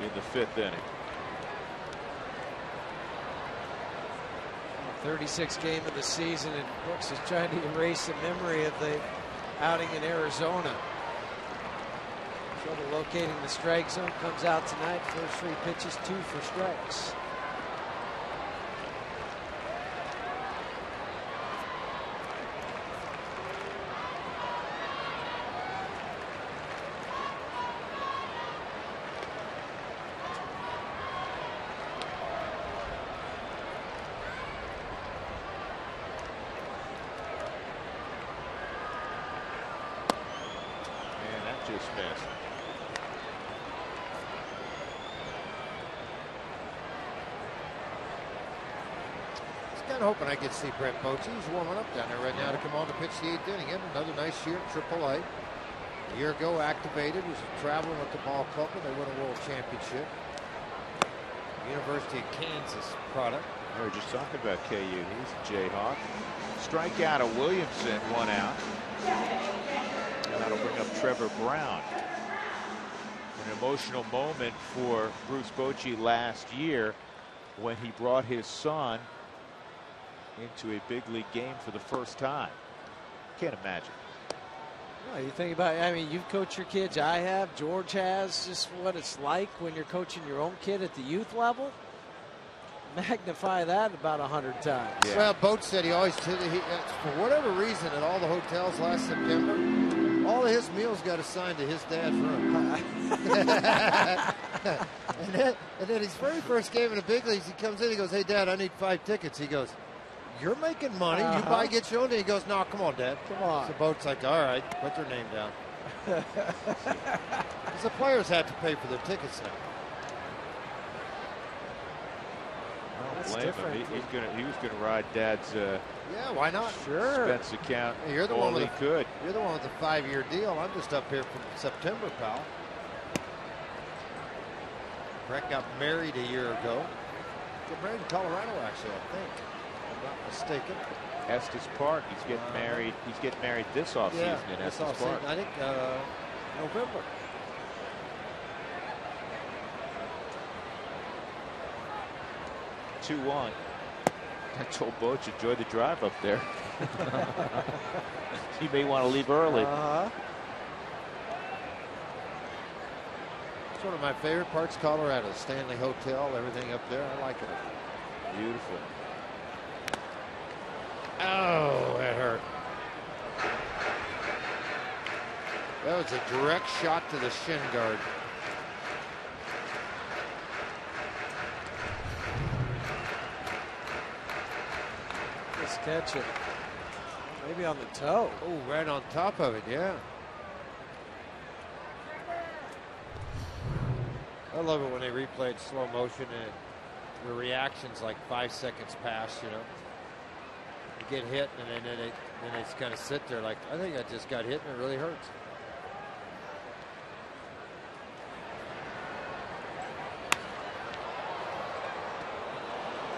in the 5th inning. 36th game of the season, and Brooks is trying to erase the memory of the outing in Arizona. Trouble locating the strike zone. Comes out tonight. First 3 pitches, 2 for strikes. Just missed. I was kind of hoping I could see Brett Bochy. He's warming up down there right now to come on to pitch the 8th inning. He had another nice year at AAA. A year ago, activated, was traveling with the ball club, and they won a world championship. University of Kansas product. We were just talking about KU. He's a Jayhawk. Strikeout of Williamson, 1 out. And that'll bring up Trevor Brown. An emotional moment for Bruce Bochy last year when he brought his son into a big league game for the first time. Can't imagine. Well, you think about it, I mean, you've coached your kids. I have. George has. Just what it's like when you're coaching your own kid at the youth level. Magnify that about 100 times. Yeah. Well, Boat said he always, for whatever reason, at all the hotels last September, all of his meals got assigned to his dad's room. and then his very first game in the big leagues, he comes in, he goes, "Hey, Dad, I need 5 tickets." He goes, "You're making money. You get your own." He goes, "No, come on, Dad." Come on. So Boat's like, "All right, put their name down." Because the players have to pay for their tickets now. That's different. He was gonna ride Dad's yeah, why not? Sure. expense account. Hey, you're the all one he could. You're the one with the 5-year deal. I'm just up here from September, pal. Brett got married a year ago. Got married in Colorado, actually, I think. If I'm not mistaken. Estes Park. He's getting married. He's getting married this offseason in Estes Park. I think November. (2-1). I told Boch, enjoy the drive up there. He may want to leave early. It's one of my favorite parts of Colorado. Stanley Hotel, everything up there. I like it. Beautiful. Oh, that hurt. That was a direct shot to the shin guard. Just catch it. Maybe on the toe. Oh, right on top of it, yeah. I love it when they replay it slow motion and the reactions like 5 seconds pass, you know. You get hit and then they just kind of sit there like, I think I just got hit and it really hurts.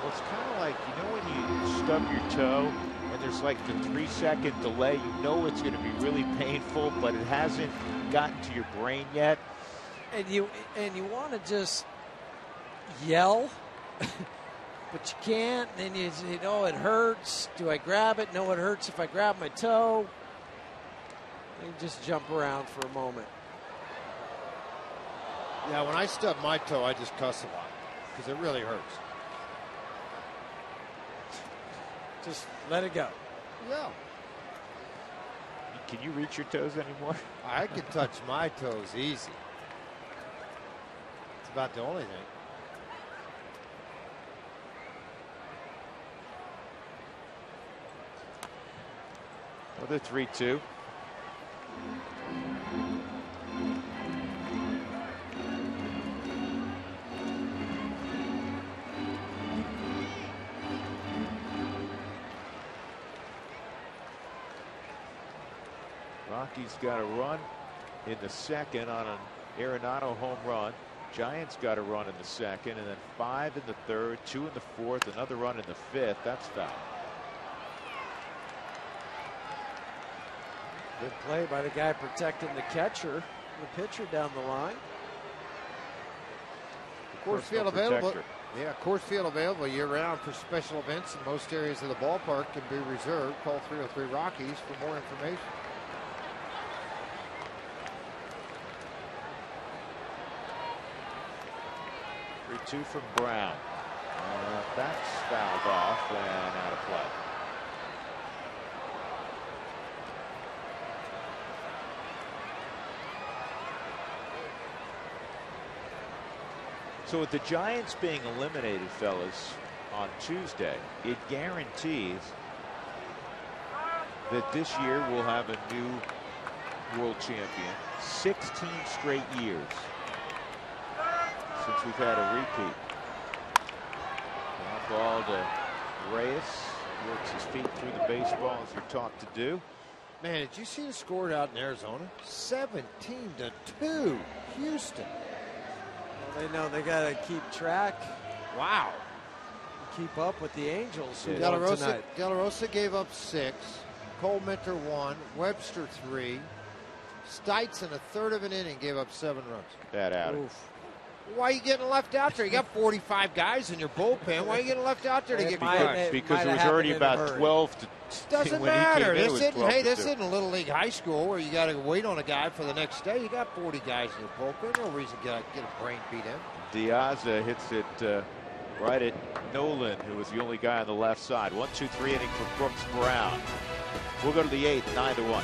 Well, it's kind of like, you know, when you stub your toe and there's like the 3-second delay, you know it's going to be really painful, but it hasn't gotten to your brain yet. And you want to just yell, but you can't. And then you know it hurts. Do I grab it? No, it hurts if I grab my toe. And just jump around for a moment. Yeah, when I stub my toe, I just cuss a lot because it really hurts. Just let it go. Yeah. Can you reach your toes anymore? I can touch my toes easy. It's about the only thing. Another 3-2. Rockies got a run in the second on an Arenado home run. Giants got a run in the second, and then 5 in the third, 2 in the fourth, another run in the fifth. That's foul. Good play by the guy protecting the catcher, the pitcher down the line. Course field available. Yeah, course field available year-round for special events in most areas of the ballpark can be reserved. Call 303 Rockies for more information. Two from Brown. That's fouled off and out of play. So with the Giants being eliminated, fellas, on Tuesday, it guarantees that this year we'll have a new world champion. 16 straight years since we've had a repeat. Ground ball to Reyes. Works his feet through the baseball as they're taught to do. Man, did you see the score out in Arizona? 17-2, Houston. Well, they know they got to keep track. Wow. Keep up with the Angels. De La Rosa gave up 6. Cole Minter 1. Webster 3. Stites in a third of an inning gave up 7 runs. Bad outing. Oof. Why are you getting left out there? You got 45 guys in your bullpen. Why are you getting left out there to get because it was already about 12 to. Doesn't matter. This isn't Little League high school where you got to wait on a guy for the next day. You got 40 guys in your bullpen. No reason to get a brain beat in. Diaz hits it right at Nolan, who was the only guy on the left side. 1-2-3 inning for Brooks Brown. We'll go to the 8th, 9-1.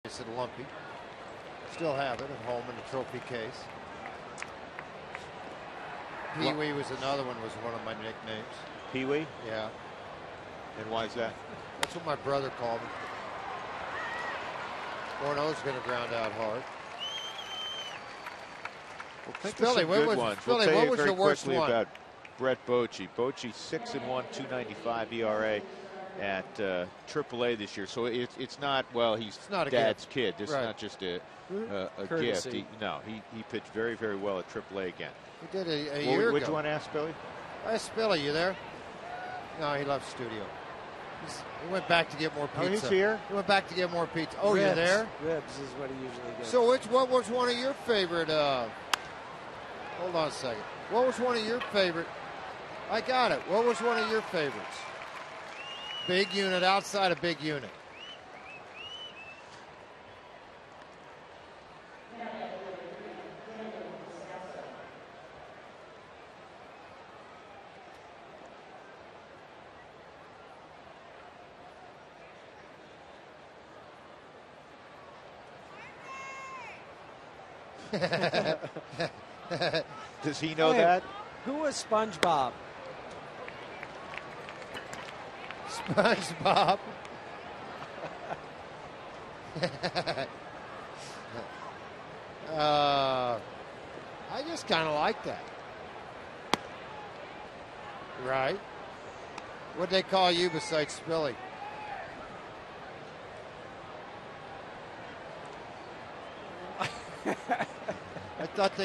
It's a lumpy. Still have it at home in the trophy case. Pee-wee was another one, was one of my nicknames. Pee-wee? Yeah. And why is that? That's what my brother called me. Orioles going to ground out hard. Well, think Spilly, of some good ones. Spilly, We'll tell what you was very your worst quickly one? about Brett Bochy. Bochy 6-1, 2.95 ERA at AAA this year. So it's not, well, he's not a dad's gift. kid. This Right. is not just a Courtesy. gift. He pitched very, very well at AAA again. He did a year ago. Would you want to ask Billy? Hey, Spilly, you there? No, he left studio. He went back to get more pizza. Oh, he's here? He went back to get more pizza. Oh, Ribs. you're there? Ribs is what he usually gets. So what was one of your favorite, hold on a second. What was one of your favorite, I got it. What was one of your favorites? Big unit, outside of big unit. Does he know that? Who was SpongeBob? SpongeBob. I just kind of like that. Right. What'd they call you besides Spilly? I thought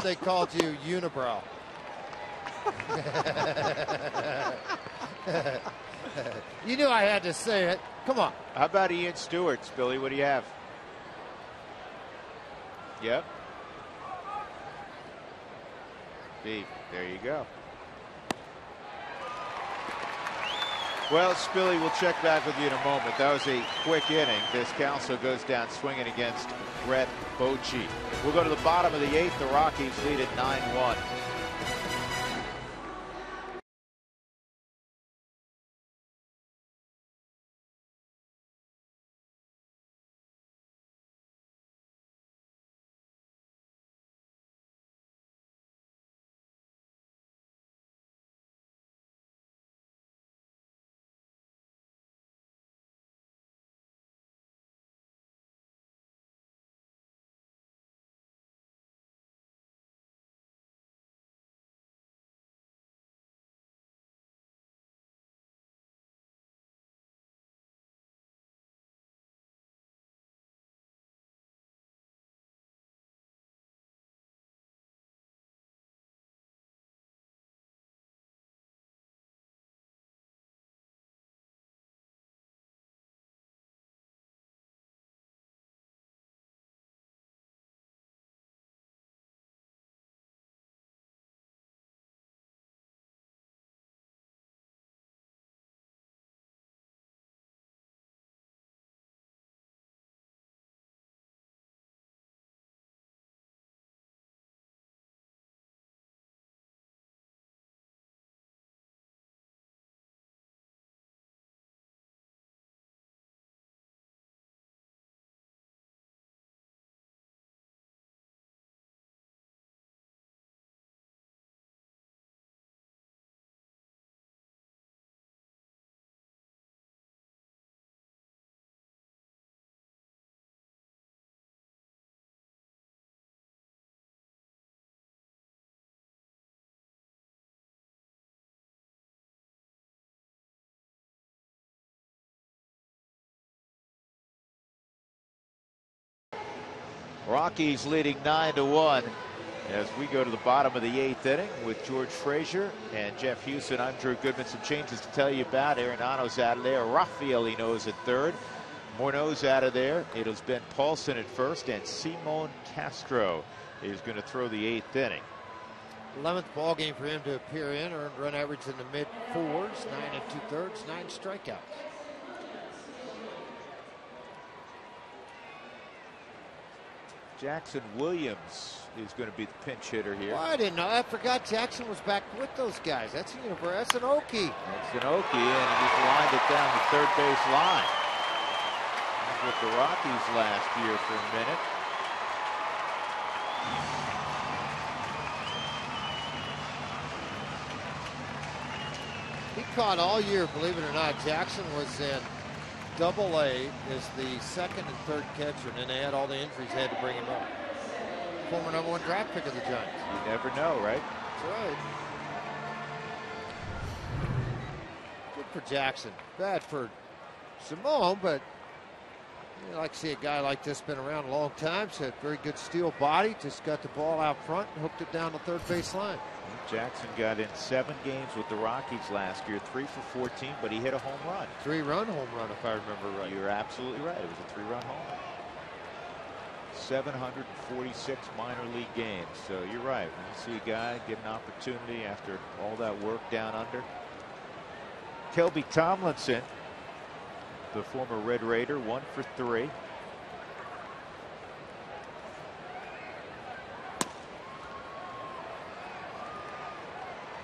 they called you Unibrow. You knew I had to say it. Come on. How about Ian Stewart, Billy? What do you have? Yep. B. There you go. Well, Spilly, we'll check back with you in a moment. That was a quick inning. Descalso goes down swinging against Brett Bochy. We'll go to the bottom of the eighth. The Rockies lead at 9-1. Rockies leading 9-1 as we go to the bottom of the eighth inning with George Frazier and Jeff Houston. I'm Drew Goodman. Some changes to tell you about. Arenado's out of there. Rafael Ino's at third. Morneau's out of there. It has been Paulson at first, and Simon Castro is going to throw the eighth inning. 11th ball game for him to appear in. Earned run average in the mid fours, 9 2/3, 9 strikeouts. Jackson Williams is going to be the pinch hitter here. Well, I didn't know. I forgot Jackson was back with those guys. That's an Okie. That's an Okie, and he just lined it down the third base line. He was with the Rockies last year for a minute. He caught all year, believe it or not. Jackson was in Double-A as the second and third catcher, and then they had all the injuries, they had to bring him up. Former #1 draft pick of the Giants. You never know, right? That's right. Good for Jackson. Bad for Simone, but you like to see a guy like this been around a long time. He's had very good steel body. Just got the ball out front and hooked it down the third base line. Jackson got in 7 games with the Rockies last year, 3 for 14, but he hit a home run. 3-run home run, if I remember right. You're absolutely right. It was a 3-run home run. 746 minor league games. So you're right. When you see a guy get an opportunity after all that work down under. Kelby Tomlinson, the former Red Raider, 1 for 3.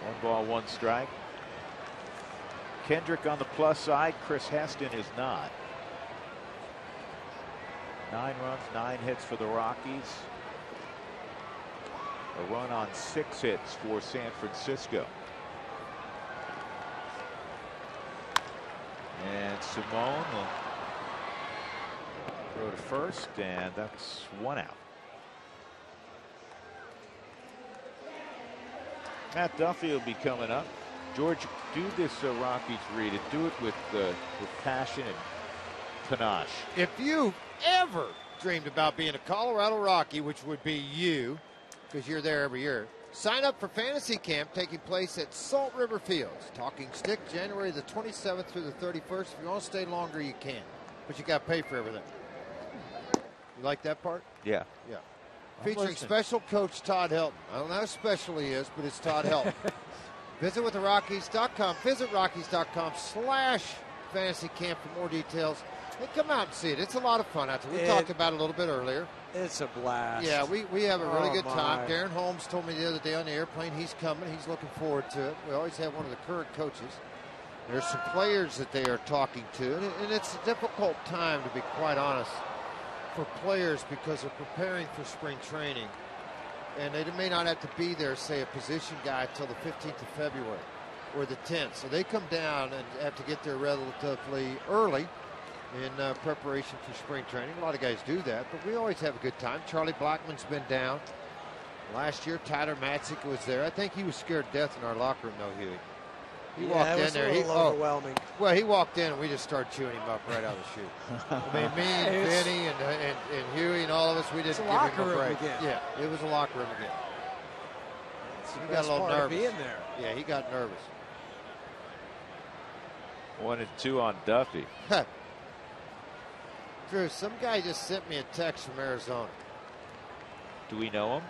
One ball, one strike. Kendrick on the plus side. Chris Heston is not. 9 runs, 9 hits for the Rockies. A run on 6 hits for San Francisco. And Simone will throw to first, and that's 1 out. Matt Duffy will be coming up. George, do this Rockies read and do it with passion and panache. If you've ever dreamed about being a Colorado Rocky, which would be you, because you're there every year, sign up for Fantasy Camp taking place at Salt River Fields. Talking Stick, January the 27th through the 31st. If you want to stay longer, you can, but you got to pay for everything. You like that part? Yeah. Yeah. Featuring special coach Todd Helton. I don't know how special he is, but it's Todd Helton. Visit with the Rockies.com. Visit Rockies.com/fantasy camp for more details. Hey, come out and see it. It's a lot of fun out there. We talked about it a little bit earlier. It's a blast. Yeah, we have a really good time. Darren Holmes told me the other day on the airplane he's coming. He's looking forward to it. We always have one of the current coaches. There's some players that they are talking to, and it's a difficult time, to be quite honest, for players because they're preparing for spring training. And they may not have to be there, say, a position guy until the 15th of February or the 10th. So they come down and have to get there relatively early in preparation for spring training. A lot of guys do that, but we always have a good time. Charlie Blackmon's been down. Last year, Tyler Matzik was there. I think he was scared to death in our locker room, though, Huey. He walked in there. Overwhelming. Well, he walked in and we just started chewing him up right out of the chute. I mean, me and Vinny and Huey and all of us, we didn't give him a break. Again. Yeah, it was a locker room again. He got a little nervous. Being there. Yeah, he got nervous. 1 and 2 on Duffy. Drew, some guy just sent me a text from Arizona. Do we know him?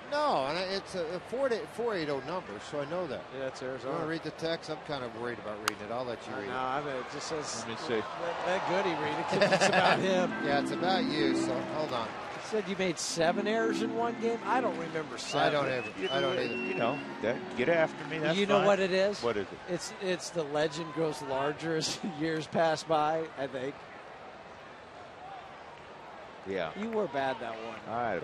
No, and it's a 480 number, so I know that. Yeah, it's Arizona. You want to read the text? I'm kind of worried about reading it. I'll let you read it. No, I mean, it just says, let me see. Let Goody read it because it's about him. Yeah, it's about you, so hold on. It said you made 7 errors in one game. I don't remember 7. I don't either. You know, get after me. That's you know fine. what it is? What is it? It's the legend grows larger as years pass by, I think. Yeah. You were bad that one. I had a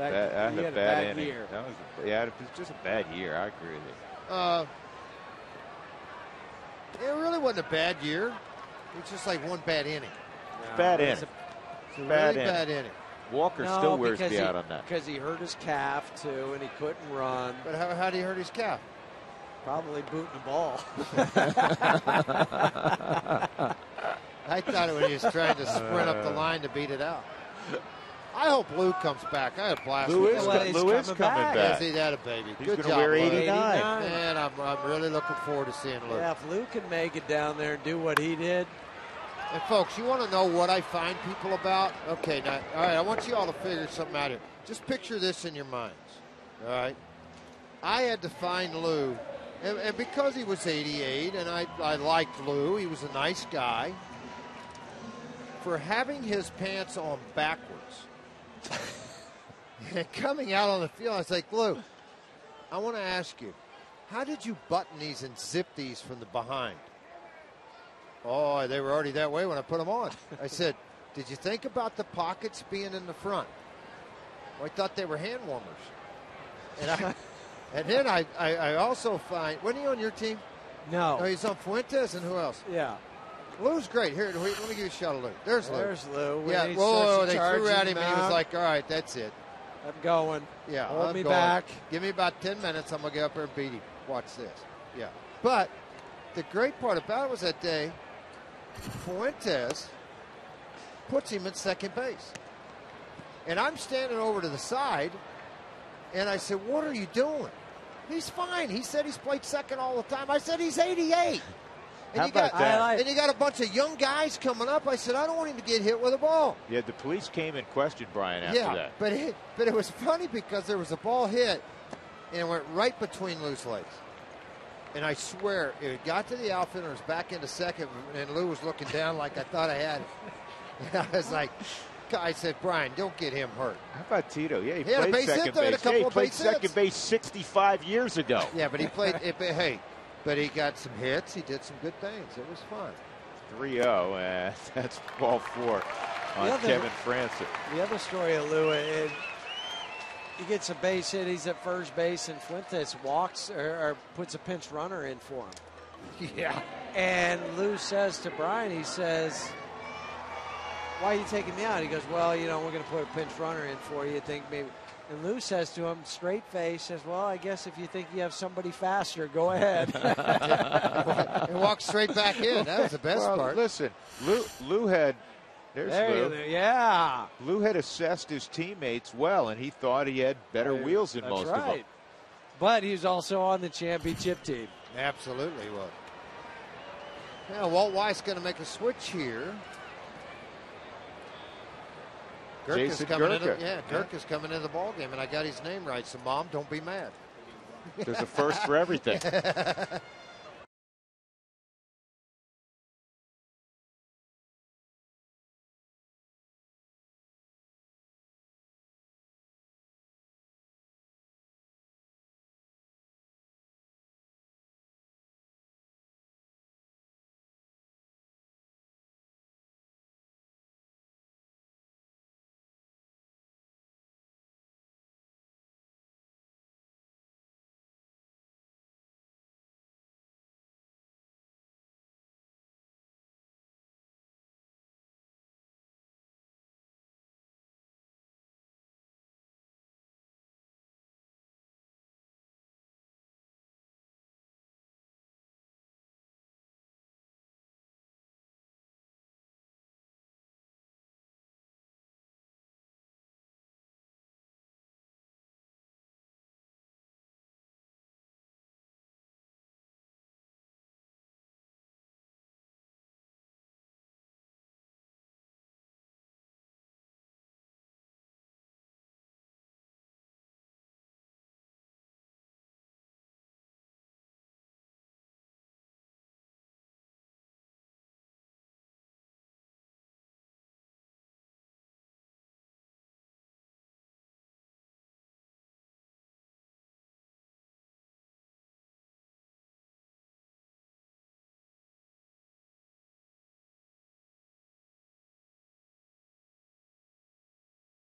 bad inning. Year. That was it was just a bad year. I agree with you. It really wasn't a bad year. It was just like one bad inning. No, bad inning. It's a really bad inning. Walker still wears me out on that. Because he hurt his calf, too, and he couldn't run. But how did he hurt his calf? Probably booting the ball. I thought it when he was trying to sprint up the line to beat it out. I hope Lou comes back. I had a blast Lou with is him. coming back. Yes, he had a baby. He's Good job, wear Lou. 89. Man, I'm really looking forward to seeing Lou. Yeah, if Lou can make it down there and do what he did. And folks, you want to know what I find people about? Okay, now, all right, I want you all to figure something out here. Just picture this in your minds, all right? I had to find Lou, and because he was 88, and I liked Lou, he was a nice guy, for having his pants on backwards. And coming out on the field, I was like, Lou, I want to ask you, how did you button these and zip these from the behind? Oh, they were already that way when I put them on. I said, did you think about the pockets being in the front? Well, I thought they were hand warmers. And then I also find, wasn't he on your team? No. No, he's on Fuentes, and who else? Yeah. Lou's great. Here, let me give you a shot of Lou. There's Lou. There's Lou. When Yeah, he whoa, starts they threw charging at him, and he was out, like, all right, that's it. I'm going. Yeah, Hold I'm me going. back. Give me about 10 minutes. I'm going to get up there and beat him. Watch this. Yeah. But the great part about it was that day, Fuentes puts him at second base. And I'm standing over to the side, and I said, what are you doing? He's fine. He said he's played second all the time. I said he's 88. And How about that? And you got a bunch of young guys coming up. I said, I don't want him to get hit with a ball. Yeah, the police came and questioned Brian after that. But it was funny because there was a ball hit, and it went right between Lou's legs. And I swear, it got to the outfielder, it was back into second, and Lou was looking down like I thought I had it. And I was like, I said, Brian, don't get him hurt. How about Tito? Yeah, he had a played base second hit there, base. a couple He of played base second hits. base 65 years ago. Yeah, but he played, but he got some hits. He did some good things. It was fun. 3-0, that's ball 4 on Kevin Francis. The other story of Lou, he gets a base hit. He's at first base, and Fuentes walks or puts a pinch runner in for him. Yeah. And Lou says to Brian, he says, why are you taking me out? He goes, well, we're going to put a pinch runner in for you. Think maybe. And Lou says to him, straight face, says, well, I guess if you think you have somebody faster, go ahead. And walked straight back in. That was the best part. Listen, Lou had, there's Lou. Yeah. Lou had assessed his teammates well, and he thought he had better wheels than most of them. But he was also on the championship team. Absolutely was. Yeah, Walt Weiss going to make a switch here. Jason Gurk is coming into the ball game, and I got his name right. So, Mom, don't be mad. There's a first for everything.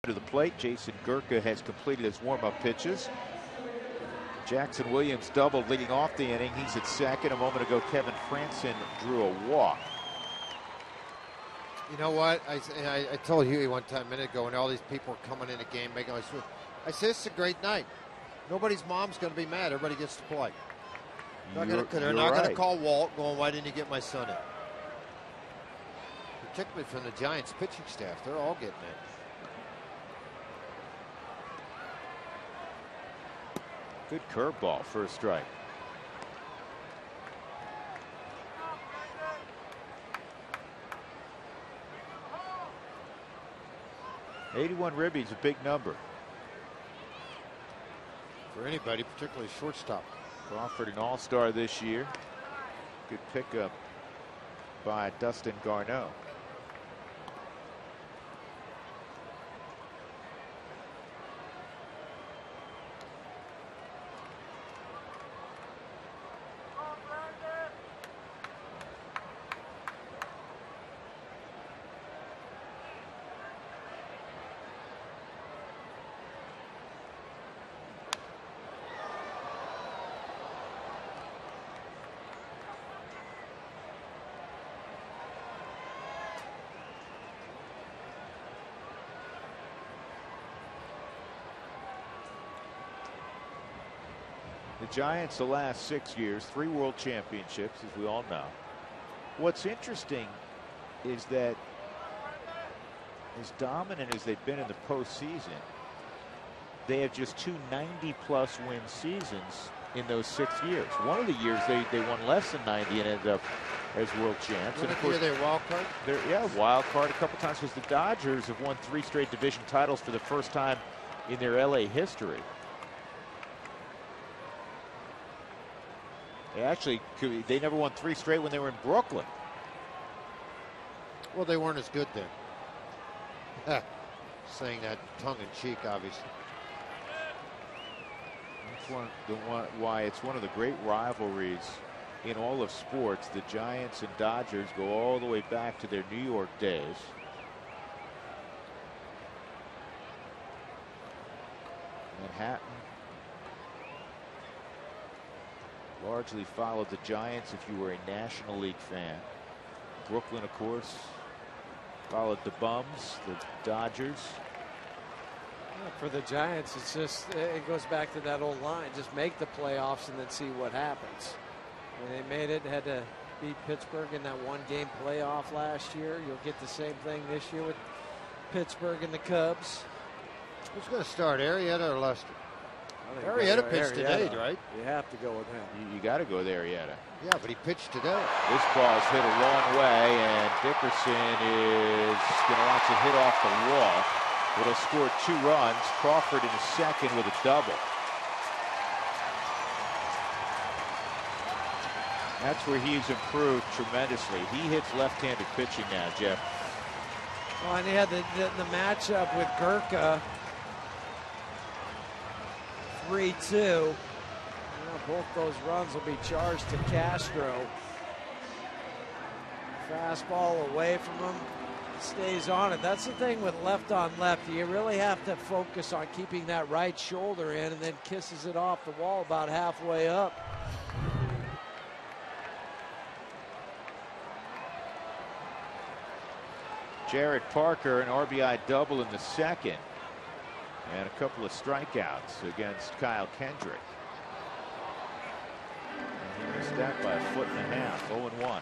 To the plate, Jason Gurka has completed his warm-up pitches. Jackson Williams doubled leading off the inning. He's at second. A moment ago, Kevin Franson drew a walk. You know what? I told Huey one time a minute ago when all these people were coming in the game making all these. I said, it's a great night. Nobody's mom's going to be mad. Everybody gets to play. They're not going to call Walt going, why didn't you get my son in? Particularly from the Giants pitching staff. They're all getting in. Good curveball for a strike. $81 ribbies, a big number. For anybody, particularly shortstop. Crawford an all-star this year. Good pickup by Dustin Garneau. The Giants, the last 6 years, 3 world championships, as we all know. What's interesting is that as dominant as they've been in the postseason, they have just 2 90-plus win seasons in those 6 years. One of the years they won less than 90 and ended up as world champs. And of course, they're wild card. Yeah, wild card a couple times, because the Dodgers have won 3 straight division titles for the first time in their LA history. They never won 3 straight when they were in Brooklyn. Well, they weren't as good then. Saying that tongue in cheek, obviously. That's why it's one of the great rivalries in all of sports. The Giants and Dodgers go all the way back to their New York days. Manhattan largely followed the Giants if you were a National League fan. Brooklyn, of course, followed the Bums, the Dodgers. For the Giants, it's just, it goes back to that old line. Just make the playoffs and then see what happens. When they made it, had to beat Pittsburgh in that 1-game playoff last year. You'll get the same thing this year with Pittsburgh and the Cubs. Who's going to start, Arrieta or Lester? Arrieta pitched today, right? You have to go with him. You got to go with Arrieta. Yeah, but he pitched today. This ball's hit a long way, and Dickerson is going to watch it hit off the wall. It'll score 2 runs. Crawford in the second with a double. That's where he's improved tremendously. He hits left-handed pitching now, Jeff. Well, and he had the matchup with Gurka. 3-2. Both those runs will be charged to Castro. Fastball away from him. Stays on it. That's the thing with left on left. You really have to focus on keeping that right shoulder in, and then kisses it off the wall about halfway up. Jared Parker, an RBI double in the second. And a couple of strikeouts against Kyle Kendrick. And he missed that by 1.5 feet, 0-1.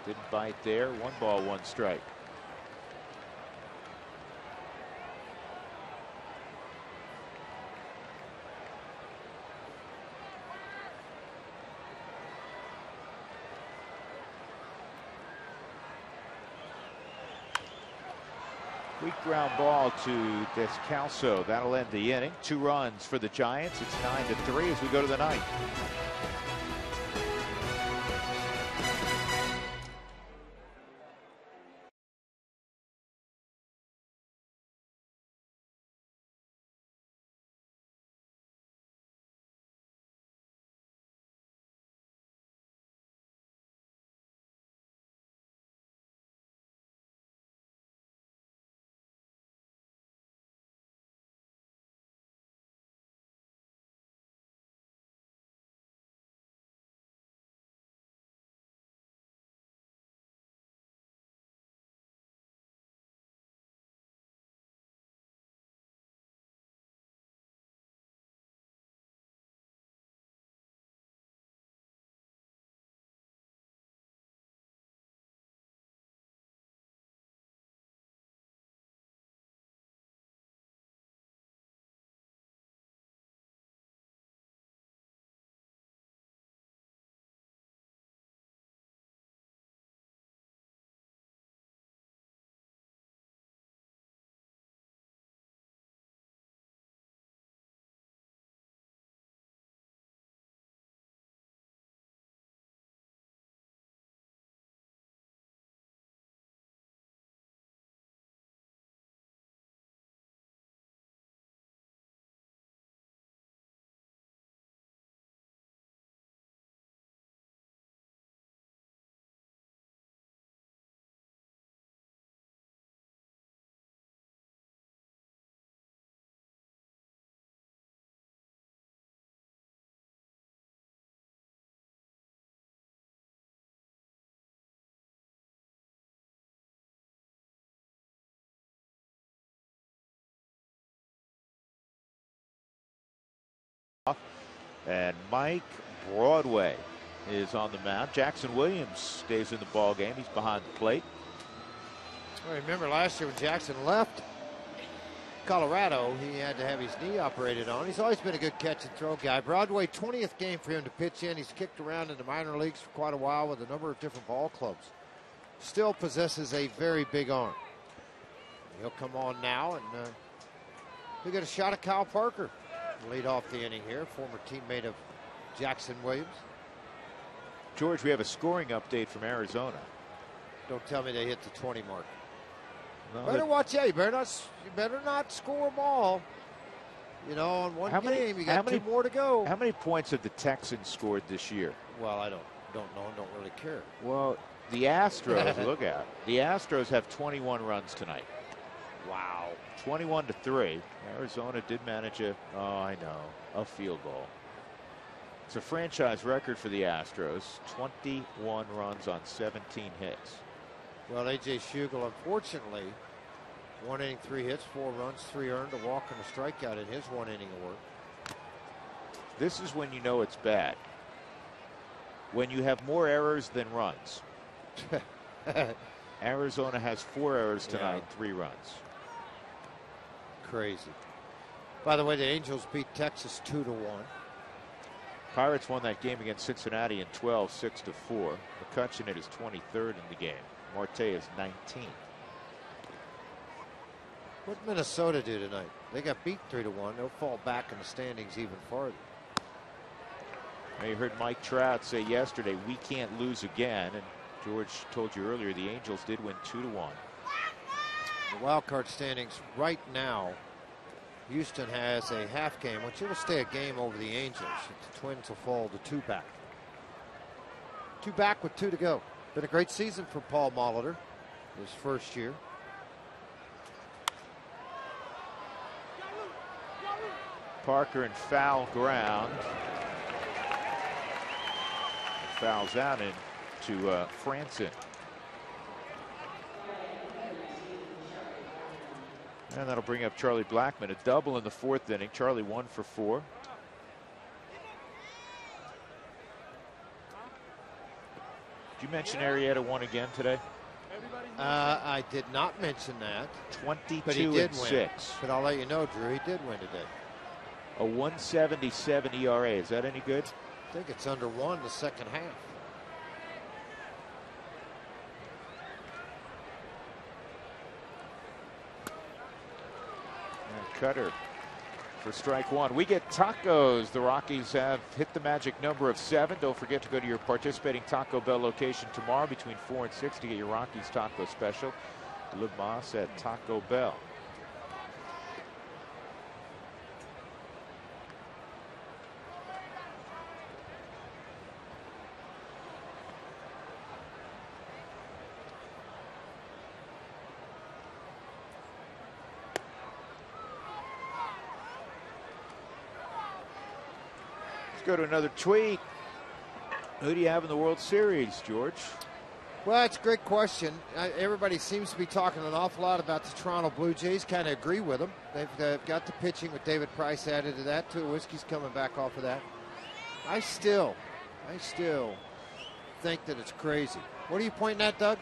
Didn't bite there. 1 ball, 1 strike. Weak ground ball to Descalso. That'll end the inning. 2 runs for the Giants. It's 9-3 as we go to the 9th. And Mike Broadway is on the mound. Jackson Williams stays in the ball game. He's behind the plate. I remember last year when Jackson left Colorado, he had to have his knee operated on. He's always been a good catch and throw guy. Broadway, 20th game for him to pitch in. He's kicked around in the minor leagues for quite a while with a number of different ball clubs. Still possesses a very big arm. He'll come on now, and he'll get a shot at Kyle Parker. Lead off the inning here, former teammate of Jackson Williams. George, we have a scoring update from Arizona. Don't tell me they hit the 20 mark. No, Better watch out. You better not score them all. You know, on one game, you got 2 more to go. How many points have the Texans scored this year? Well, I don't know. Don't really care. Well, the Astros, look out. The Astros have 21 runs tonight. Wow. 21-3. Arizona did manage a field goal. It's a franchise record for the Astros. 21 runs on 17 hits. Well, A.J. Schugel, unfortunately, 1 inning, 3 hits, 4 runs, 3 earned, a walk and a strikeout in his 1 inning of work. This is when you know it's bad. When you have more errors than runs. Arizona has 4 errors tonight, 3 runs. Crazy. By the way, the Angels beat Texas 2-1. Pirates won that game against Cincinnati in 12, 6-4. McCutcheon at his 23rd in the game. Marte is 19th. What did Minnesota do tonight? They got beat 3-1. They'll fall back in the standings even farther. Now you heard Mike Trout say yesterday, we can't lose again. And George told you earlier, the Angels did win 2-1. The wild card standings right now, Houston has a half game, which it'll stay a game over the Angels. The Twins will fall to 2 back. 2 back with 2 to go. Been a great season for Paul Molitor, his first year. Parker in foul ground. Fouls out into Franson. And that'll bring up Charlie Blackmon. A double in the 4th inning. Charlie 1 for 4. Did you mention Arrieta won again today? I did not mention that. 22-6. But I'll let you know, Drew, he did win today. A 1.77 ERA. Is that any good? I think it's under 1 the second half. And Cutter for strike 1. We get tacos. The Rockies have hit the magic number of 7. Don't forget to go to your participating Taco Bell location tomorrow between 4 and 6 to get your Rockies taco special. Liv Moss at Taco Bell. Go to another tweet. Who do you have in the World Series, George? Well, it's a great question. Everybody seems to be talking an awful lot about the Toronto Blue Jays. Kind of agree with them. They've got the pitching with David Price added to that. Tulowitzki's coming back off of that. I still think that it's crazy. What are you pointing at, Doug?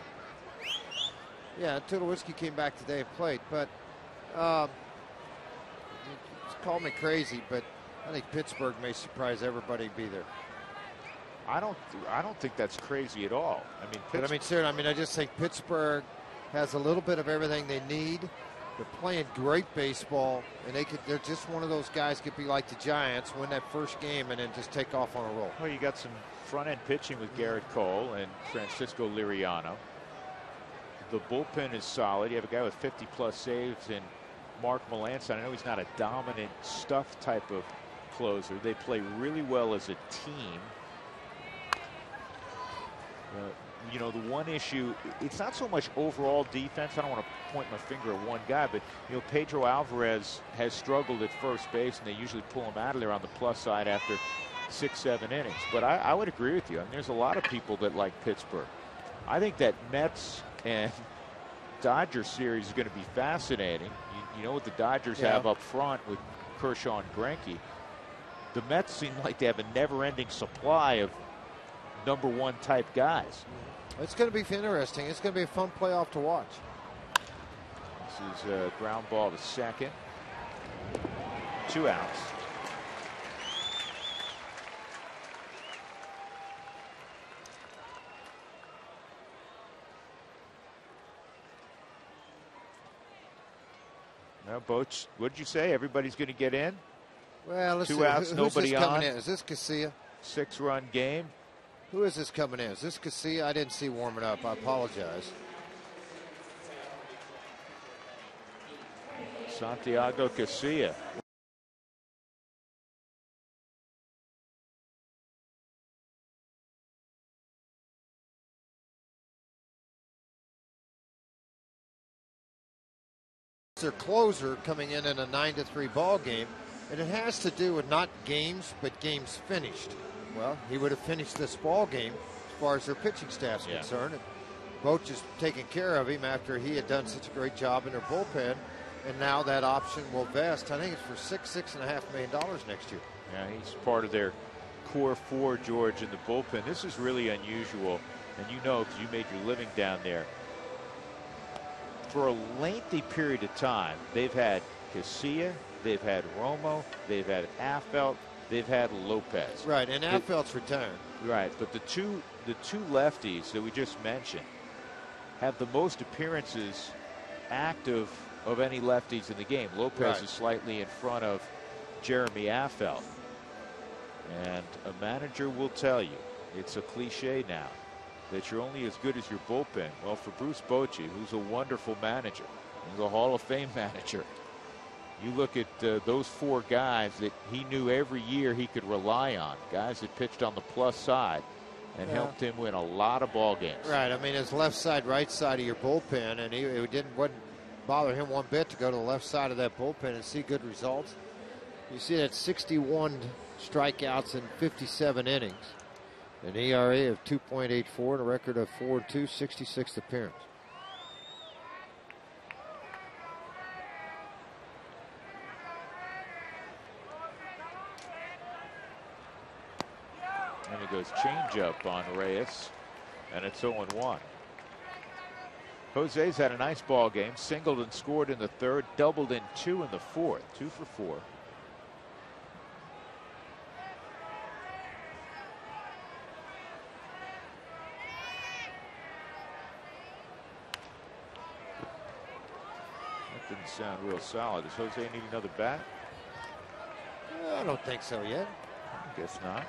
Yeah, Tulowitzki came back today and played, but call me crazy, but I think Pittsburgh may surprise everybody be there. I don't think that's crazy at all. I mean, seriously, I just think Pittsburgh has a little bit of everything they need. They're playing great baseball, and they're just one of those guys could be like the Giants, win that first game and then just take off on a roll. Well, you got some front-end pitching with Garrett Cole and Francisco Liriano. The bullpen is solid. You have a guy with 50-plus saves in Mark Melancon. I know he's not a dominant stuff type of closer. They play really well as a team. You know, the one issue, it's not so much overall defense. I don't want to point my finger at one guy, but, you know, Pedro Alvarez has struggled at first base, and they usually pull him out of there on the plus side after 6-7 innings. But I would agree with you. I mean, there's a lot of people that like Pittsburgh. I think that Mets and Dodgers series is going to be fascinating. You know what the Dodgers have up front with Kershaw and Greinke. the Mets seem like they have a never-ending supply of number one type guys. It's going to be interesting. It's going to be a fun playoff to watch. This is a ground ball to second. 2 outs. Now, Boch, what did you say? Everybody's going to get in? Well, let's 2 see. outs, Who's nobody this coming on. in? Is this Casilla? 6-run game. Who is this coming in? Is this Casilla? I didn't see warming up. I apologize. Santiago Casilla. Their closer coming in a 9-3 ball game, and it has to do with not games, but games finished. Well, he would have finished this ball game as far as their pitching staff's concerned. And Boch is taking care of him after he had done such a great job in their bullpen, and now that option will vest. I think it's for $6.5 million next year. Yeah, he's part of their core 4, George, in the bullpen. This is really unusual, and you know because you made your living down there. For a lengthy period of time, they've had Casilla, they've had Romo, they've had Affeldt, they've had Lopez. Right, and Affeldt's retired. Right, but the two lefties that we just mentioned have the most appearances active of any lefties in the game. Lopez is slightly in front of Jeremy Affeldt. And a manager will tell you, it's a cliche now, that you're only as good as your bullpen. Well, for Bruce Bochy, who's a wonderful manager, he's a Hall of Fame manager, you look at those 4 guys that he knew every year he could rely on, guys that pitched on the plus side and helped him win a lot of ball games. Right, I mean, his left side, right side of your bullpen, and it wouldn't bother him one bit to go to the left side of that bullpen and see good results. You see that 61 strikeouts in 57 innings. An ERA of 2.84 and a record of 4-2, 66th appearance. And it goes changeup on Reyes, and it's 0-1. Jose's had a nice ball game, singled and scored in the 3rd, doubled in 2 in the 4th, 2 for 4. Didn't sound real solid. Does Jose need another bat? I don't think so yet. I guess not.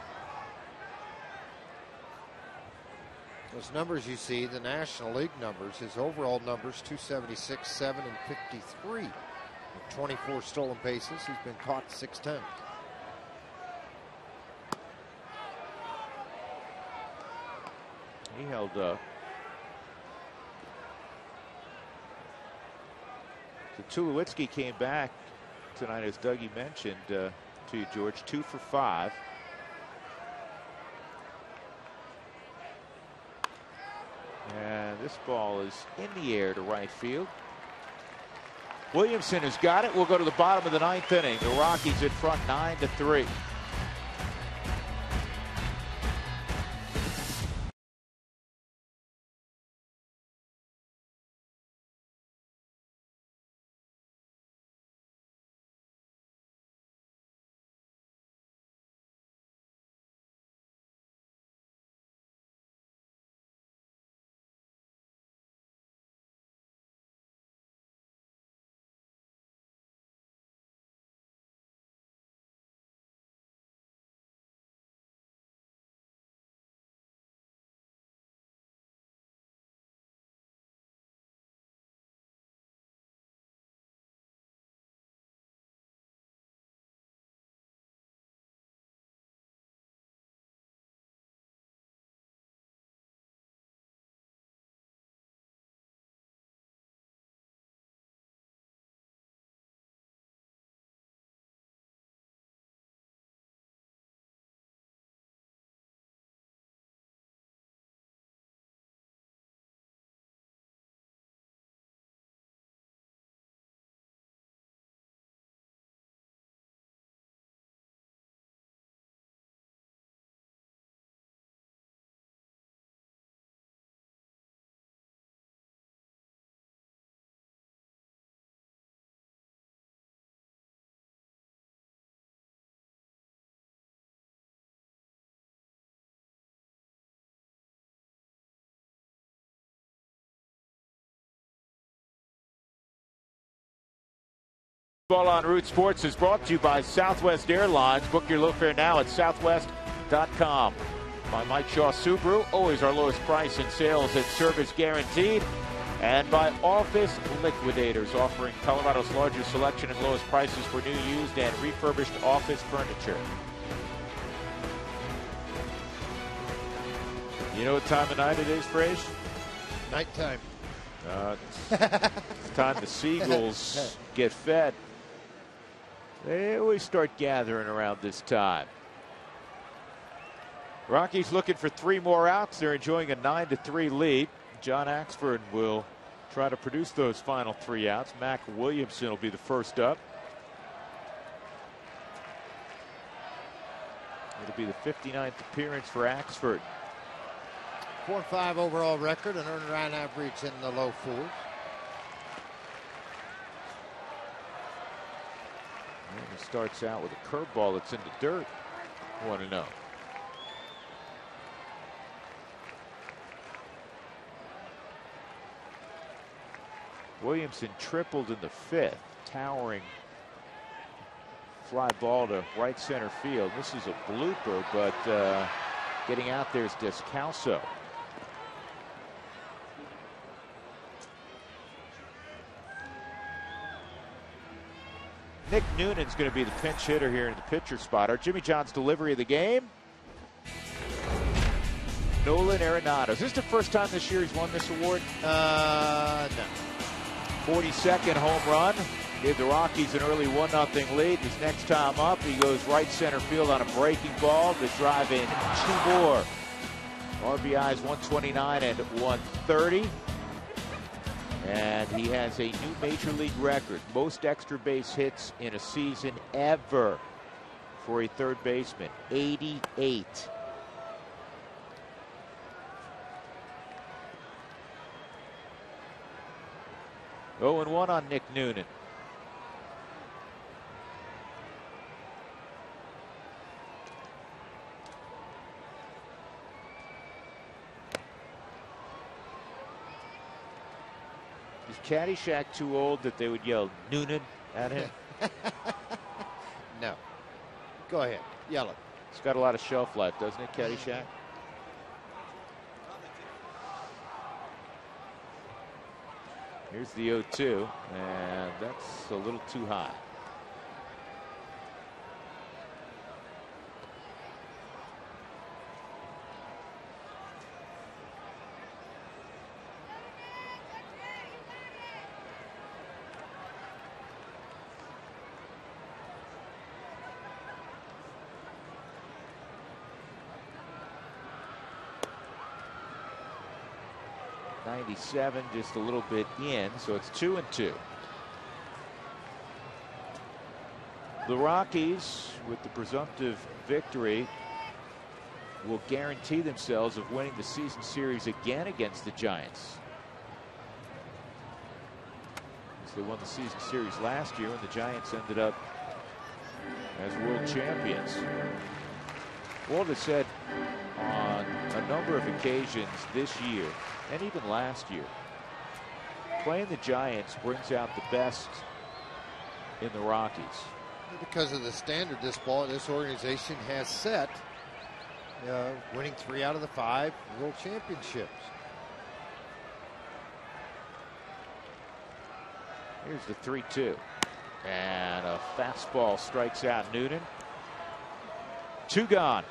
Those numbers you see, the National League numbers, his overall numbers, 276, 7, and 53. With 24 stolen bases, he's been caught 6 times. He held up. So Tulowitzki came back tonight, as Dougie mentioned to you, George, 2 for 5. And this ball is in the air to right field. Williamson has got it. We'll go to the bottom of the 9th inning. The Rockies in front 9-3. Ball on Root Sports is brought to you by Southwest Airlines. Book your low fare now at southwest.com. By Mike Shaw Subaru, always our lowest price in sales and service guaranteed. And by Office Liquidators, offering Colorado's largest selection and lowest prices for new, used, and refurbished office furniture. You know what time of night it is, Frazier? Nighttime. It's time the seagulls get fed. They always start gathering around this time. Rockies looking for 3 more outs. They're enjoying a 9-3 lead. John Axford will try to produce those final 3 outs. Mac Williamson will be the first up. It'll be the 59th appearance for Axford. 4-5 overall record, an earned run average in the low 4s. And he starts out with a curveball that's in the dirt. 1-0. Williamson tripled in the 5th, towering fly ball to right center field. This is a blooper, but getting out there is Descalso. Nick Noonan's going to be the pinch hitter here in the pitcher spot. Our Jimmy John's delivery of the game. Nolan Arenado. Is this the first time this year he's won this award? No. 42nd home run. Gave the Rockies an early 1-0 lead. His next time up, he goes right center field on a breaking ball to drive in 2 more. RBIs 129 and 130. And he has a new major league record. Most extra base hits in a season ever for a third baseman. 88. Oh, and 1 on Nick Noonan. Is Caddyshack too old that they would yell Noonan at him? No. Go ahead. Yell it. It's got a lot of shelf life, doesn't it, Caddyshack? Here's the 0-2, and that's a little too high. '97, just a little bit in, so it's 2-2. The Rockies, with the presumptive victory, will guarantee themselves of winning the season series again against the Giants. They won the season series last year, and the Giants ended up as world champions. Walt has said on a number of occasions this year, and even last year, playing the Giants brings out the best in the Rockies. Because of the standard this organization has set, winning 3 out of the 5 world championships. Here's the 3-2. And a fastball strikes out Noonan. 2 gone.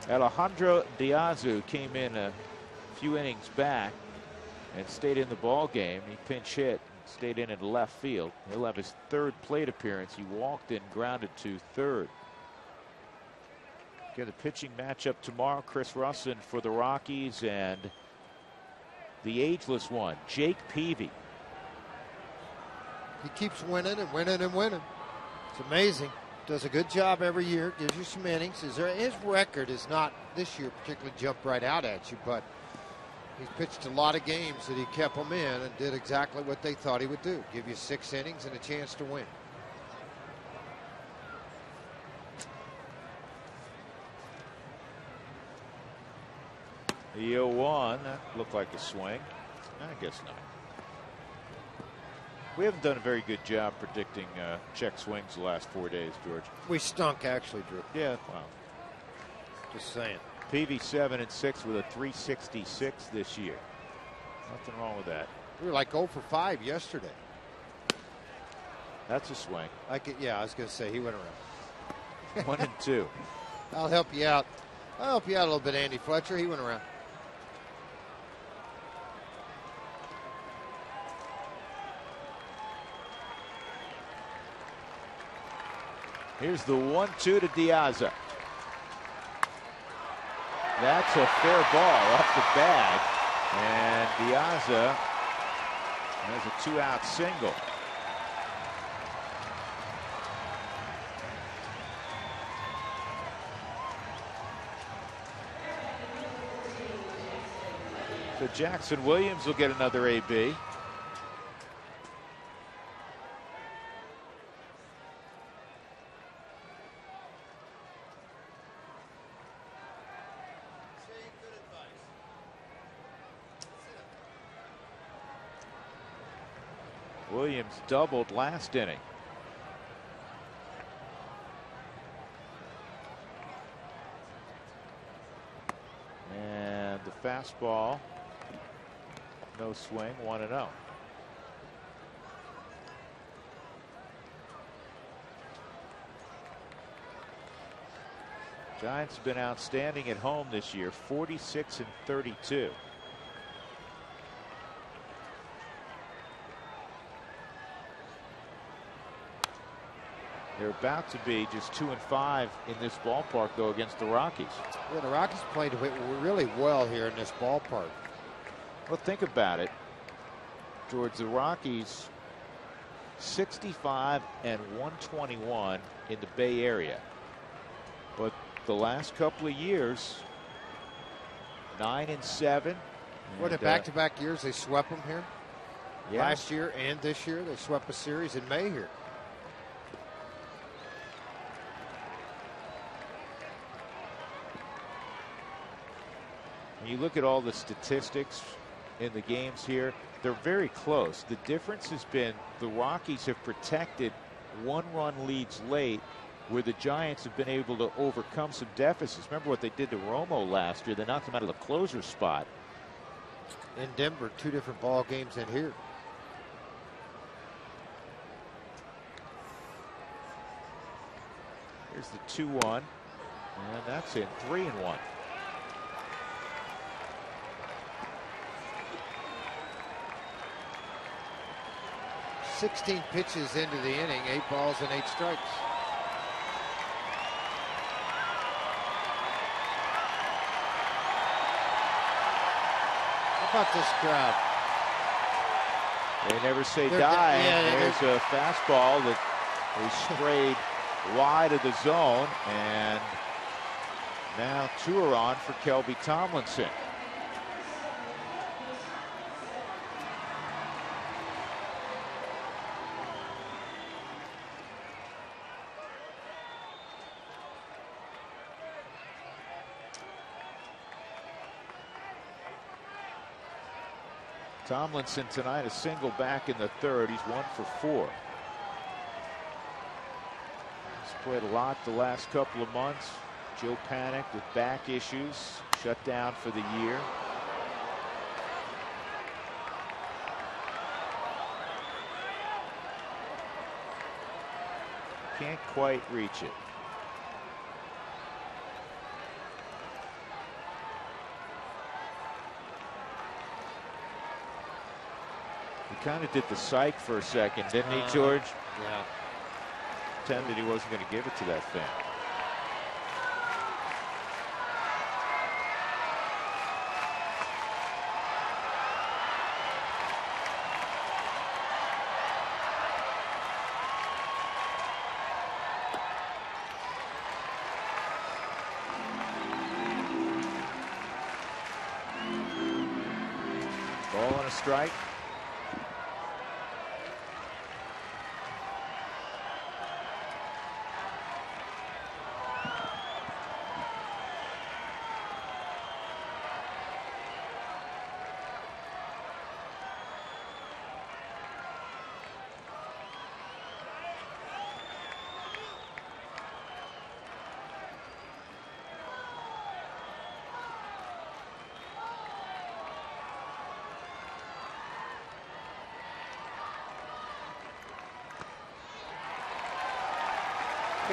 Alejandro Diazu came in a few innings back and stayed in the ball game. He pinch hit, stayed in left field. He'll have his 3rd plate appearance. He walked in, grounded to 3rd. Get a pitching matchup tomorrow. Chris Russin for the Rockies and the ageless one, Jake Peavy. He keeps winning and winning and winning. It's amazing. Does a good job every year. Gives you some innings. His record is not this year particularly jump right out at you, but he's pitched a lot of games that he kept them in and did exactly what they thought he would do. Give you 6 innings and a chance to win. The 0-1, that looked like a swing. I guess not. We haven't done a very good job predicting check swings the last 4 days, George. We stunk, actually, Drew. Yeah. Wow. Just saying. PV 7-6 with a 366 this year. Nothing wrong with that. We were like 0 for 5 yesterday. That's a swing. I was going to say he went around. 1 and 2. I'll help you out. I'll help you out a little bit, Andy Fletcher. He went around. Here's the 1-2 to Diaza. That's a fair ball off the bag. And Diaza has a 2-out single. So Jackson Williams will get another AB. Williams doubled last inning. And the fastball, no swing, 1-0. Giants have been outstanding at home this year, 46-32. They're about to be just 2-5 in this ballpark, though, against the Rockies. Yeah, the Rockies played really well here in this ballpark. Well, think about it, George. The Rockies 65-121 in the Bay Area, but the last couple of years 9-7. What, in back-to-back years they swept them here? Yeah. Last year and this year they swept a series in May here. When you look at all the statistics in the games here, they're very close. The difference has been the Rockies have protected one-run leads late, where the Giants have been able to overcome some deficits. Remember what they did to Romo last year. They knocked him out of the closer spot. In Denver, 2 different ball games in here. Here's the 2-1, and that's in 3-1. 16 pitches into the inning, 8 balls and 8 strikes. How about this crowd? They never say die. There's a fastball that was sprayed wide of the zone, and now 2 are on for Kelby Tomlinson. Tomlinson tonight a single back in the 3rd. He's 1 for 4. He's played a lot the last couple of months. Joe Panic with back issues, shut down for the year. Can't quite reach it. He kind of did the psych for a second, didn't he, George? Yeah. Pretended he wasn't going to give it to that fan. Ball on a strike.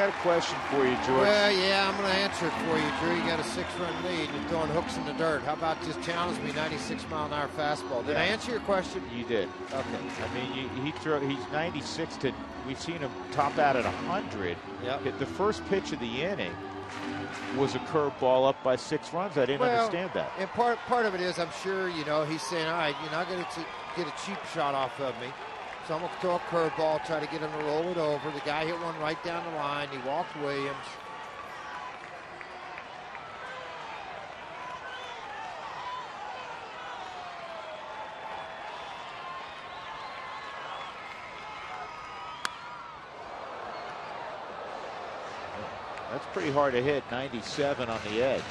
got a question for you, George. Well, yeah, I'm going to answer it for you, Drew. You got a 6-run lead. You're throwing hooks in the dirt. How about just challenge me 96-mile-an-hour fastball? Did I answer your question? You did. Okay. I mean, he's 96 to. We've seen him top out at 100. Yep. Hit the first pitch of the inning was a curveball up by 6 runs. I didn't understand that. And part of it is, I'm sure, he's saying, all right, you're not going to get a cheap shot off of me. So I'm going to throw a curveball, try to get him to roll it over. The guy hit one right down the line. He walked Williams. That's pretty hard to hit. 97 on the edge.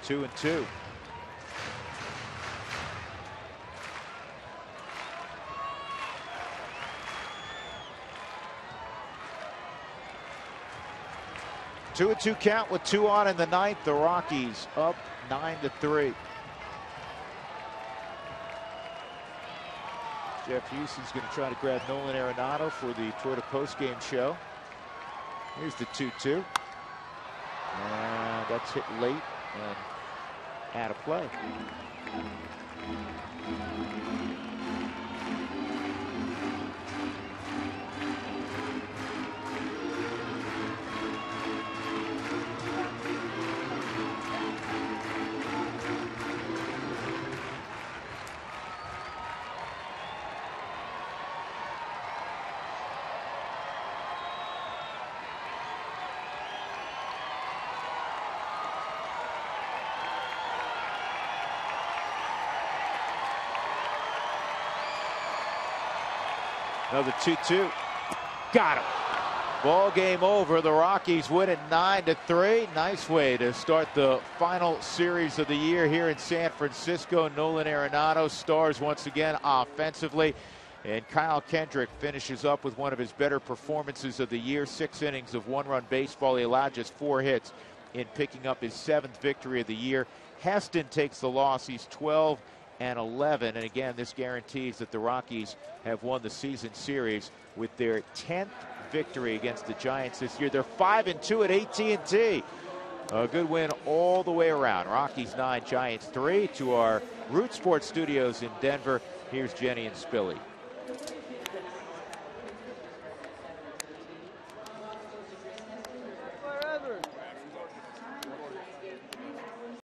2-2. Two and 2 count with 2 on in the ninth. The Rockies up 9-3. Jeff Houston's going to try to grab Nolan Arenado for the Twitter postgame show. Here's the 2-2. And that's hit late and out of play. Another 2-2. Got him. Ball game over. The Rockies win it 9-3. Nice way to start the final series of the year here in San Francisco. Nolan Arenado stars once again offensively. And Kyle Kendrick finishes up with one of his better performances of the year. 6 innings of 1-run baseball. He allowed just 4 hits in picking up his 7th victory of the year. Heston takes the loss. He's 12-11. And again, this guarantees that the Rockies have won the season series with their 10th victory against the Giants this year. They're 5-2 at AT&T. A good win all the way around. Rockies 9, Giants 3. To our Root Sports studios in Denver, here's Jenny and Spilly.